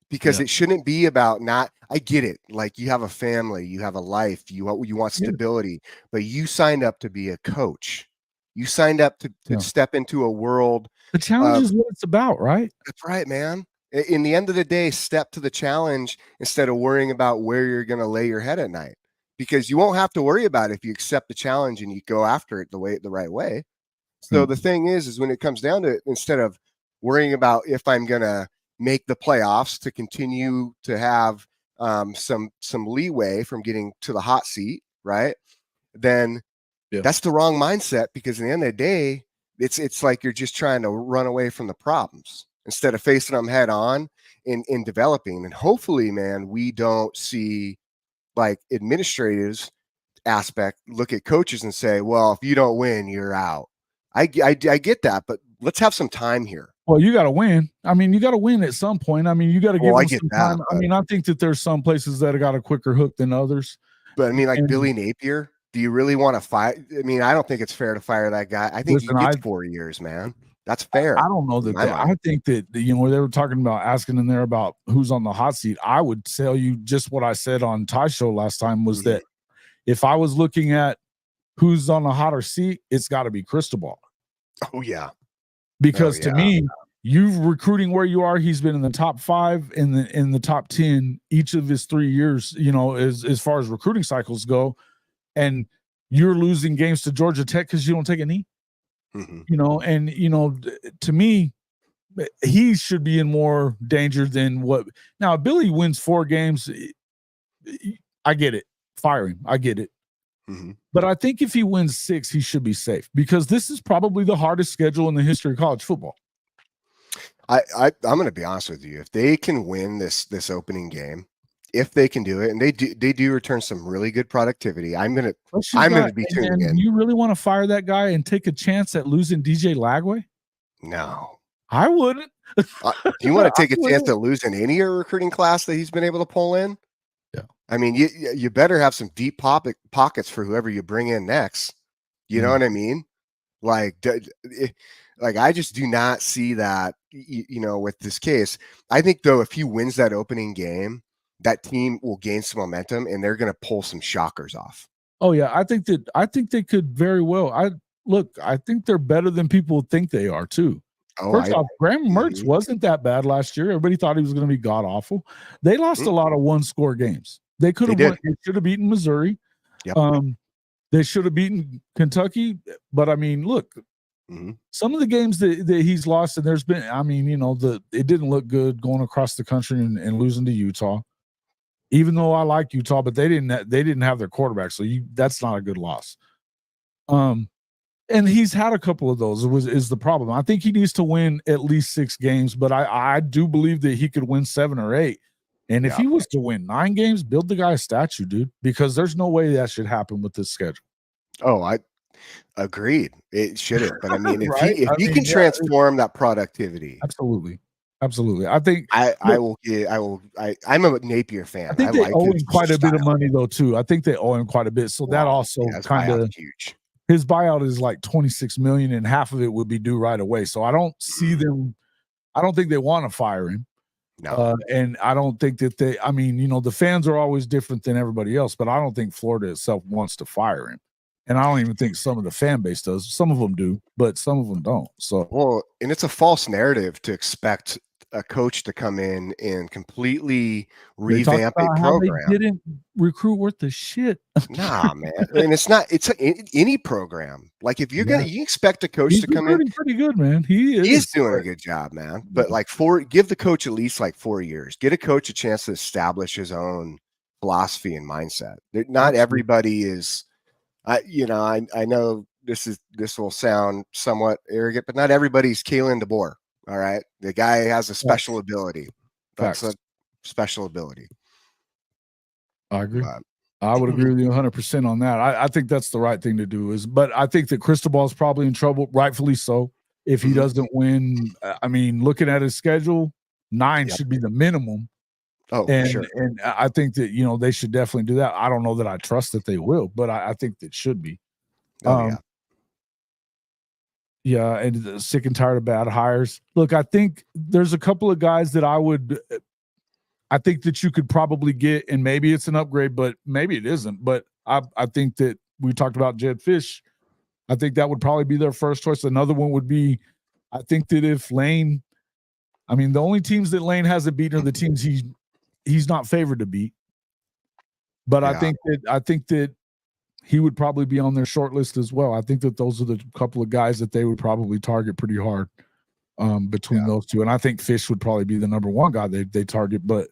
Because Yeah. it shouldn't be about not. I get it. Like you have a family, you have a life, you want Yeah. stability, but you signed up to be a coach. You signed up to Yeah. step into a world. The challenge is what it's about, right? That's right, man. In the end of the day, step to the challenge instead of worrying about where you're going to lay your head at night, because you won't have to worry about it if you accept the challenge and you go after it the right way. So the thing is when it comes down to it, instead of worrying about if I'm going to make the playoffs to continue to have some leeway from getting to the hot seat, right? Then that's the wrong mindset, because at the end of the day, it's like you're just trying to run away from the problems instead of facing them head on in developing. And hopefully, man, we don't see like administrators aspect look at coaches and say, well, if you don't win, you're out. I get that, but let's have some time here. Well, you got to win. I mean, you got to win at some point. I mean, you got to give Well, I them get some that, time. I but mean, I think that there's some places that have got a quicker hook than others. I mean, like And Billy Napier, do you really want to fight? I mean, I don't think it's fair to fire that guy. I think listen, you get 4 years, man. That's fair. I don't know in that. my mind. I think that, you know, they were talking about asking in there about who's on the hot seat. I would tell you just what I said on Ty Show last time was that if I was looking at who's on the hotter seat, it's got to be Cristobal. Oh yeah. Because to me, you recruiting where you are, he's been in the top 5 in the top 10 each of his 3 years, you know, as far as recruiting cycles go. And you're losing games to Georgia Tech because you don't take a knee. You know, and you know, to me, he should be in more danger than what. Now, if Billy wins 4 games, I get it. Fire him. I get it. But I think if he wins 6, he should be safe, because this is probably the hardest schedule in the history of college football. I'm going to be honest with you. If they can win this opening game, if they can do it, and they do return some really good productivity, I'm going to be tuning in. Do you really want to fire that guy and take a chance at losing DJ Lagway? No, I wouldn't. Do you want to take a chance at losing any recruiting class that he's been able to pull in? Yeah. I mean, you better have some deep pockets for whoever you bring in next. You know what I mean? Like I just do not see that, you know, with this case. I think, though, if he wins that opening game, that team will gain some momentum and they're going to pull some shockers off. Oh yeah, I think they could very well. I think they're better than people think they are too. First off, Graham Mertz wasn't that bad last year. Everybody thought he was going to be god awful. They lost a lot of 1-score games. They could have won. They should have beaten Missouri. Yep. They should have beaten Kentucky. But I mean, look, some of the games that he's lost, and there's been, I mean, you know, it didn't look good going across the country and losing to Utah. Even though I like Utah, but they didn't have their quarterback, so that's not a good loss. And he's had a couple of those. Is the problem? I think he needs to win at least 6 games, but I do believe that he could win 7 or 8. And if he was to win 9 games, build the guy a statue, dude, because there's no way that should happen with this schedule. Oh, I agreed. It shouldn't, but I mean, if he can transform that productivity, absolutely. I think I'm a Napier fan. I think they owe him quite a bit of money though too. I think they owe him quite a bit. So that also kind of huge. His buyout is like $26 million, and half of it would be due right away. So I don't see them. I don't think they want to fire him. No. And I don't think that I mean, you know, the fans are always different than everybody else, but I don't think Florida itself wants to fire him. And I don't even think some of the fan base does. Some of them do, but some of them don't. So, well, and it's a false narrative to expect a coach to come in and completely revamp a program. They didn't recruit worth the shit. Nah, man. And it's any program. Like if you're you expect a coach to come in pretty good, man. He's doing a good job, man. But like give the coach at least like 4 years. Get a coach a chance to establish his own philosophy and mindset. Not everybody is. I know this will sound somewhat arrogant, but not everybody's Kalen DeBoer. All right. The guy has a special ability. That's a special ability. I agree. But I would agree with you 100% on that. I think that's the right thing to do. But I think that Cristobal's probably in trouble, rightfully so, if he Mhm. doesn't win. I mean, looking at his schedule, 9 Yep. should be the minimum. oh, for And sure. and I think that they should definitely do that. I don't know that I trust that they will, but I think that should be. Oh Um, yeah. Yeah, and sick and tired of bad hires. Look, I think there's a couple of guys that I think that you could probably get, and maybe it's an upgrade, but maybe it isn't. But I think that we talked about Jedd Fisch. I think that would probably be their first choice. Another one would be, I think that if Lane, I mean, the only teams that Lane hasn't beaten are the teams he's not favored to beat. But Yeah. I think that he would probably be on their short list as well. I think that those are the couple of guys that they would probably target pretty hard between those two. And I think Fisch would probably be the number one guy they target. But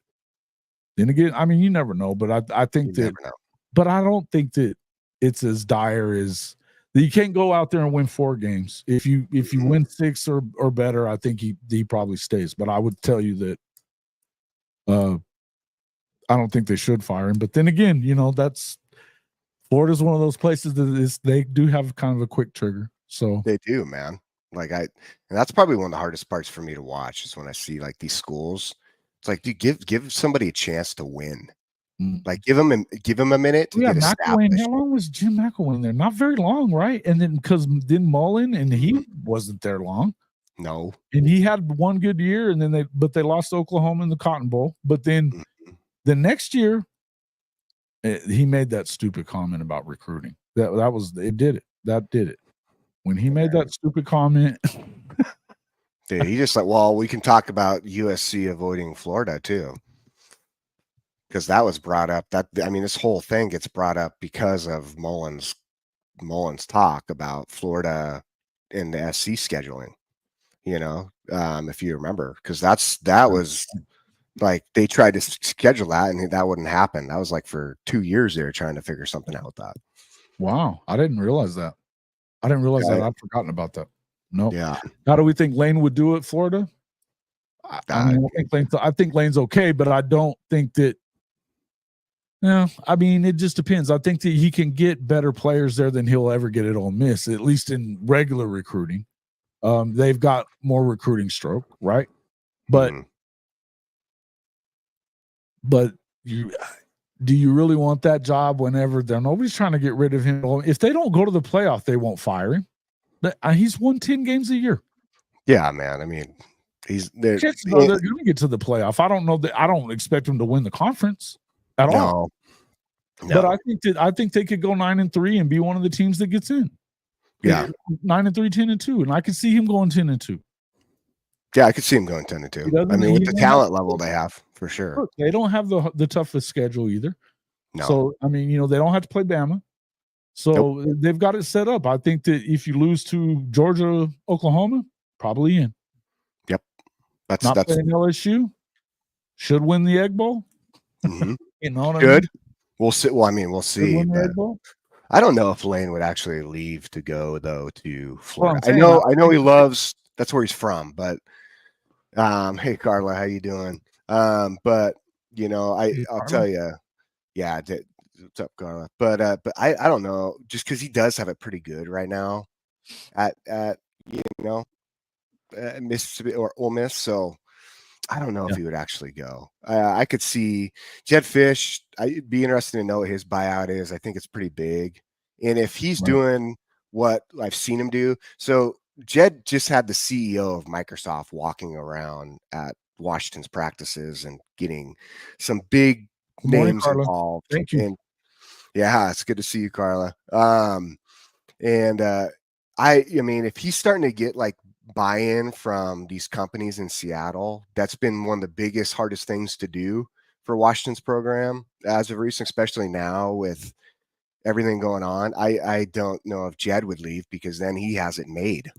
then again, I mean, you never know. But I think You that, never know. but I don't think that it's as dire as that. You can't go out there and win 4 games. If you win 6 or better, I think he probably stays. But I would tell you that I don't think they should fire him. But then again, that's Florida's one of those places that they do have kind of a quick trigger. So They do, man. And that's probably one of the hardest parts for me to watch is when I see like these schools. It's like, dude, give somebody a chance to win. Like give him a minute to get McElwain. established. How long was Jim McElwain there? Not very long, right? And then because then Mullen, and he wasn't there long. No. And he had one good year, and then they lost to Oklahoma in the Cotton Bowl. But then the next year, he made that stupid comment about recruiting. That did it. That did it. When he made that stupid comment, Dude, he just like, well, we can talk about USC avoiding Florida too. Because that was brought up. This whole thing gets brought up because of Mullen's talk about Florida and the SC scheduling. If you remember, because that was like they tried to schedule that and that wouldn't happen. That was like for 2 years they were trying to figure something out with that. Wow, I didn't realize that. I'd forgotten about that. No. Yeah. How do we think Lane would do at Florida? I think Lane's okay, but I don't think that. Yeah, I mean, it just depends. I think that he can get better players there than he'll ever get at Ole Miss, at least in regular recruiting. They've got more recruiting stroke, right? But do you really want that job whenever nobody's trying to get rid of him? If they don't go to the playoff, they won't fire him. He's won 10 games a year. Yeah, man. I mean, they're going to get to the playoff. I don't know that. I don't expect him to win the conference at all. No. But I think they could go 9-3 and be one of the teams that gets in. Yeah, 9-3, 10-2, and I could see him going 10-2. Yeah, I could see him going 10-2. I mean, with the talent level they have, for sure. Look, they don't have the toughest schedule either. No. So I mean, they don't have to play Bama. So they've got it set up. I think that if you lose to Georgia, Oklahoma, probably in. Yep. That's playing LSU. Should win the Egg Bowl. Mm-hmm. You know what Good. I mean? We'll see. Well, I mean, we'll see. But I don't know if Lane would actually leave to go though to Florida. I know he loves. That's where he's from. But hey, Carla, how you doing? But I'll tell you. Yeah. What's up, Carla? But I don't know. Just because he does have it pretty good right now at Mississippi or Ole Miss. So I don't know if he would actually go. I could see Jedd Fisch. I'd be interested to know what his buyout is. I think it's pretty big. And if he's doing what I've seen him do. So Jedd just had the CEO of Microsoft walking around at Washington's practices and getting some big names involved. Thank you. And yeah, it's good to see you, Carla. I mean, if he's starting to get like buy-in from these companies in Seattle, that's been one of the biggest, hardest things to do for Washington's program as of recent, especially now with everything going on. I don't know if Jedd would leave because then he has it made.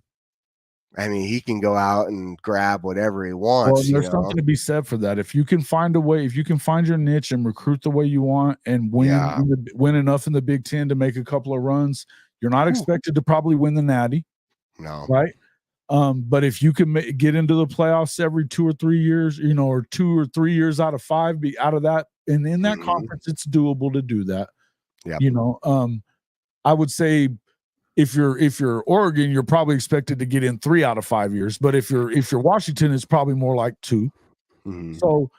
I mean, he can go out and grab whatever he wants. Well, there's something to be said for that. If you can find a way, if you can find your niche and recruit the way you want and win enough in the Big Ten to make a couple of runs, you're not expected to probably win the Natty. No. Right? But if you can get into the playoffs every 2 or 3 years, or 2 or 3 years out of 5, be out of that and in that Mhm. conference, it's doable to do that. Yep. You know, I would say if you're Oregon, you're probably expected to get in 3 out of 5 years. But if you're Washington, it's probably more like 2. Mhm. So,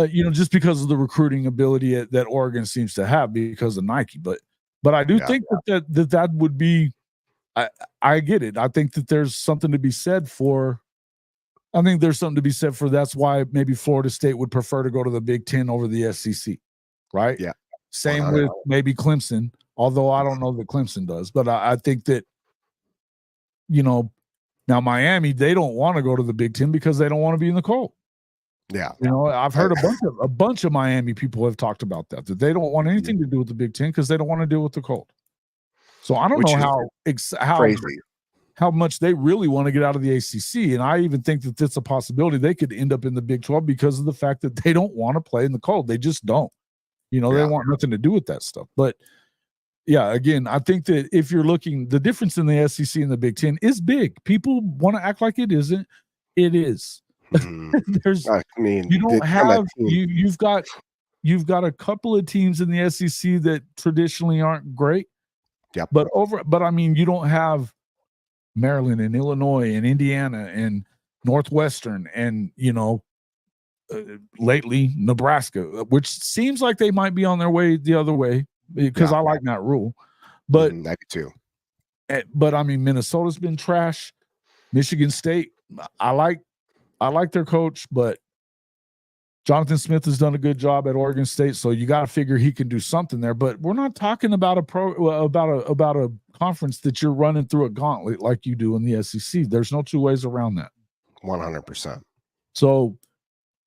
you know, just because of the recruiting ability that Oregon seems to have because of Nike, but I do Yeah. think that would be. I get it. I think that there's something to be said for. I think there's something to be said for. That's why maybe Florida State would prefer to go to the Big Ten over the SEC, right? Yeah. Same 100. with maybe Clemson, although I don't know that Clemson does, but I think that, you know, now Miami, they don't want to go to the Big Ten because they don't want to be in the cold. Yeah. You know, I've heard a bunch of Miami people have talked about that they don't want anything to do with the Big Ten because they don't want to deal with the cold. So I don't Which know is how crazy. how much they really want to get out of the ACC, and I even think that that's a possibility they could end up in the Big 12 because of the fact that they don't want to play in the cold. They just don't. You know, they Yeah. want nothing to do with that stuff. But yeah, again, I think that if you're looking, the difference in the SEC and the Big Ten is big. People want to act like it isn't. It is. Mhm. There's I mean, you don't have team. you've got a couple of teams in the SEC that traditionally aren't great. Yep. But I mean, you don't have Maryland and Illinois and Indiana and Northwestern and, you know, lately Nebraska, which seems like they might be on their way the other way because Yeah. I like that rule. But I do too. but I mean, Minnesota's been trash. Michigan State, I like their coach, but Jonathan Smith has done a good job at Oregon State, so you got to figure he can do something there. But we're not talking about about a conference that you're running through a gauntlet like you do in the SEC. There's no two ways around that. 100%. So,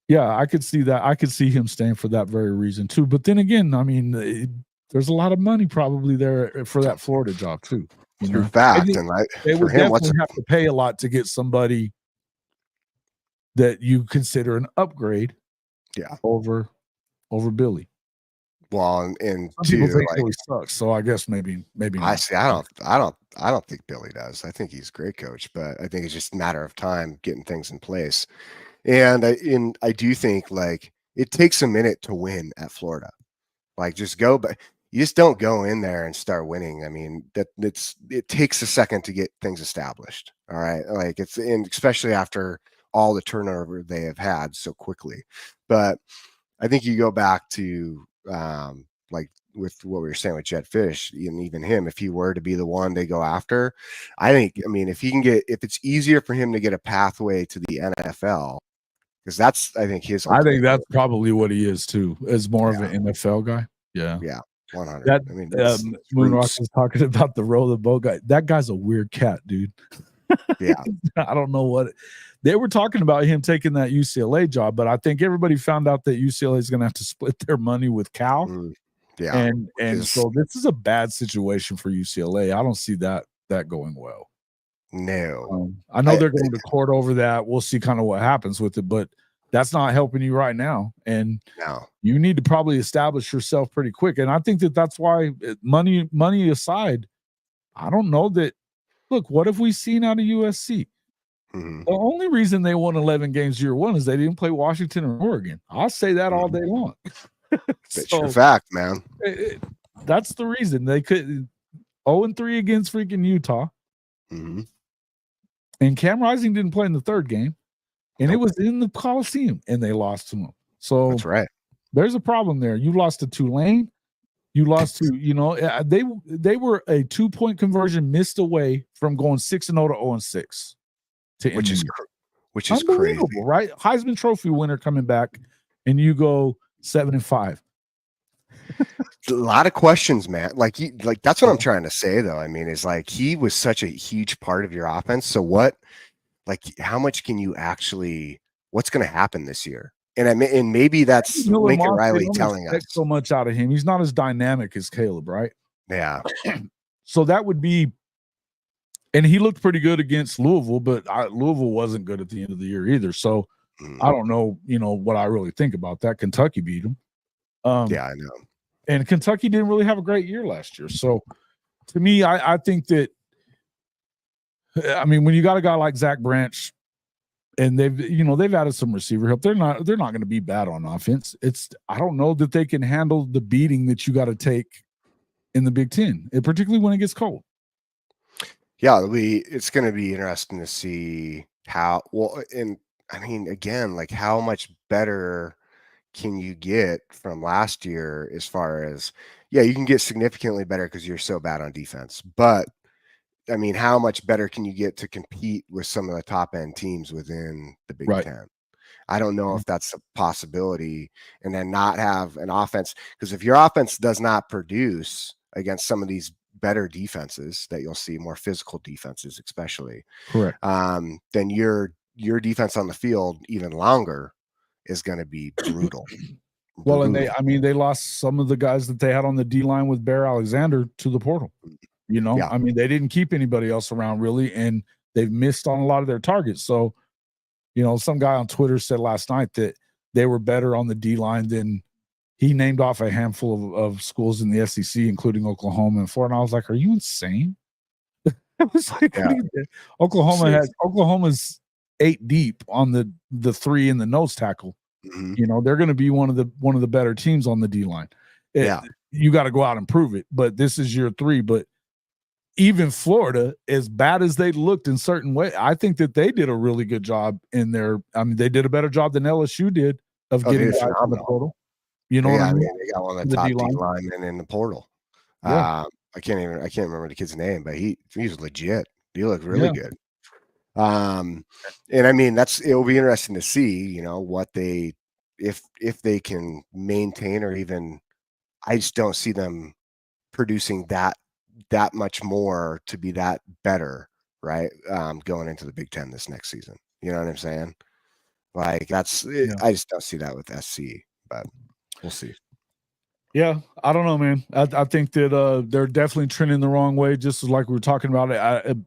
yeah, I could see that. I could see him staying for that very reason too. But then again, I mean, there's a lot of money probably there for that Florida job too. You True know? fact. They And would for him, definitely have to pay a lot to get somebody that you consider an upgrade. Yeah. Over Billy. Well, and Some people two, think like Billy sucks, so I guess maybe I not. see. I don't think Billy does. I think he's a great coach, but I think it's just a matter of time getting things in place. And I do think like it takes a minute to win at Florida. Like just go, but you just don't go in there and start winning. I mean, it takes a second to get things established. All right. Like and especially after all the turnover they have had so quickly. But I think you go back to like with what we were saying with Jedd Fisch and even him, if he were to be the one they go after, I mean, if it's easier for him to get a pathway to the NFL, because that's, I think I think that's probably what he is too, as more of an NFL guy. Yeah. Yeah. 100. That, I mean, Moonrock was talking about the roll the boat guy. That guy's a weird cat, dude. Yeah. I don't know what they were talking about him taking that UCLA job, but I think everybody found out that UCLA is going to have to split their money with Cal. Yeah. And so this is a bad situation for UCLA. I don't see that going well. No. I know they're going to court over that. We'll see kind of what happens with it, but that's not helping you right now. And you need to probably establish yourself pretty quick. And I think that's why money aside, I don't know that. Look, what have we seen out of USC? Mm-hmm. The only reason they won 11 games year one is they didn't play Washington or Oregon. I'll say that all day long. That's true fact, man. That's the reason they could 0-3 against freaking Utah. Mm-hmm. And Cam Rising didn't play in the third game, and it was in the Coliseum, and they lost to him. So that's right. There's a problem there. You lost to Tulane. You lost to, you know, they were a 2-point conversion missed away from going 6-0 to 0-6. Which is crazy, right? Heisman Trophy winner coming back, and you go 7-5. A lot of questions, man. Like that's what I'm trying to say, though. I mean, is like he was such a huge part of your offense. So how much can you actually? What's going to happen this year? And maybe that's Lincoln Riley telling us so much out of him. He's not as dynamic as Caleb, right? Yeah. So that would be, and he looked pretty good against Louisville, but Louisville wasn't good at the end of the year either. So I don't know, what I really think about that. Kentucky beat him. Yeah, I know. And Kentucky didn't really have a great year last year. So to me, I think that, I mean, when you got a guy like Zach Branch, and they've added some receiver help. They're not going to be bad on offense. I don't know that they can handle the beating that you got to take in the Big Ten, and particularly when it gets cold. Yeah, it's going to be interesting to see how well. And I mean, again, like how much better can you get from last year as far as, yeah, you can get significantly better because you're so bad on defense. But I mean, how much better can you get to compete with some of the top end teams within the Big Ten? I don't know if that's a possibility, and then not have an offense, because if your offense does not produce against some of these better defenses that you'll see, more physical defenses especially, correct, then your defense on the field even longer is going to be brutal. Well, and they lost some of the guys that they had on the D line with Bear Alexander to the portal. Yeah. I mean, they didn't keep anybody else around really, and they've missed on a lot of their targets. So, some guy on Twitter said last night that they were better on the D line than he named off a handful of schools in the SEC, including Oklahoma and Florida. And I was like, "Are you insane?" I was like, yeah. Oklahoma's 8 deep on the 3 in the nose tackle. Mm-hmm. They're going to be one of the better teams on the D line. You got to go out and prove it. But this is year 3. But even Florida, as bad as they looked in certain way, I think that they did a really good job in their. I mean, they did a better job than LSU did of getting guys in the portal. You know what I mean? They got one of the top D linemen in the portal. Yeah. I can't remember the kid's name, but he's legit. He looked really good. And I mean, it'll be interesting to see, what if they can maintain, or even, I just don't see them producing that much more to be that better, right? Going into the Big Ten this next season. You know what I'm saying? Like I just don't see that with SC, but we'll see. Yeah, I don't know, man. I think that they're definitely trending the wrong way, just like we were talking about.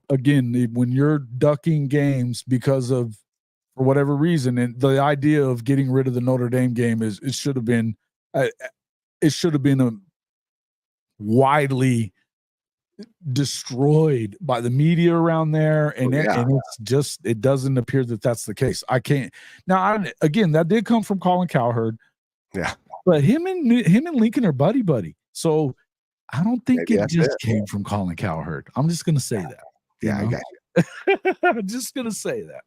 Again, when you're ducking games because of, for whatever reason, and the idea of getting rid of the Notre Dame game it should have been a widely destroyed by the media around there, and it's just, it doesn't appear that that's the case. I can't now. Again, that did come from Colin Cowherd. Yeah. But him and Lincoln are buddy. So I don't think it just came from Colin Cowherd. I'm just gonna say that. Yeah, I got you. I'm just gonna say that.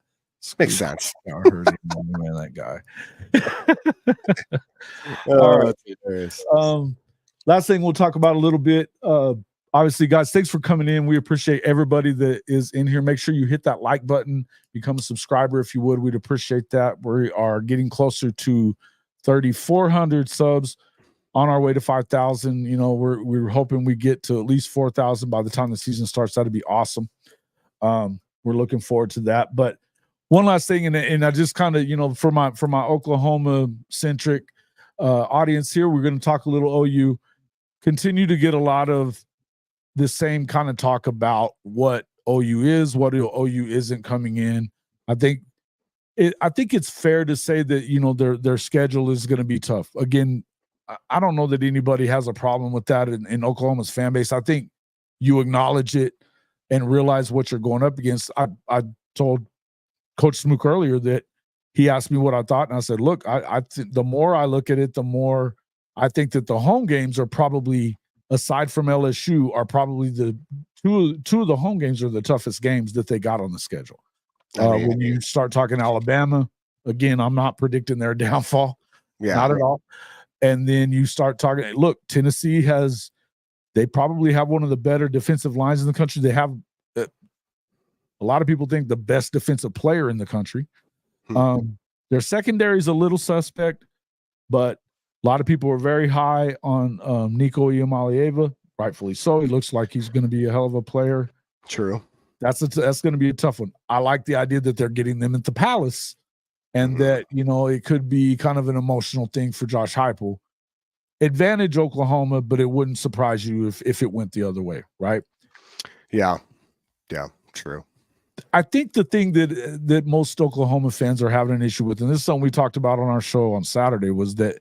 Makes sense. Cowherd, man, that guy. That's hilarious. Last thing we'll talk about a little bit. Obviously, guys, thanks for coming in. We appreciate everybody that is in here. Make sure you hit that like button, become a subscriber if you would. We'd appreciate that. We are getting closer to 3,400 subs, on our way to 5,000. We're hoping we get to at least 4,000 by the time the season starts. That'd be awesome. We're looking forward to that. But one last thing, and I just kind of, for my Oklahoma centric audience here, we're going to talk a little OU. Continue to get a lot of the same kind of talk about what OU is, what OU isn't coming in. I think it's fair to say that their schedule is going to be tough. Again, I don't know that anybody has a problem with that in Oklahoma's fan base. I think you acknowledge it and realize what you're going up against. I told Coach Smook earlier that he asked me what I thought, and I said, look, the more I look at it, the more I think that the home games are probably, aside from LSU, are probably the two of the home games are the toughest games that they got on the schedule. When you start talking Alabama, again, I'm not predicting their downfall. Yeah. Not at all. And then you start talking, look, Tennessee they probably have one of the better defensive lines in the country. They have, a lot of people think, the best defensive player in the country. Their secondary is a little suspect, but a lot of people are very high on Nico Iamaleava, rightfully so. He looks like he's going to be a hell of a player. True. That's going to be a tough one. I like the idea that they're getting them at the Palace, and that it could be kind of an emotional thing for Josh Heupel. Advantage Oklahoma, but it wouldn't surprise you if it went the other way, right? Yeah, true. I think the thing that most Oklahoma fans are having an issue with, and this is something we talked about on our show on Saturday, was that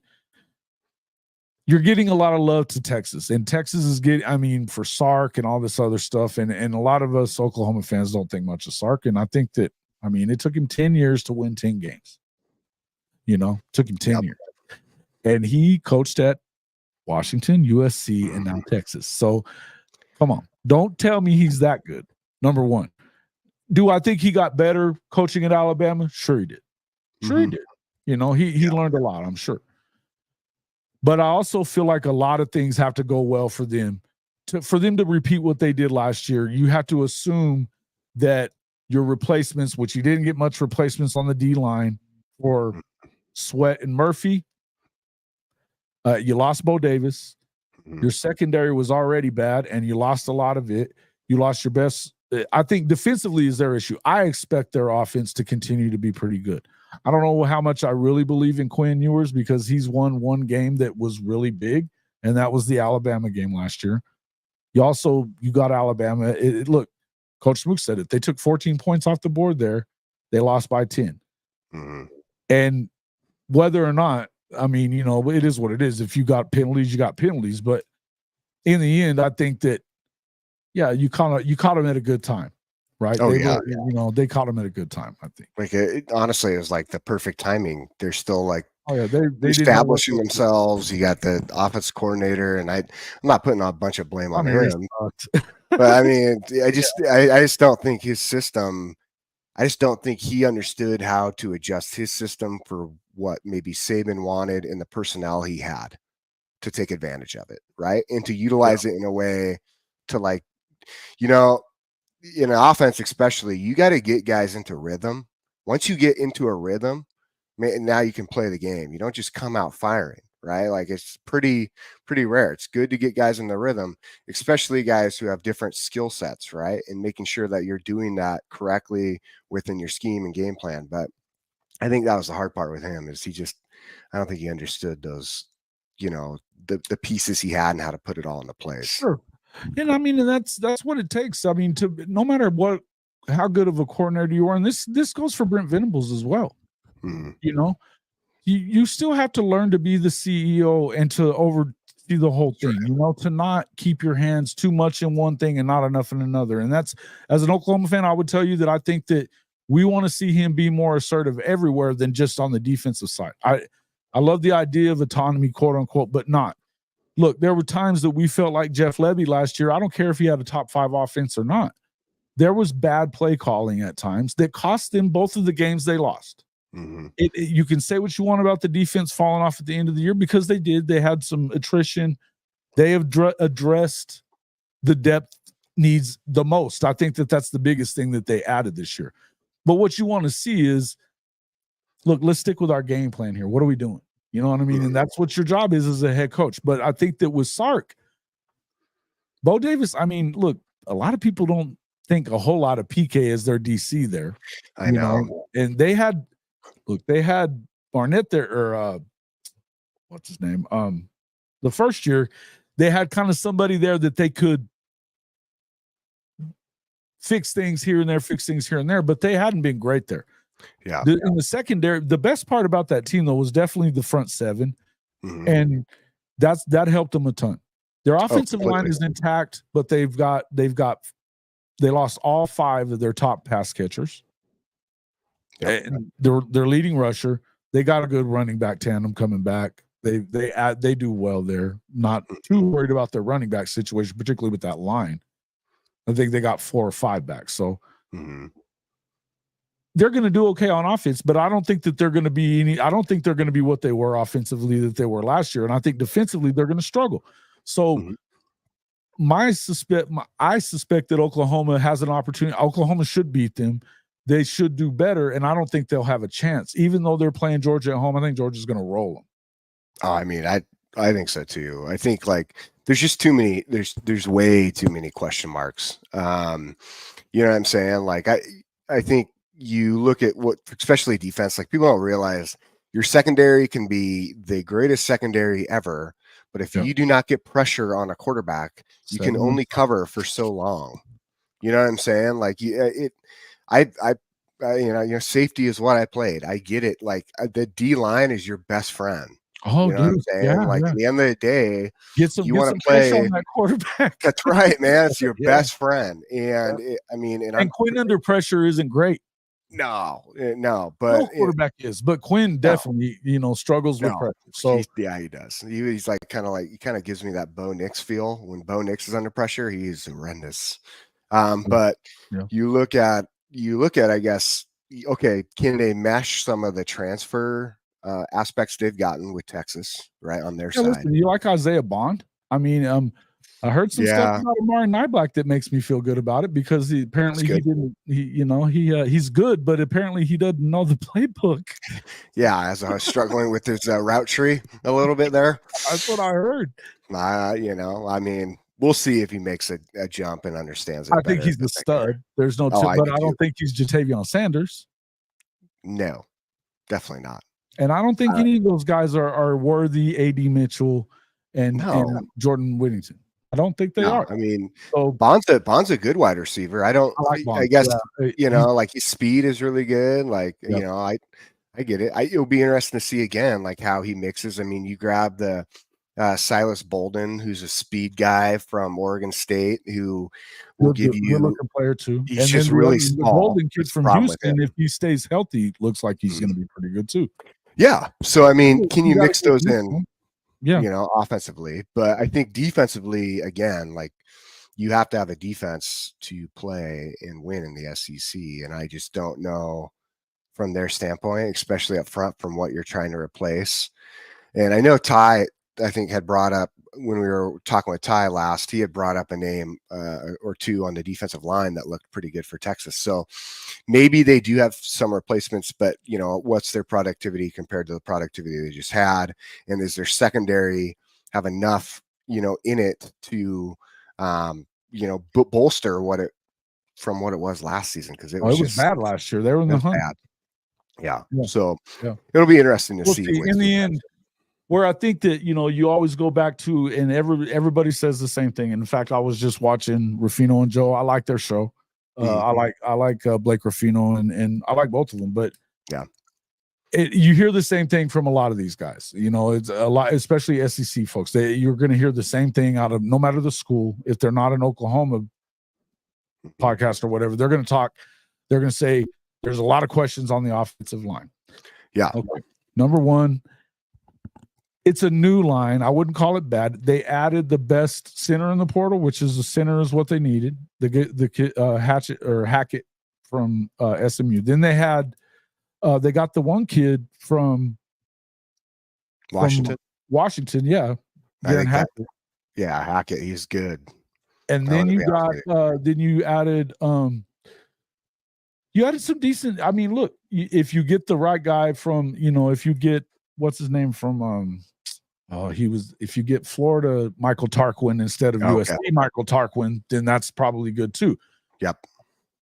you're getting a lot of love to Texas, and Texas is for Sark and all this other stuff. And a lot of us Oklahoma fans don't think much of Sark. And I think that I mean, it took him 10 years to win 10 games. Took him 10 years. And he coached at Washington, USC, and now Texas. So come on. Don't tell me he's that good. Number one. Do I think he got better coaching at Alabama? Sure he did. Sure he did. He learned a lot, I'm sure. But I also feel like a lot of things have to go well for them. For them to repeat what they did last year, you have to assume that your replacements, which you didn't get much replacements on the D-line for Sweat and Murphy, you lost Bo Davis. Your secondary was already bad, and you lost a lot of it. You lost your best. I think defensively is their issue. I expect their offense to continue to be pretty good. I don't know how much I really believe in Quinn Ewers because he's won one game that was really big, and that was the Alabama game last year. You got Alabama. Look, Coach Smook said it. They took 14 points off the board there. They lost by 10. And whether or not, I mean, it is what it is. If you got penalties, you got penalties. But in the end, I think that, you caught them at a good time, right? They caught them at a good time, I think. Like honestly, it was like the perfect timing. They're still like they establishing themselves. You got the offense coordinator, and I'm not putting a bunch of blame on him. But I mean, I just don't think his system. I just don't think he understood how to adjust his system for what maybe Saban wanted and the personnel he had to take advantage of it, right? And to utilize it in a way to in offense especially, you got to get guys into rhythm. Once you get into a rhythm, now you can play the game. You don't just come out firing, right? Like it's pretty rare. It's good to get guys in the rhythm, especially guys who have different skill sets, right? And making sure that you're doing that correctly within your scheme and game plan. But I think that was the hard part with him is I don't think he understood those, the pieces he had and how to put it all into place. Sure. And I mean, that's what it takes. I mean, no matter how good of a coordinator you are, and this goes for Brent Venables as well. You still have to learn to be the CEO and to oversee the whole thing, to not keep your hands too much in one thing and not enough in another. And that's, as an Oklahoma fan, I would tell you that I think that we want to see him be more assertive everywhere than just on the defensive side. I love the idea of autonomy, quote unquote, but not. Look, there were times that we felt like Jeff Lebby last year. I don't care if he had a top 5 offense or not. There was bad play calling at times that cost them both of the games they lost. You can say what you want about the defense falling off at the end of the year because they did. They had some attrition. They have addressed the depth needs the most. I think that's the biggest thing that they added this year. But what you want to see is, look, let's stick with our game plan here. What are we doing? You know what I mean? And that's what your job is as a head coach. But I think that with Sark, Bo Davis, I mean, look, a lot of people don't think a whole lot of PK as their DC there. I know. And they had Barnett there, or what's his name? The first year, they had kind of somebody there that they could fix things here and there, but they hadn't been great there. Yeah. In the secondary, the best part about that team though was definitely the front seven, and that helped them a ton. Their offensive line is intact, but they lost all 5 of their top pass catchers. And their leading rusher. They got a good running back tandem coming back. They do well there. Not too worried about their running back situation, particularly with that line. I think they got 4 or 5 backs, so they're going to do okay on offense. But I don't think that they're going to be I don't think they're going to be what they were offensively that they were last year, and I think defensively they're going to struggle. So I suspect that Oklahoma has an opportunity. Oklahoma should beat them. They should do better, and I don't think they'll have a chance. Even though they're playing Georgia at home, I think Georgia's going to roll them. Oh, I mean, I think so too. I think there's just too many. There's way too many question marks. You know what I'm saying? I think you look at what, especially defense. People don't realize your secondary can be the greatest secondary ever, but if you do not get pressure on a quarterback, you can only cover for so long. You know what I'm saying? Safety is what I played. I get it. The D line is your best friend. Oh, you know what I'm saying? At the end of the day, you want to play on that quarterback. That's right, man. It's your best friend. And and Quinn under pressure isn't great. no, No but quarterback is, but Quinn definitely, struggles with No. pressure. So he does. He's like he kind of gives me that Bo Nix feel. When Bo Nix is under pressure, he's horrendous. But Yeah. you look at, I guess, okay, can they mesh some of the transfer aspects they've gotten with Texas, right, on their yeah, side? listen, you like Isaiah Bond? I mean, I heard some stuff Yeah. about Amari Niblack that makes me feel good about it because he didn't. He's good, but apparently he doesn't know the playbook. Yeah, as I was struggling with his route tree a little bit there. That's what I heard. I mean, we'll see if he makes a jump and understands it I better. think he's as a they go. stud. There's no, Oh, I but do I don't too. think he's Jatavion Sanders, No, definitely not. and I don't think any of those guys are worthy AD Mitchell and No. Jordan Whittington. I don't think they are. I mean, So Bond's a good wide receiver. I like Bond. guess, Yeah. like his speed is really good. Like, Yep. I get it. It'll be interesting to see again, like how he mixes. I mean, you grab the Silas Bolden, who's a speed guy from Oregon State, who will give good you. looking player too. He's And just then really the small. Golden kid That's the from problem with Houston, him. if he stays healthy, looks like he's going to be pretty good too. Yeah. So I mean, can you gotta mix get those mixed, in? man. Yeah. Offensively, but I think defensively, again, like you have to have a defense to play and win in the SEC, and I just don't know from their standpoint, especially up front, from what you're trying to replace. And I know Ty, I think, had brought up when we were talking with Ty last, he had brought up a name or two on the defensive line that looked pretty good for Texas. So maybe they do have some replacements, but what's their productivity compared to the productivity they just had? And is their secondary have enough, in it to, bolster from what it was last season? Because it was just bad last year. They were in the hunt. bad. Yeah. Yeah. So Yeah. it'll be interesting to We'll see. see. In the end, where I think that you always go back to, and everybody says the same thing. And in fact, I was just watching Ruffino and Joe. I like their show. I like Blake Ruffino and I like both of them. But yeah, you hear the same thing from a lot of these guys. It's a lot, especially SEC folks. You're going to hear the same thing out of no matter the school. If they're not an Oklahoma podcast or whatever, they're going to talk. They're going to say there's a lot of questions on the offensive line. Yeah. Okay. Number one, it's a new line. I wouldn't call it bad. They added the best center in the portal, which is the center is what they needed. The Hackett from SMU. Then they had they got the one kid from Washington, yeah. Hackett. Yeah, Hackett, he's good. And then you added some decent. I mean, look, if you get the right guy from, if you get what's his name from if you get Florida Michael Tarquin instead of USC Michael Tarquin, then that's probably good too. Yep.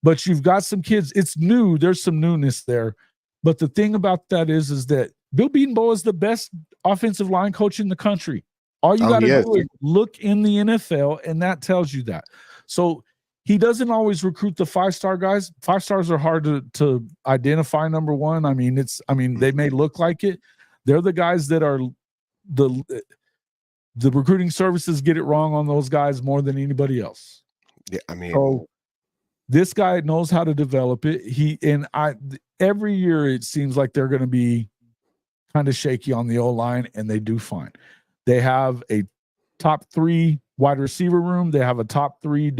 But you've got some kids. It's new. There's some newness there. But the thing about that is that Bill Bedenbaugh is the best offensive line coach in the country. All you got to do is look in the NFL, and that tells you that. So he doesn't always recruit the 5-star guys. 5 stars are hard to identify, number one. I mean, they may look like it. They're the guys that are the recruiting services get it wrong on those guys more than anybody else. Yeah, I mean, so this guy knows how to develop it. Every year it seems like they're going to be kind of shaky on the O-line, and they do fine. They have a top 3 wide receiver room. They have a top 3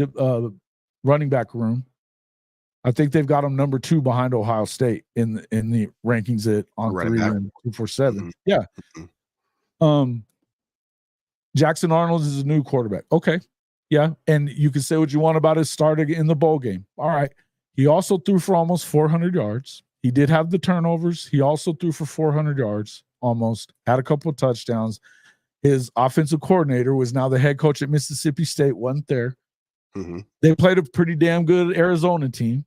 running back room. I think they've got them number 2 behind Ohio State in the rankings on 3 and 247. Mm-hmm. Yeah. Jackson Arnold is a new quarterback. Okay. Yeah. And you can say what you want about his start in the bowl game. All right. He also threw for almost 400 yards. He did have the turnovers. He also threw for 400 yards almost, had a couple of touchdowns. His offensive coordinator was now the head coach at Mississippi State, wasn't there. Mm-hmm. They played a pretty damn good Arizona team.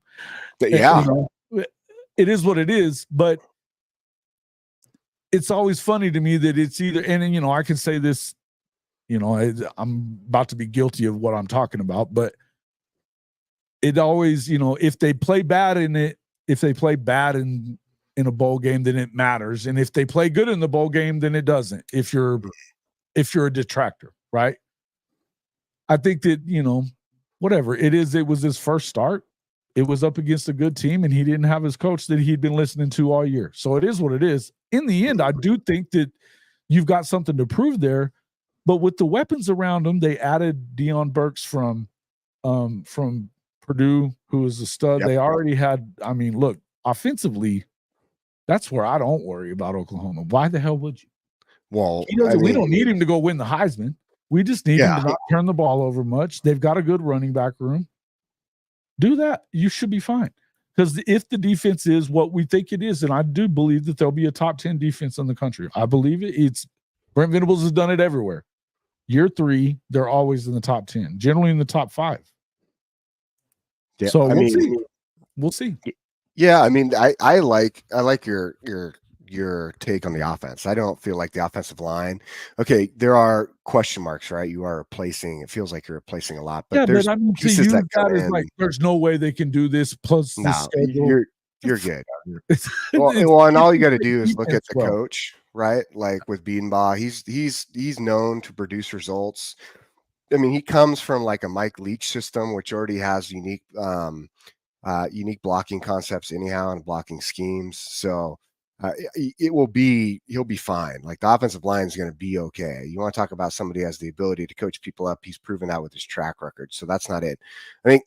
Yeah. And, it is what it is, but it's always funny to me that it's either, and I can say this, I'm about to be guilty of what I'm talking about, but it always, if they play bad in it, if they play bad in a bowl game, then it matters. And if they play good in the bowl game, then it doesn't. If you're a detractor, right? I think that, whatever it is, it was his first start. it was up against a good team, and he didn't have his coach that he'd been listening to all year. So it is what it is. In the end, I do think that you've got something to prove there. But with the weapons around them, they added Deion Burks from Purdue, who was a stud. Yep. They already had, I mean, look, offensively, that's where I don't worry about Oklahoma. Why the hell would you? Well, We don't need him to go win the Heisman. We just need him to Yeah. not turn the ball over much. They've got a good running back room. Do that. You should be fine. Because if the defense is what we think it is, and I do believe that there'll be a top 10 defense in the country. I believe it. It's Brent Venables has done it everywhere. Year 3, they're always in the top 10, generally in the top 5. Yeah, So I we'll mean, see. We'll see. yeah, I mean, I like your take on the offense. I don't feel like the offensive line. Okay, there are question marks, right? You are replacing. It feels like you're replacing a lot, but Yeah, there's but I mean, to pieces use that that come as in. like, there's no way they can do this plus the No, schedule. you're good. It's- Well, and all you got to it's do is look at defense, the bro. coach, right? Like with Bedenbaugh, he's known to produce results. I mean, he comes from like a Mike Leach system, which already has unique blocking concepts anyhow and blocking schemes. So he'll be fine. Like the offensive line is going to be okay. You want to talk about somebody who has the ability to coach people up. He's proven that with his track record. So that's not it. I think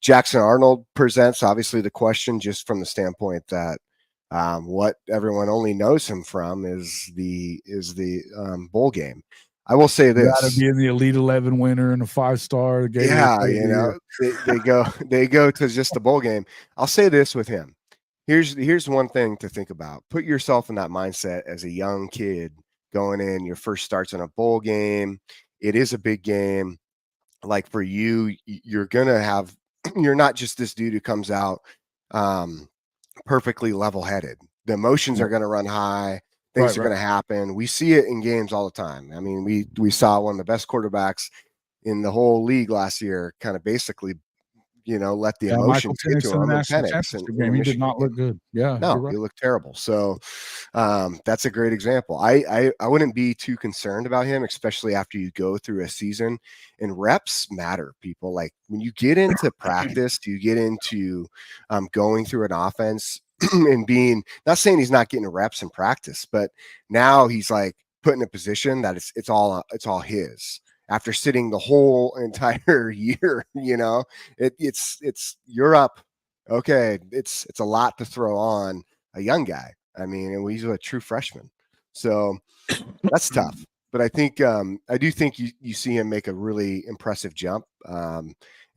Jackson Arnold presents obviously the question just from the standpoint that what everyone only knows him from is the bowl game. I will say You this. got to be in the Elite 11 winner and a 5-star. Yeah, you know, they go to just the bowl game. I'll say this with him. Here's one thing to think about. Put yourself in that mindset as a young kid going in. Your first starts in a bowl game. It is a big game. Like for you, you're gonna have. You're not just this dude who comes out perfectly level-headed. The emotions are gonna run high. Things are going to happen. We see it in games all the time. I mean, we saw one of the best quarterbacks in the whole league last year kind of basically, let the emotions get to him and Penix. He did not look good. Yeah, no, you're right. he looked terrible. So that's a great example. I wouldn't be too concerned about him, especially after you go through a season. And reps matter, people. Like when you get into practice, you get into going through an offense and being, not saying he's not getting reps in practice, but now he's like put in a position that it's all his. After sitting the whole entire year, it's you're up. Okay, it's a lot to throw on a young guy. I mean, and he's a true freshman, so that's tough. But I think I do think you see him make a really impressive jump, and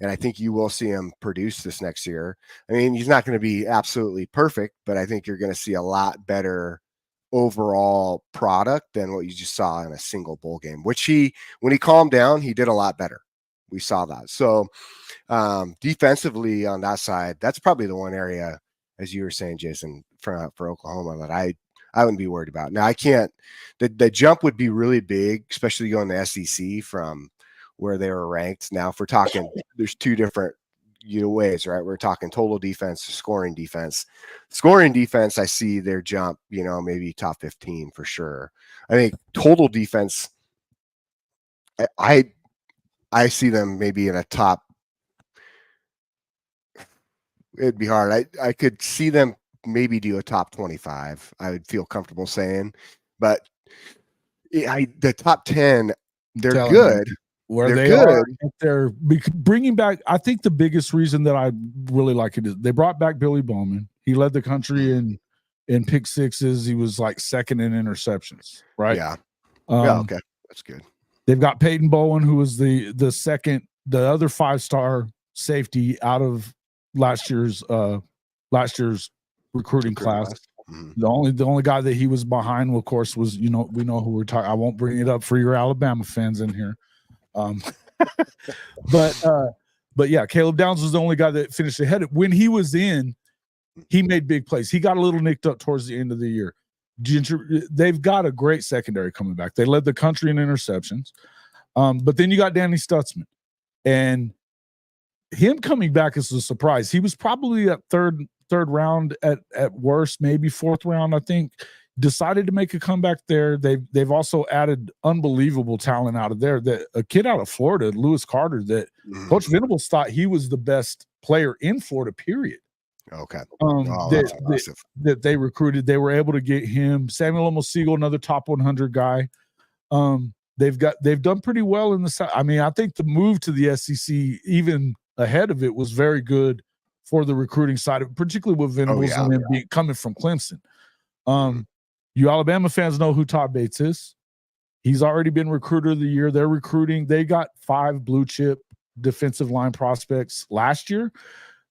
I think you will see him produce this next year. I mean, he's not going to be absolutely perfect, but I think you're going to see a lot better overall product than what you just saw in a single bowl game, which when he calmed down, he did a lot better. We saw that. So defensively on that side, that's probably the one area, as you were saying, Jason, for Oklahoma that I wouldn't be worried about. Now I can't, the jump would be really big, especially going to SEC from where they were ranked. Now, if we're talking, there's two different ways, right? We're talking total defense, scoring defense. Scoring defense, I see their jump, maybe top 15 for sure. I think total defense, I see them maybe in a top. It'd be hard. I could see them maybe do a top 25. I would feel comfortable saying, but the top 10, they're good. Where they're they good. are, they're bringing back. I think the biggest reason that I really like it is they brought back Billy Bowman. He led the country in pick sixes. He was like second in interceptions, right? Yeah. Okay, that's good. They've got Peyton Bowen, who was the other 5-star safety out of last year's recruiting class. Mm-hmm. The only guy that he was behind, of course, was we know who we're talking. I won't bring it up for your Alabama fans in here. But yeah, Caleb Downs was the only guy that finished ahead. When he was in, he made big plays. He got a little nicked up towards the end of the year. They've got a great secondary coming back. They led the country in interceptions. But then you got Danny Stutzman, and him coming back is a surprise. He was probably at third round at worst, maybe fourth round. I think decided to make a comeback there. They've also added unbelievable talent out of there. That a kid out of Florida, Lewis Carter, that Coach Venables thought he was the best player in Florida, period. Okay. That, That's impressive. that they recruited. They were able to get him. Samuel Omosigo, another top 100 guy. They've done pretty well in the South. I mean, I think the move to the SEC, even ahead of it, was very good for the recruiting side, particularly with Venables and then coming from Clemson. You Alabama fans know who Todd Bates is. He's already been recruiter of the year. They're recruiting. They got 5 blue chip defensive line prospects last year.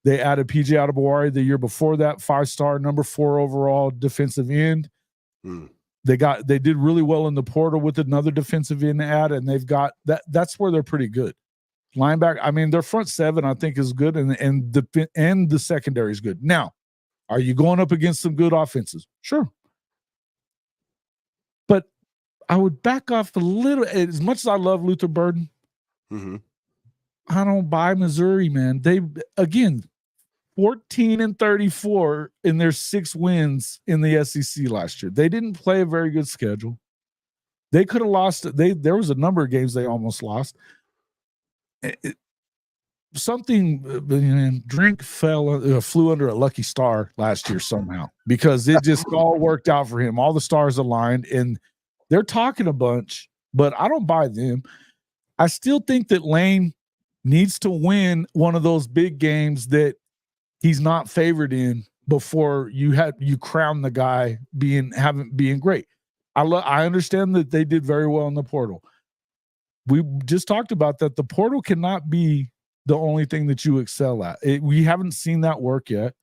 They added PJ Adebawari the year before that, 5-star, number 4 overall defensive end. They did really well in the portal with another defensive end add, and they've got that. That's where they're pretty good. Linebacker, I mean, their front 7 I think is good, and the secondary is good. Now, are you going up against some good offenses? Sure. But I would back off a little. As much as I love Luther Burden, I don't buy Missouri, man. They, again, 14-34 in their 6 wins in the SEC last year. They didn't play a very good schedule. They could have lost. There was a number of games they almost lost. Drink flew under a lucky star last year somehow, because it just all worked out for him. All the stars aligned, and they're talking a bunch, but I don't buy them. I still think that Lane needs to win one of those big games that he's not favored in before you crown the guy being great. I understand that they did very well in the portal. We just talked about that. The portal cannot be the only thing that you excel at. We haven't seen that work yet.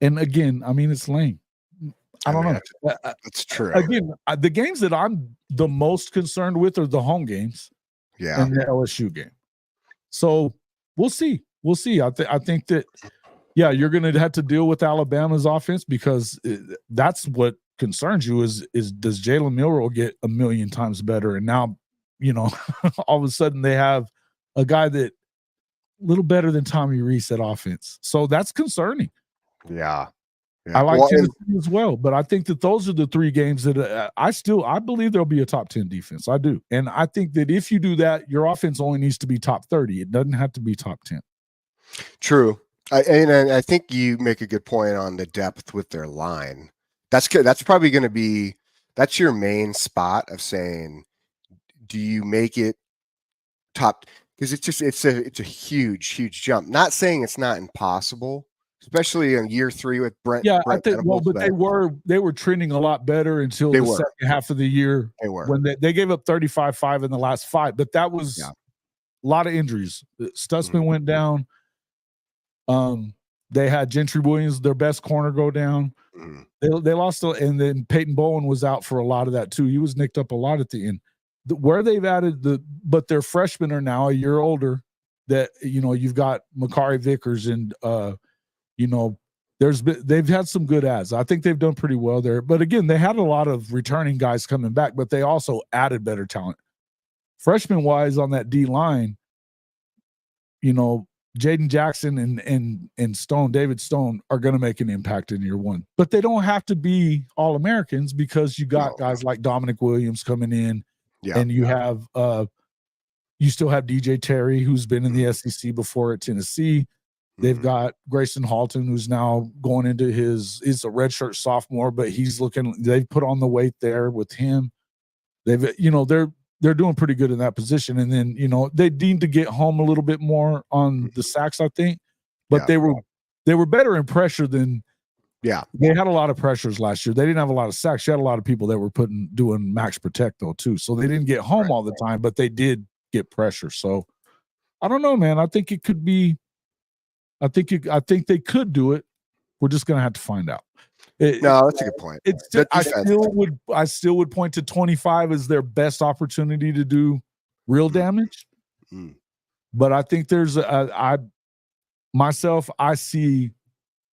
And again, I mean, it's Lane. I don't know. That's true. Again, the games that I'm the most concerned with are the home games. Yeah. And the LSU game. So we'll see. We'll see. I think that, you're going to have to deal with Alabama's offense, because that's what concerns you is does Jalen Milroe get a million times better? And now, all of a sudden they have a guy that a little better than Tommy Rees at offense. So that's concerning. Yeah. I like Tennessee as well, but I think that those are the 3 games that I believe there'll be a top 10 defense. I do. And I think that if you do that, your offense only needs to be top 30. It doesn't have to be top 10. True. And I think you make a good point on the depth with their line. That's good. That's probably going to be, that's your main spot of saying, do you make it top? Because it's a huge jump. Not saying it's not impossible, especially in year 3 with Brent. Yeah, Brent I think. Well, but they were trending a lot better until the second half of the year. They were, when they gave up 35-5 in the last 5, but that was a lot of injuries. Stutzman went down. They had Gentry Williams, their best corner, go down. They lost, and then Peyton Bowen was out for a lot of that too. He was nicked up a lot at the end. Where they've added but their freshmen are now a year older. That you've got Makari Vickers, and they've had some good ads. I think they've done pretty well there. But again, they had a lot of returning guys coming back, but they also added better talent. Freshman wise on that D line, Jaden Jackson and David Stone are going to make an impact in year 1, but they don't have to be All-Americans, because you got guys like Dominic Williams coming in, and you have you still have DJ Terry, who's been in the SEC before at Tennessee. They've got Grayson Halton, who's now going into he's a redshirt sophomore, but they've put on the weight there with him. They're doing pretty good in that position. And then, they need to get home a little bit more on the sacks, I think. But they were better in pressure than they had a lot of pressures last year. They didn't have a lot of sacks. You had a lot of people that were doing max protect though too. So they didn't get home all the time, but they did get pressure. So I don't know, man. I think it could be I think they could do it. We're just gonna have to find out. No, that's a good point. I still would point to 25 as their best opportunity to do real damage. But I think there's I see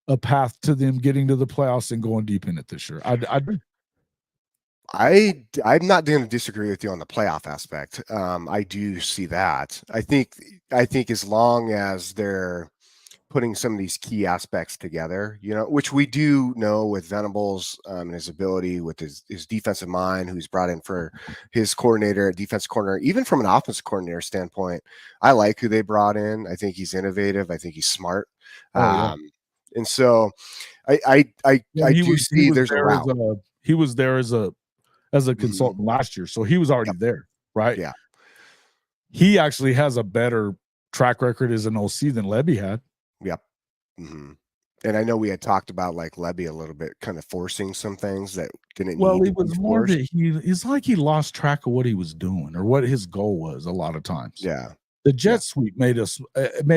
a path to them getting to the playoffs and going deep in it this year. I'm not going to disagree with you on the playoff aspect. I do see that. I think as long as they're putting some of these key aspects together, which we do know with Venables and his ability with his defensive mind, who's brought in for his coordinator at defense corner, even from an offensive coordinator standpoint. I like who they brought in. I think he's innovative. I think he's smart. And so I do see there's a route. He was there as a consultant last year, so he was already there, right? Yeah. He actually has a better track record as an OC than Lebby had. Yep. Mm-hmm. And I know we had talked about like Lebby a little bit, kind of forcing some things that didn't. Well, it was more that it's like he lost track of what he was doing or what his goal was a lot of times. Yeah. The jet sweep made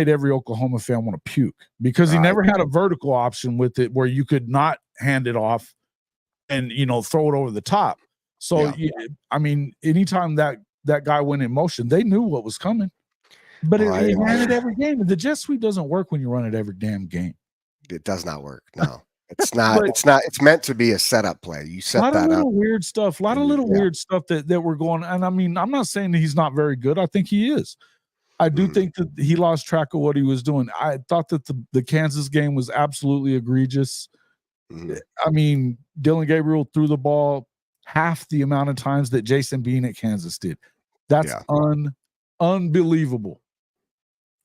every Oklahoma fan want to puke because he never had a vertical option with it where you could not hand it off and throw it over the top. So I mean, anytime that guy went in motion, they knew what was coming. But it ran it every game. The jet sweep doesn't work when you run it every damn game. It does not work. No, it's not. It's not. It's meant to be a setup play. You set that up. A lot of little weird stuff. A lot of little weird stuff that we're going. And I mean, I'm not saying that he's not very good. I think he is. I do think that he lost track of what he was doing. I thought that the Kansas game was absolutely egregious. I mean, Dylan Gabriel threw the ball half the amount of times that Jason Bean at Kansas did. That's unbelievable.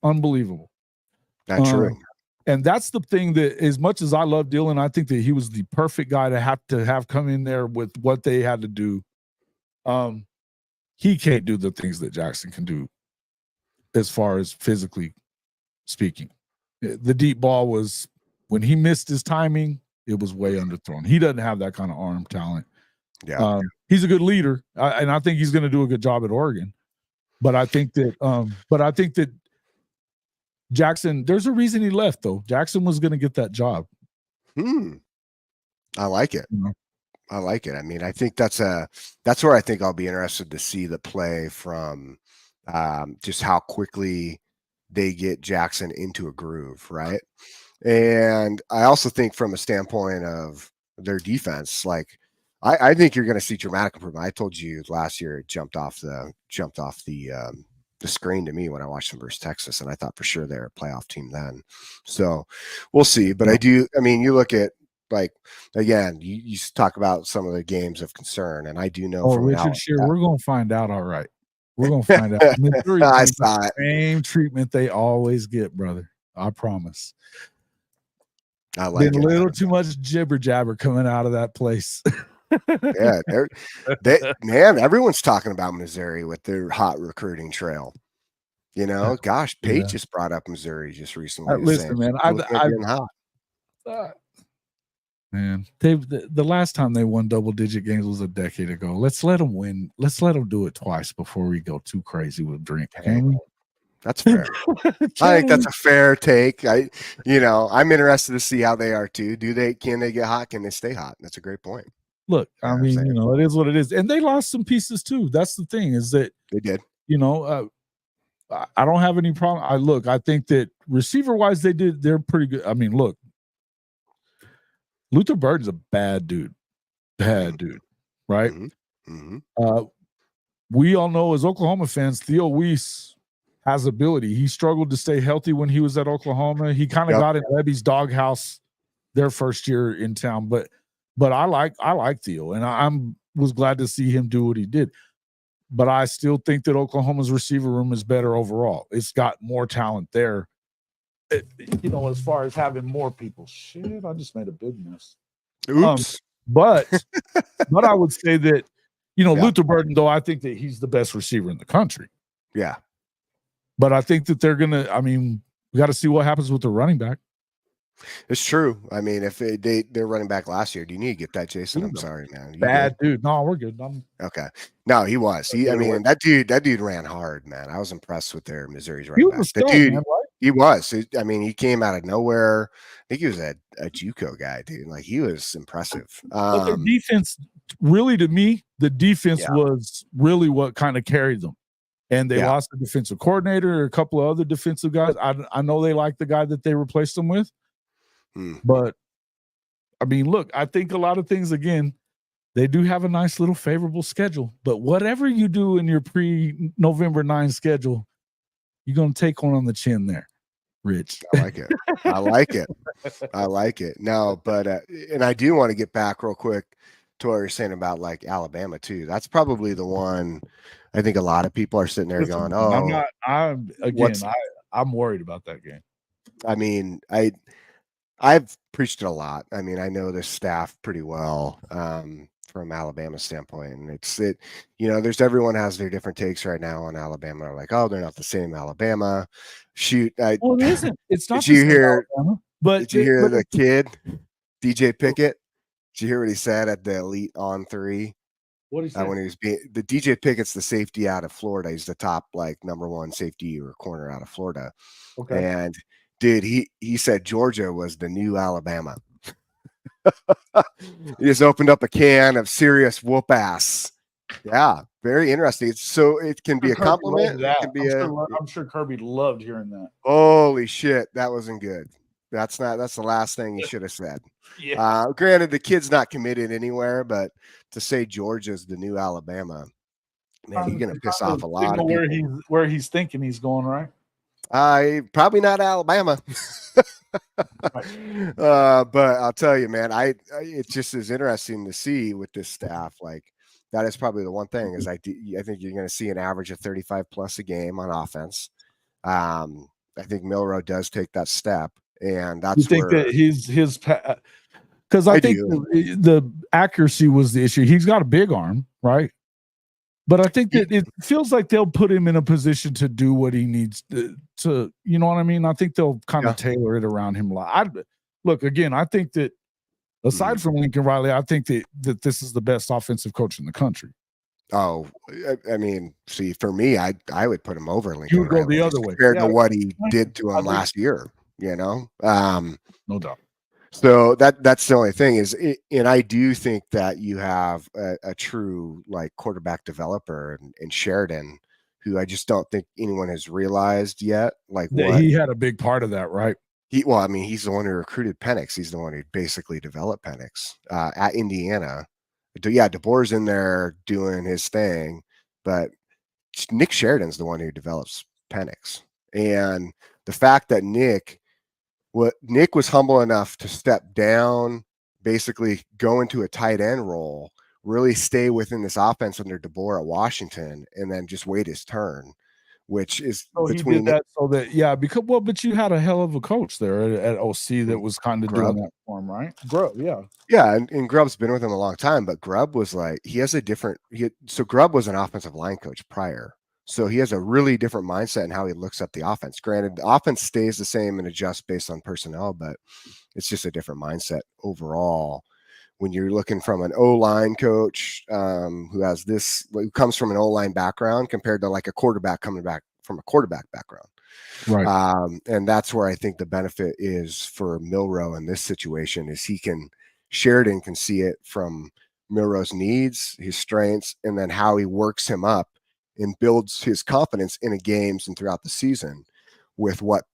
Unbelievable. Not true. And that's the thing that, as much as I love Dylan, I think that he was the perfect guy to have come in there with what they had to do. He can't do the things that Jackson can do as far as physically speaking. The deep ball was, when he missed his timing, it was way underthrown. He doesn't have that kind of arm talent. Yeah. He's a good leader, and I think he's going to do a good job at Oregon. But I think that Jackson, there's a reason he left, though. Jackson was going to get that job. I like it. I like it. I mean, I think that's where I think I'll be interested to see the play from just how quickly they get Jackson into a groove, right? And I also think from a standpoint of their defense, like I think you're going to see dramatic improvement. I told you last year it jumped off the screen to me when I watched them versus Texas, and I thought for sure they're a playoff team then. So we'll see. But I mean, you look at, like, again, you talk about some of the games of concern, and I do know from Richard Shear, we're going to find out. All right. We're going to find out. Missouri I saw it. Same treatment they always get, brother. I promise. I like Been a little too much jibber jabber coming out of that place. Yeah, man, everyone's talking about Missouri with their hot recruiting trail. Gosh, Page just brought up Missouri just recently. Listen, man, man, the last time they won double-digit games was a decade ago. Let's let them win. Let's let them do it twice before we go too crazy with drink. Can we? That's fair. I think that's a fair take. I'm interested to see how they are too. Can they get hot? Can they stay hot? That's a great point. Look, I mean, it is what it is. And they lost some pieces too. That's the thing, is that they did. I don't have any problem. I think that receiver-wise, they're pretty good. I mean, look, Luther Burden's a bad dude. Bad dude, right? We all know as Oklahoma fans, Theo Weiss has ability. He struggled to stay healthy when he was at Oklahoma. He kind of got in Lebby's doghouse their first year in town, but I like Theo, and I was glad to see him do what he did. But I still think that Oklahoma's receiver room is better overall. It's got more talent there. As far as having more people. Shit, I just made a big mess. Oops. But I would say that, Luther Burden, though, I think that he's the best receiver in the country. Yeah. But I think that they're going to, we got to see what happens with the running back. It's true. I mean, if they're running back last year, do you need to get that, Jason? I'm sorry, man. Bad dude. No, we're good. Okay. No, he was. That dude ran hard, man. I was impressed with their Missouri's running back. That dude, man, right? He was. He came out of nowhere. I think he was a JUCO guy, dude. Like, he was impressive. But the defense, really, to me, the defense was really what kind of carried them. And they lost the defensive coordinator, a couple of other defensive guys. I know they like the guy that they replaced them with. But look, I think a lot of things, again, they do have a nice little favorable schedule, but whatever you do in your pre-November 9 schedule, you're going to take one on the chin there. Rich. I like it. I like it. I like it. No, but and I do want to get back real quick to what you're saying about like Alabama too. That's probably the one I think a lot of people are sitting there Listen, going, I'm "Oh, not. I'm what's?" again. I'm worried about that game. I mean, I've preached it a lot. I mean, I know this staff pretty well from Alabama standpoint, and there's everyone has their different takes right now on Alabama. They're like, oh, they're not the same Alabama. Shoot, Well, it isn't. It's not. did you the same hear? Alabama, but Did you hear but the kid, DJ Pickett? Did you hear what he said at the Elite on 3? what he said? When he was the DJ Pickett's the safety out of Florida. He's the top like number 1 safety or corner out of Florida. Okay. And dude, he said Georgia was the new Alabama. He just opened up a can of serious whoop ass. Yeah, very interesting. So it can be a compliment. It can be I'm sure Kirby loved hearing that. holy shit, that wasn't good. That's the last thing he should have said. Yeah. Granted, the kid's not committed anywhere, but to say Georgia's the new Alabama, man, you're gonna piss off a lot of people. Where he's thinking he's going, right? Probably not Alabama. But I'll tell you, man, it just is interesting to see with this staff. Like that is probably the one thing is I think you're going to see an average of 35 plus a game on offense. I think Milroe does take that step, and that's You think where that his because I think the accuracy was the issue. He's got a big arm, right? But I think that it feels like they'll put him in a position to do what he needs to you know what I mean? I think they'll kind of tailor it around him a lot. Look, again, I think that aside from Lincoln Riley, I think that this is the best offensive coach in the country. Oh, I mean, see, for me, I would put him over Lincoln. You would go the other way compared to what he did to him last year. No doubt. So that's the only thing is, and I do think that you have a true like quarterback developer in Sheridan, who I just don't think anyone has realized yet. Like he had a big part of that, right? He's the one who recruited Penix. He's the one who basically developed Penix at Indiana. DeBoer's in there doing his thing, but Nick Sheridan's the one who develops Penix. And the fact that Nick was humble enough to step down, basically go into a tight end role, really stay within this offense under DeBoer at Washington, and then just wait his turn, which is he did that so that but you had a hell of a coach there at OC that was kind of doing that for him, right? Grubb, and Grubb's been with him a long time, but Grubb was like so Grubb was an offensive line coach prior. So he has a really different mindset in how he looks at the offense. Granted, the offense stays the same and adjusts based on personnel, but it's just a different mindset overall. When you're looking from an O-line coach who comes from an O-line background compared to like a quarterback coming back from a quarterback background. Right. And that's where I think the benefit is for Milroe in this situation is Sheridan can see it from Milroe's needs, his strengths, and then how he works him up and builds his confidence in the games and throughout the season with what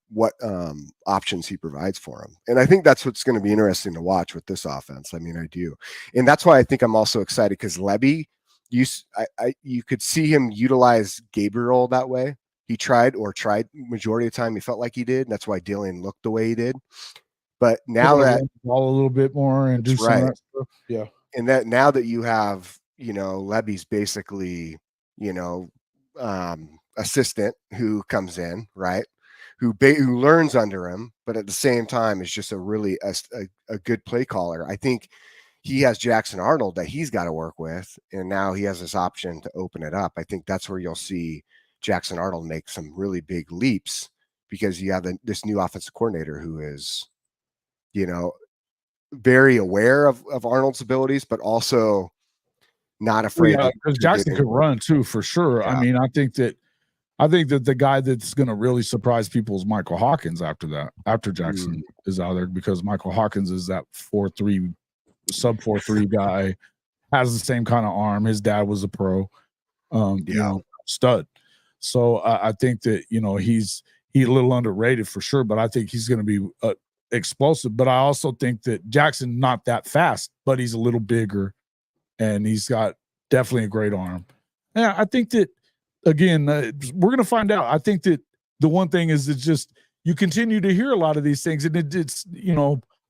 options he provides for him. And I think that's what's going to be interesting to watch with this offense. I mean, I do. And that's why I think I'm also excited because Lebby, you could see him utilize Gabriel that way. He tried majority of the time he felt like he did. And that's why Dillion looked the way he did. But now that ball a little bit more and do some of that stuff. Yeah. And that now that you have, Lebby's basically, assistant who comes in, right? Who learns under him, but at the same time is just a really a good play caller. I think he has Jackson Arnold that he's got to work with, and now he has this option to open it up. I think that's where you'll see Jackson Arnold make some really big leaps because you have this new offensive coordinator who is, very aware of Arnold's abilities, but also not afraid. Because Jackson could run too, for sure. Yeah. I mean, I think that the guy that's going to really surprise people is Michael Hawkins after Jackson is out there, because Michael Hawkins is that 4.3 sub 4.3 guy, has the same kind of arm. His dad was a pro, stud. So I think that, he's a little underrated for sure, but I think he's going to be explosive. But I also think that Jackson, not that fast, but he's a little bigger and he's got definitely a great arm. Yeah, I think that, again, we're going to find out. I think that the one thing is it's just you continue to hear a lot of these things, and it's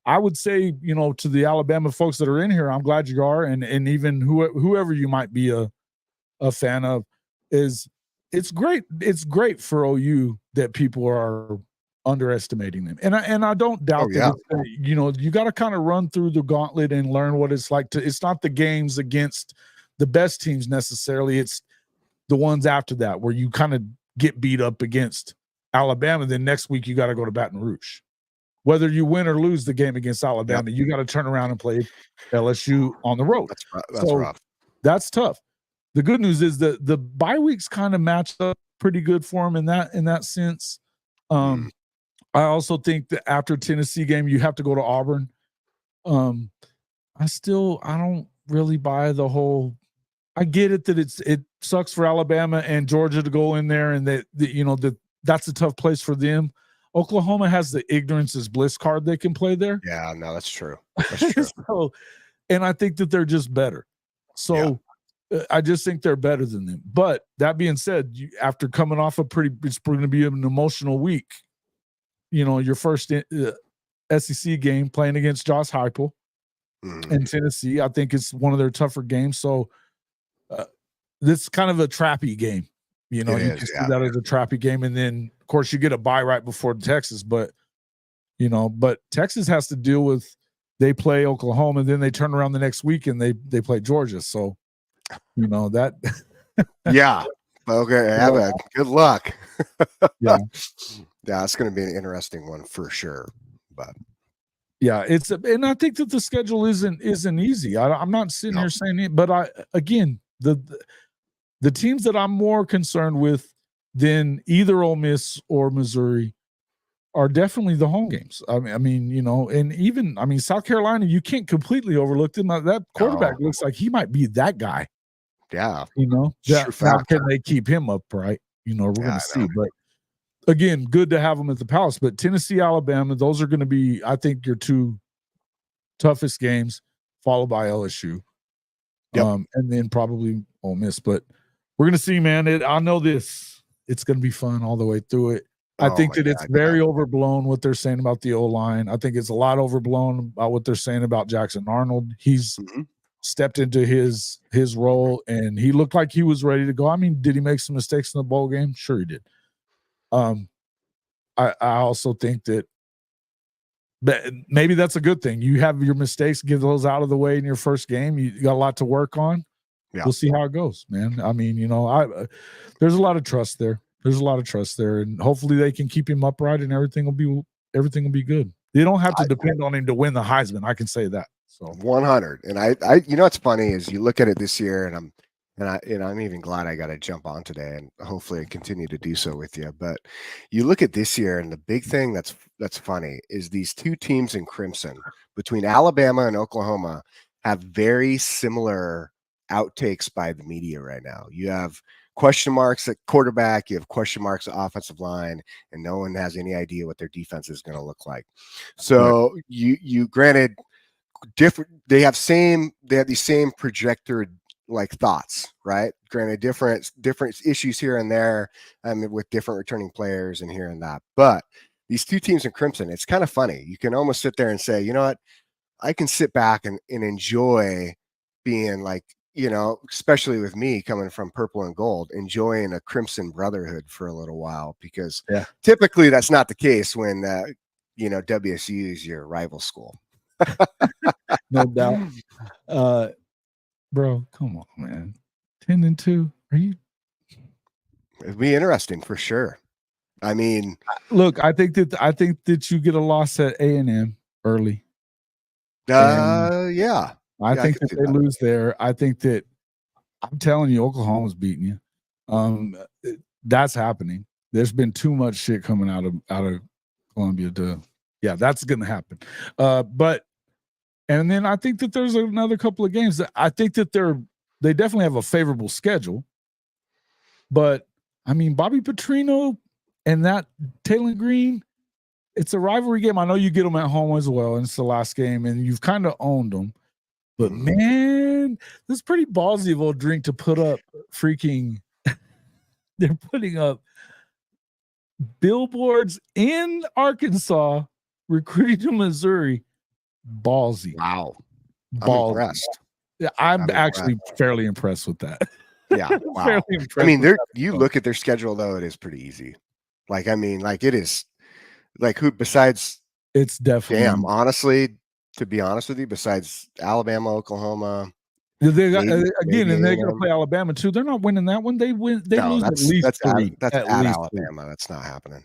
I would say to the Alabama folks that are in here, I'm glad you are, and even whoever you might be a fan of, is it's great. It's great for OU that people are underestimating them, and I don't doubt that. You got to kind of run through the gauntlet and learn what it's like to. It's not the games against the best teams necessarily. It's the ones after that where you kind of get beat up against Alabama. Then next week you got to go to Baton Rouge. Whether you win or lose the game against Alabama, you got to turn around and play LSU on the road. That's rough. That's tough. The good news is that the bye weeks kind of matched up pretty good for them in that sense. I also think that after Tennessee game, you have to go to Auburn. I don't really buy the whole. I get it that it sucks for Alabama and Georgia to go in there, and that's a tough place for them. Oklahoma has the ignorance is bliss card they can play there. Yeah, no, that's true. That's true. So, and I think that they're just better. So I just think they're better than them. But that being said, after coming off it's going to be an emotional week. Your first SEC game playing against Josh Heupel in Tennessee. I think it's one of their tougher games. So this is kind of a trappy game. You can see that as a trappy game. And then, of course, you get a bye right before Texas. But Texas has to deal with they play Oklahoma, and then they turn around the next week and they play Georgia. So, that. Yeah. Okay. Good luck. Yeah. Yeah, it's going to be an interesting one for sure. But yeah, and I think that the schedule isn't easy. I'm not sitting here saying it, but the teams that I'm more concerned with than either Ole Miss or Missouri are definitely the home games. And even South Carolina, you can't completely overlook them. That quarterback looks like he might be that guy. Yeah, how can they keep him upright? We're going to see, but. Again, good to have them at the Palace, but Tennessee, Alabama, those are going to be, I think, your two toughest games, followed by LSU, and then probably Ole Miss. But we're going to see, man. I know it's going to be fun all the way through it. I think that it's very overblown what they're saying about the O-line. I think it's a lot overblown about what they're saying about Jackson Arnold. He's stepped into his role, and he looked like he was ready to go. Did he make some mistakes in the bowl game? Sure he did. I also think that maybe that's a good thing. You have your mistakes, get those out of the way in your first game. You got a lot to work on. Yeah. We'll see how it goes, man. There's a lot of trust there. And hopefully they can keep him upright, and everything will be good. They don't have to depend on him to win the Heisman. I can say that. So 100. And I what's funny is you look at it this year, and I'm even glad I got to jump on today, and hopefully I continue to do so with you. But you look at this year, and the big thing that's funny is these two teams in crimson between Alabama and Oklahoma have very similar outtakes by the media right now. You have question marks at quarterback, you have question marks at offensive line, and no one has any idea what their defense is going to look like. So you granted different. They have these same projector thoughts, right? Granted, different issues here and there, with different returning players and here and that. But these two teams in crimson, it's kind of funny. You can almost sit there and say, you know what? I can sit back and enjoy being especially with me coming from purple and gold, enjoying a crimson brotherhood for a little while, because typically that's not the case when WSU is your rival school. No doubt. Bro, come on, man. 10-2. Are you? It'd be interesting for sure. Look, I think that you get a loss at A&M early. I think that they lose there. I think that I'm telling you, Oklahoma's beating you. That's happening. There's been too much shit coming out of Columbia that's going to happen. And then I think that there's another couple of games that I think that they definitely have a favorable schedule. But Bobby Petrino and that Taylor Green, it's a rivalry game. I know you get them at home as well, and it's the last game, and you've kind of owned them. But man, this is pretty ballsy of Old Drink to put up freaking. They're putting up billboards in Arkansas recruiting to Missouri. Ballsy. Wow. I'm Ballsy. impressed. Yeah, I'm I'm actually fairly impressed with that. Yeah. Wow. Fairly I impressed mean, with you that. look at their schedule though, it is pretty easy. Like, I mean, like it is like who besides It's definitely honestly, to be honest with you, besides Alabama, Oklahoma, they got, maybe again, and they're going to A&M. play Alabama too. They're not winning that one. They win. They No, lose at least that's three. that's At at least three. Alabama. That's not happening.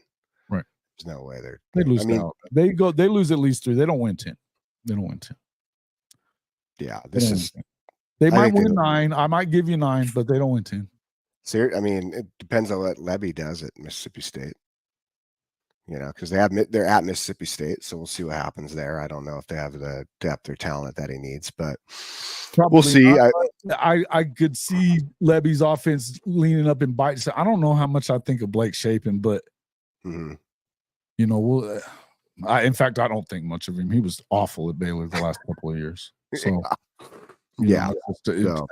Right. There's no way They lose. I mean, out. They lose at least 3. They don't win 10. They don't win 10. yeah, They this don't is win 10. They I might think they win don't- 9. I might give you 9, but they don't win 10. I mean, it depends on what Levy does at Mississippi State. You know, because they're at Mississippi State, so we'll see what happens there. I don't know if they have the depth or talent that he needs, but we'll see. I could see Levy's offense leaning up and biting. So I don't know how much I think of Blake Shapen, but Mhm. you know, in fact, I don't think much of him. He was awful at Baylor the last couple of years. So Yeah. so,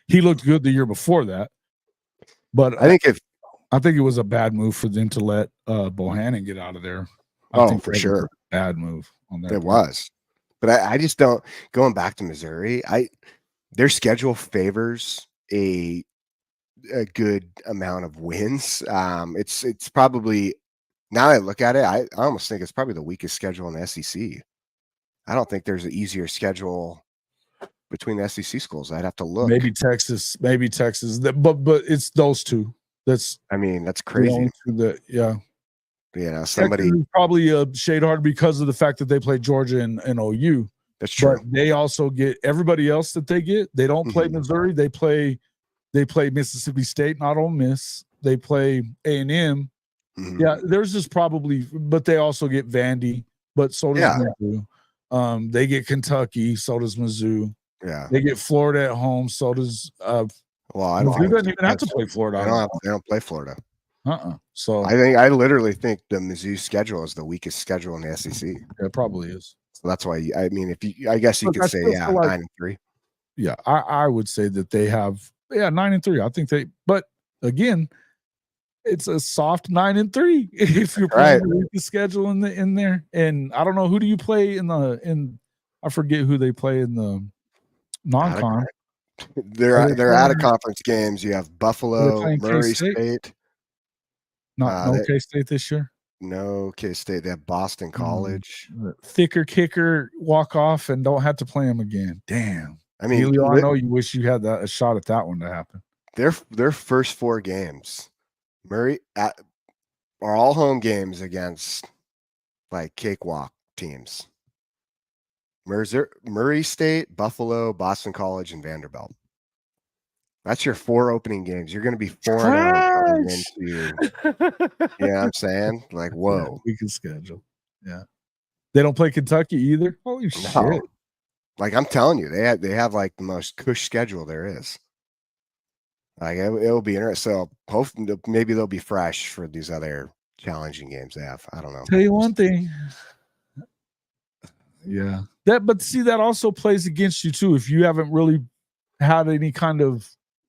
he looked good the year before that, but I think it was a bad move for them to let Bohannon get out of there. Oh, think for that was sure. a bad move on that. it was, but I just don't. Going back to Missouri, their schedule favors a good amount of wins. It's probably, now that I look at it, I almost think it's probably the weakest schedule in the SEC. I don't think there's an easier schedule between the SEC schools. I'd have to look. Maybe Texas, but it's those two. That's I mean, that's the crazy. only two that, yeah. You know, somebody Texas is probably a shade hard because of the fact that they play Georgia and OU. that's true. But they also get everybody else that they get. They don't play Mhm. Missouri. They play Mississippi State, not Ole Miss. They play A&M. Mhm. Yeah, there's just probably, but they also get Vandy. But so does Yeah. Mizzou. They get Kentucky. So does Mizzou. Yeah. They get Florida at home. So does Well, I don't Mizzou think doesn't even have to that's- play Florida. They don't play Florida. So I literally think the Mizzou schedule is the weakest schedule in the SEC. it probably is. So that's why I mean, I guess you Look, could I say, still yeah, feel like- 9-3. Yeah, I would say that they have 9-3. I think but again, it's a soft 9-3 if you're playing the weakest schedule in there. And I don't know, who do you play in I forget who they play in the non-con. They're out of conference games. You have Buffalo, playing Murray K-State? State. No K-State this year. No K-State. They have Boston College. Thicker kicker, walk off, and don't have to play them again. Damn. I mean, Helio, I know you wish you had a shot at that one to happen. their first 4 games, are all home games against like cakewalk teams. Murray State, Buffalo, Boston College, and Vanderbilt. That's your 4 opening games. You're going to be 4-0 going into. You know what I'm saying? Like, whoa. We can schedule. Yeah. They don't play Kentucky either. Holy shit. No. Like, I'm telling you, they have like the most cush schedule there is. Like, it'll be interesting. So hopefully maybe they'll be fresh for these other challenging games they have. I don't know. Tell you one thing. Yeah. But see, that also plays against you too. If you haven't really had any kind of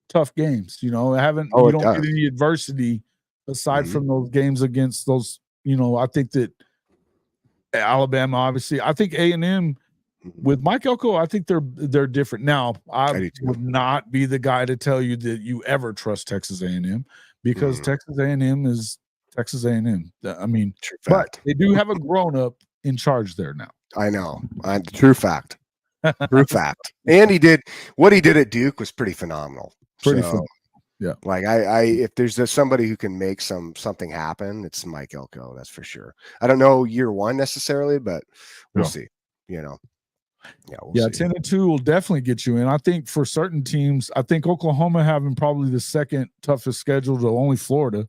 tough games, you know, you don't get any adversity aside from those games against those, you know. I think that Alabama, obviously, I think A&M with Mike Elko, I think they're different. Now, I would not be the guy to tell you that you ever trust Texas A&M because Texas A&M is Texas A&M. I mean, but they do have a grown-up in charge there now. I know. True fact. True fact. And what he did at Duke was pretty phenomenal. Yeah. Like if there's somebody who can make something happen, it's Mike Elko, that's for sure. I don't know year 1 necessarily, but we'll see. You know. Yeah, 10-2 will definitely get you in. I think for certain teams, I think Oklahoma having probably the second toughest schedule to only Florida.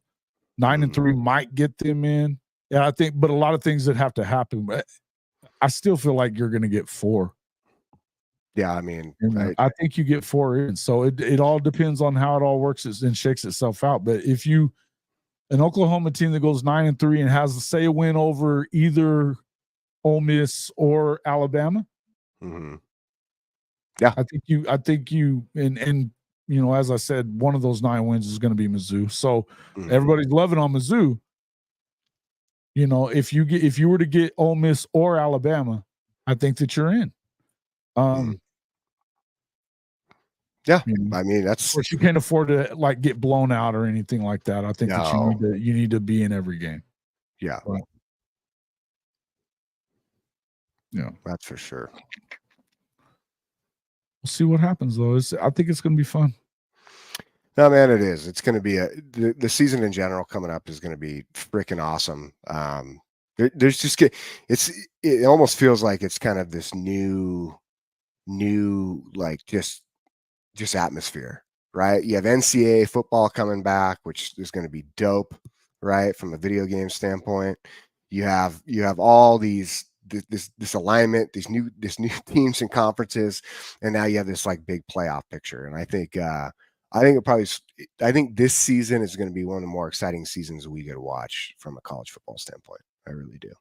9-3 might get them in. Yeah, I think, but a lot of things that have to happen. But I still feel like you're going to get 4. Yeah, I mean, I think you get 4 in. So it all depends on how it all works and shakes itself out. But if an Oklahoma team that goes 9-3 and has, say, a win over either Ole Miss or Alabama, yeah, I think you, and you know, as I said, one of those 9 wins is going to be Mizzou. So everybody's loving on Mizzou, You know, if you were to get Ole Miss or Alabama, I think that you're in. Yeah, You know, I mean of that's course, you can't afford to like get blown out or anything like that. I think that no, you need to be in every game. yeah, Right. Yeah, that's for sure. we'll see what happens though. I think it's going to be fun. No, man, it is. It's going to be the season in general coming up is going to be freaking awesome. There's just it almost feels like it's kind of this new like just atmosphere, right? You have NCAA football coming back, which is going to be dope, right? From a video game standpoint, you have all these this alignment, these new teams and conferences, and now you have this like big playoff picture. And I think I think this season is going to be one of the more exciting seasons we get to watch from a college football standpoint. I really do.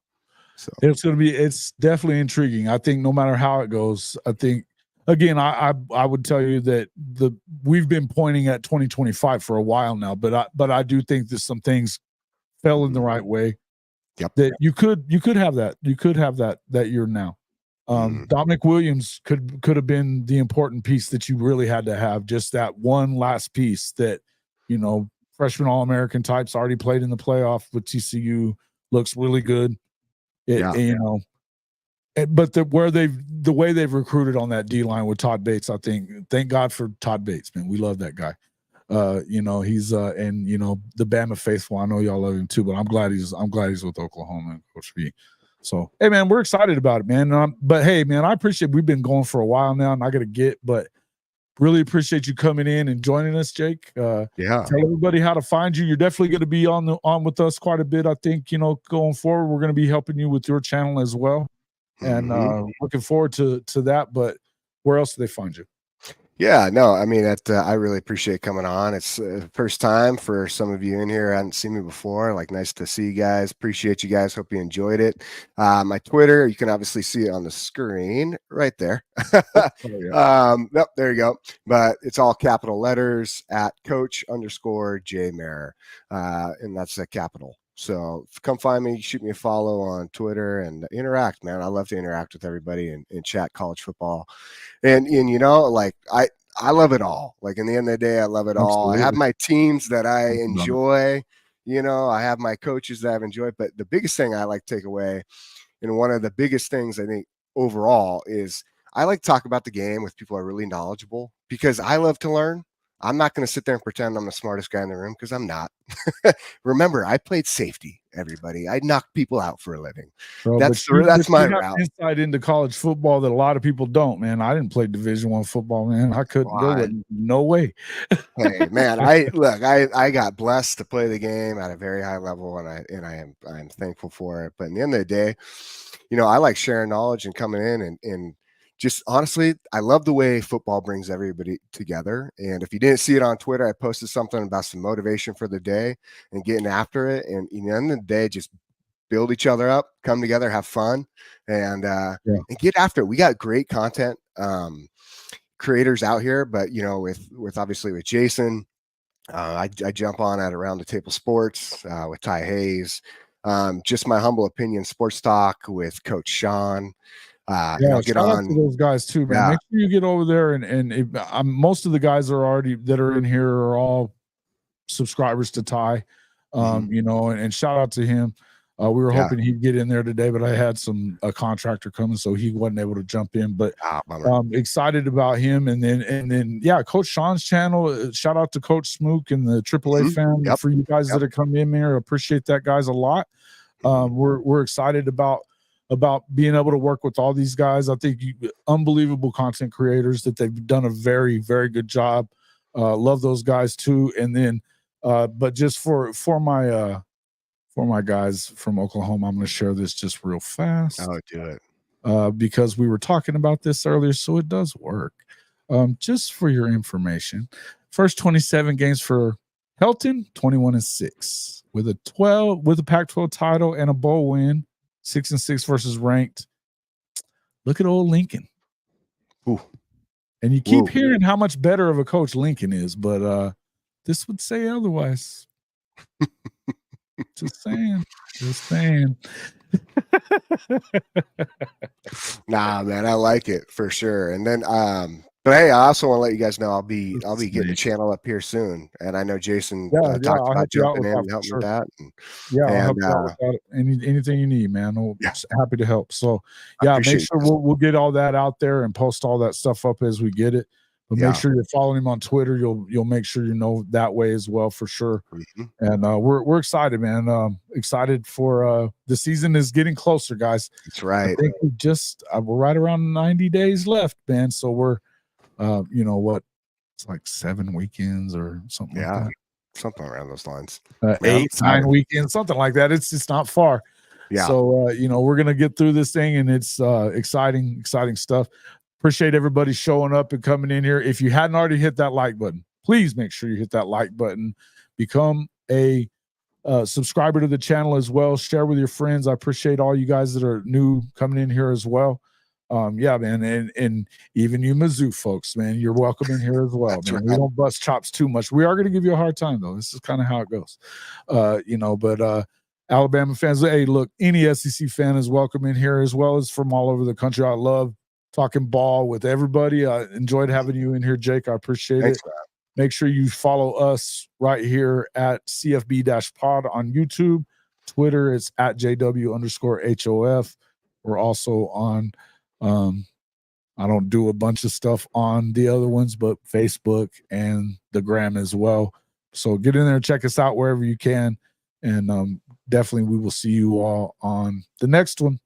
So It's definitely intriguing. I think no matter how it goes, I think again, I would tell you that we've been pointing at 2025 for a while now, but I do think that some things fell in the right way. Yep. That you could have that. You could have that year now. Dominic Williams could have been the important piece that you really had to have, just that one last piece that, you know, freshman All-American types already played in the playoff with TCU, looks really good. You know, but the way they've recruited on that D line with Todd Bates, I think, thank God for Todd Bates, man. We love that guy. You know, he's and you know, the Bama faithful. I know y'all love him too, but I'm glad he's with Oklahoma and Coach V. So hey, man, we're excited about it, man. But hey, man, I appreciate we've been going for a while now, and I got to get, but really appreciate you coming in and joining us, Jake. Yeah, tell everybody how to find you. You're definitely going to be on with us quite a bit. I think, you know, going forward, we're going to be helping you with your channel as well, and looking forward to that. But where else do they find you? Yeah, no, I mean, I really appreciate coming on. It's the first time for some of you in here. I hadn't seen me before. Like, nice to see you guys. Appreciate you guys. Hope you enjoyed it. My Twitter, you can obviously see it on the screen right there. Yep, there you go. But it's all capital letters at Coach_J Mayer. And that's a capital. So come find me, shoot me a follow on Twitter and interact, man. I love to interact with everybody and chat college football. And you know, like I love it all. Like in the end of the day, I love it all. I have my teams that I enjoy, you know, I have my coaches that I've enjoyed. But the biggest thing I like to take away, and one of the biggest things I think overall, is I like to talk about the game with people who are really knowledgeable, because I love to learn. I'm not going to sit there and pretend I'm the smartest guy in the room, because I'm not. Remember, I played safety, everybody. I knocked people out for a living. Bro, that's my route. Insight into college football that a lot of people don't, man. I didn't play Division I football, man. I couldn't do it. No way. Hey, man, I got blessed to play the game at a very high level, and I'm thankful for it. But in the end of the day, you know, I like sharing knowledge and coming in and just honestly, I love the way football brings everybody together. And if you didn't see it on Twitter, I posted something about some motivation for the day and getting after it. And at the end of the day, just build each other up, come together, have fun, and get after it. We got great content creators out here, but you know, with obviously with Jason, I jump on at Around the Table Sports with Ty Hayes. Just my humble opinion, sports talk with Coach Sean. Get on to those guys too, man. Make sure you get over there, and most of the guys that are in here are all subscribers to Ty. You know, and shout out to him. We were hoping he'd get in there today, but I had a contractor coming, so he wasn't able to jump in. But excited about him, and then Coach Sean's channel. Shout out to Coach Smook and the AAA family for you guys that have come in there. Appreciate that, guys, a lot. We're excited about being able to work with all these guys. I think unbelievable content creators that they've done a very, very good job. Love those guys too. And then, but just for my guys from Oklahoma, I'm going to share this just real fast. Oh, do it. Because we were talking about this earlier, so it does work. Just for your information, first 27 games for Helton, 21-6 with a Pac-12 title and a bowl win. 6-6 versus ranked. Look at old Lincoln. Ooh. And you keep hearing how much better of a coach Lincoln is, but this would say otherwise. Just saying. Just saying. Nah, man, I like it for sure. And then, but hey, I also want to let you guys know I'll be getting a channel up here soon, and I know Jason talked I'll about help you out jumping with in that and for helping sure. with that. Yeah, I'll And, help you out with that. Anything you need, man. Yeah. Happy to help. So I yeah, appreciate make sure we'll get all that out there and post all that stuff up as we get it. But Yeah. make sure you're following him on Twitter. You'll make sure you know that way as well for sure. Mhm. And we're excited, man. Excited for the season is getting closer, guys. That's I right. think we're right around 90 days left, man. So we're you know what, it's like 7 weekends or something like Yeah, that. something around those lines. 8, excited. 9 weekends, something like that. It's just not far. Yeah. So you know, we're gonna get through this thing, and it's exciting stuff. Appreciate everybody showing up and coming in here. If you hadn't already hit that like button, please make sure you hit that like button. Become a subscriber to the channel as well. Share with your friends. I appreciate all you guys that are new coming in here as well. Yeah, man, and even you Mizzou folks, man, you're welcome in here as well, That's man. right. We don't bust chops too much. We are going to give you a hard time though. This is kind of how it goes, you know. But Alabama fans, hey, look, any SEC fan is welcome in here as well as from all over the country. I love talking ball with everybody. I enjoyed having you in here, Jake. I appreciate Thanks, it. man. Make sure you follow us right here at CFB-pod on YouTube. Twitter, it's at JW_HOF. We're also on, I don't do a bunch of stuff on the other ones, but Facebook and the Gram as well. So get in there and check us out wherever you can. And definitely we will see you all on the next one.